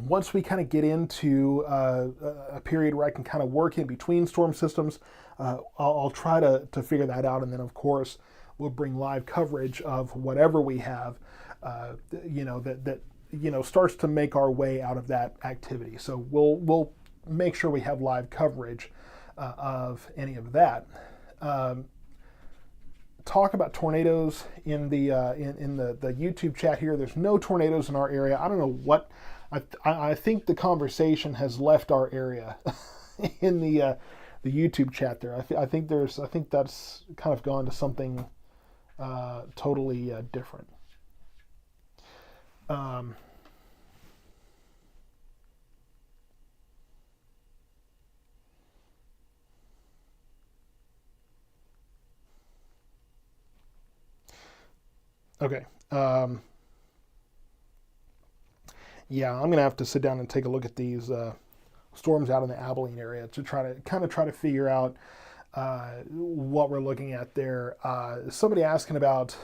Speaker 1: Once we kind of get into a period where I can kind of work in between storm systems, I'll try to figure that out. And then, of course, we'll bring live coverage of whatever we have, that starts to make our way out of that activity. So we'll make sure we have live coverage of any of that. Talk about tornadoes in the YouTube chat here. There's no tornadoes in our area. I don't know what. I think the conversation has left our area in the YouTube chat there. I think that's kind of gone to something totally different. Okay. Yeah, I'm gonna have to sit down and take a look at these storms out in the Abilene area to try to figure out what we're looking at there. Somebody asking about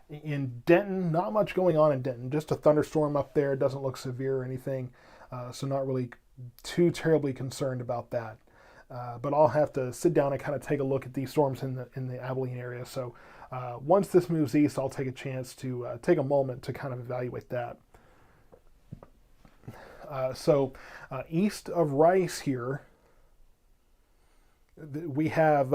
Speaker 1: in Denton, not much going on in Denton, just a thunderstorm up there. It doesn't look severe or anything, so not really too terribly concerned about that. But I'll have to sit down and kind of take a look at these storms in the Abilene area. So once this moves east, I'll take a chance to take a moment to kind of evaluate that. So east of Rice here, we have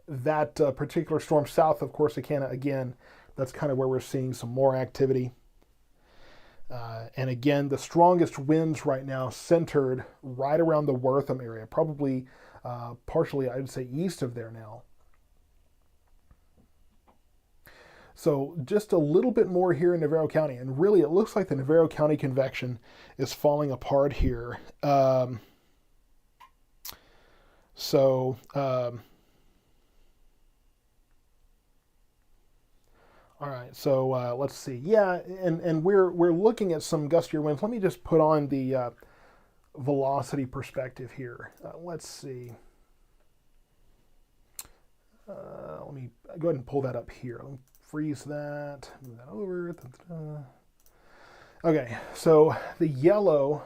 Speaker 1: that particular storm south of Corsicana. Again, that's kind of where we're seeing some more activity. And again, the strongest winds right now centered right around the Wortham area, probably partially, I'd say, east of there now. So just a little bit more here in Navarro County, and really it looks like the Navarro County convection is falling apart here. All right, so let's see. Yeah, and we're looking at some gustier winds. Let me just put on the velocity perspective here. Let's see. Let me go ahead and pull that up here. Let me freeze that, move that over. Okay, so the yellow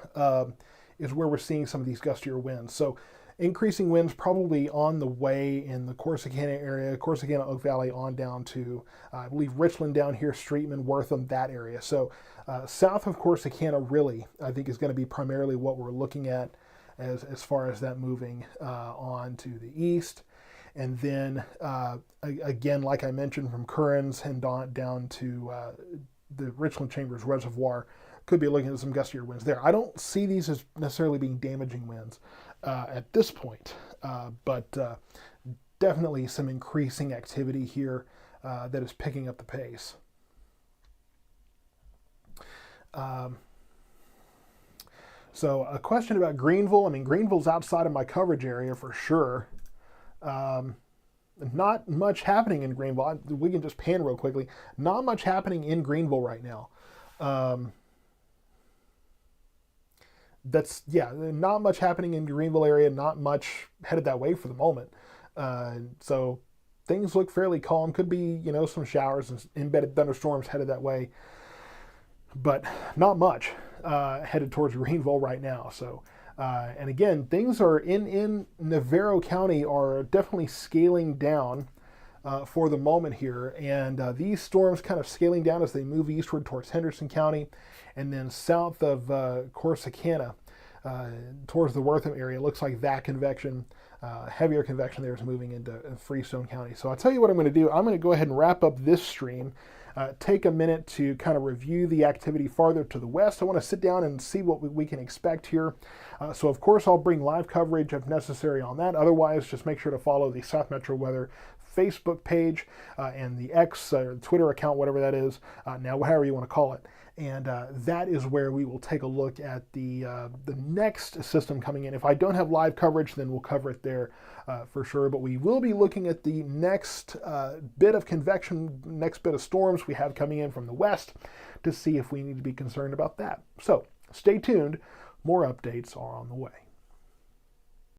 Speaker 1: is where we're seeing some of these gustier winds. So increasing winds probably on the way in the Corsicana area, Corsicana, Oak Valley, on down to, I believe, Richland down here, Streetman, Wortham, that area. So south of Corsicana, really, I think is going to be primarily what we're looking at as far as that moving on to the east. And then, again, like I mentioned, from Currens and down to the Richland Chambers Reservoir, could be looking at some gustier winds there. I don't see these as necessarily being damaging winds at this point, but definitely some increasing activity here that is picking up the pace. So a question about Greenville. I mean, Greenville's outside of my coverage area for sure. Not much happening in Greenville. We can just pan real quickly. Not much happening in Greenville right now. Not much happening in Greenville area. Not much headed that way for the moment. So things look fairly calm. Could be, some showers and embedded thunderstorms headed that way, but not much headed towards Greenville right now. So. And again, things are in Navarro County are definitely scaling down for the moment here. And these storms kind of scaling down as they move eastward towards Henderson County and then south of Corsicana towards the Wortham area. It looks like that convection, heavier convection there is moving into Freestone County. So I'll tell you what I'm going to do. I'm going to go ahead and wrap up this stream. Take a minute to kind of review the activity farther to the west. I want to sit down and see what we can expect here. So of course I'll bring live coverage if necessary on that. Otherwise, just make sure to follow the South Metro Weather Facebook page and the X or Twitter account, whatever that is, now however you want to call it. And that is where we will take a look at the next system coming in. If I don't have live coverage, then we'll cover it there for sure. But we will be looking at the next bit of convection, next bit of storms we have coming in from the west to see if we need to be concerned about that. So stay tuned. More updates are on the way.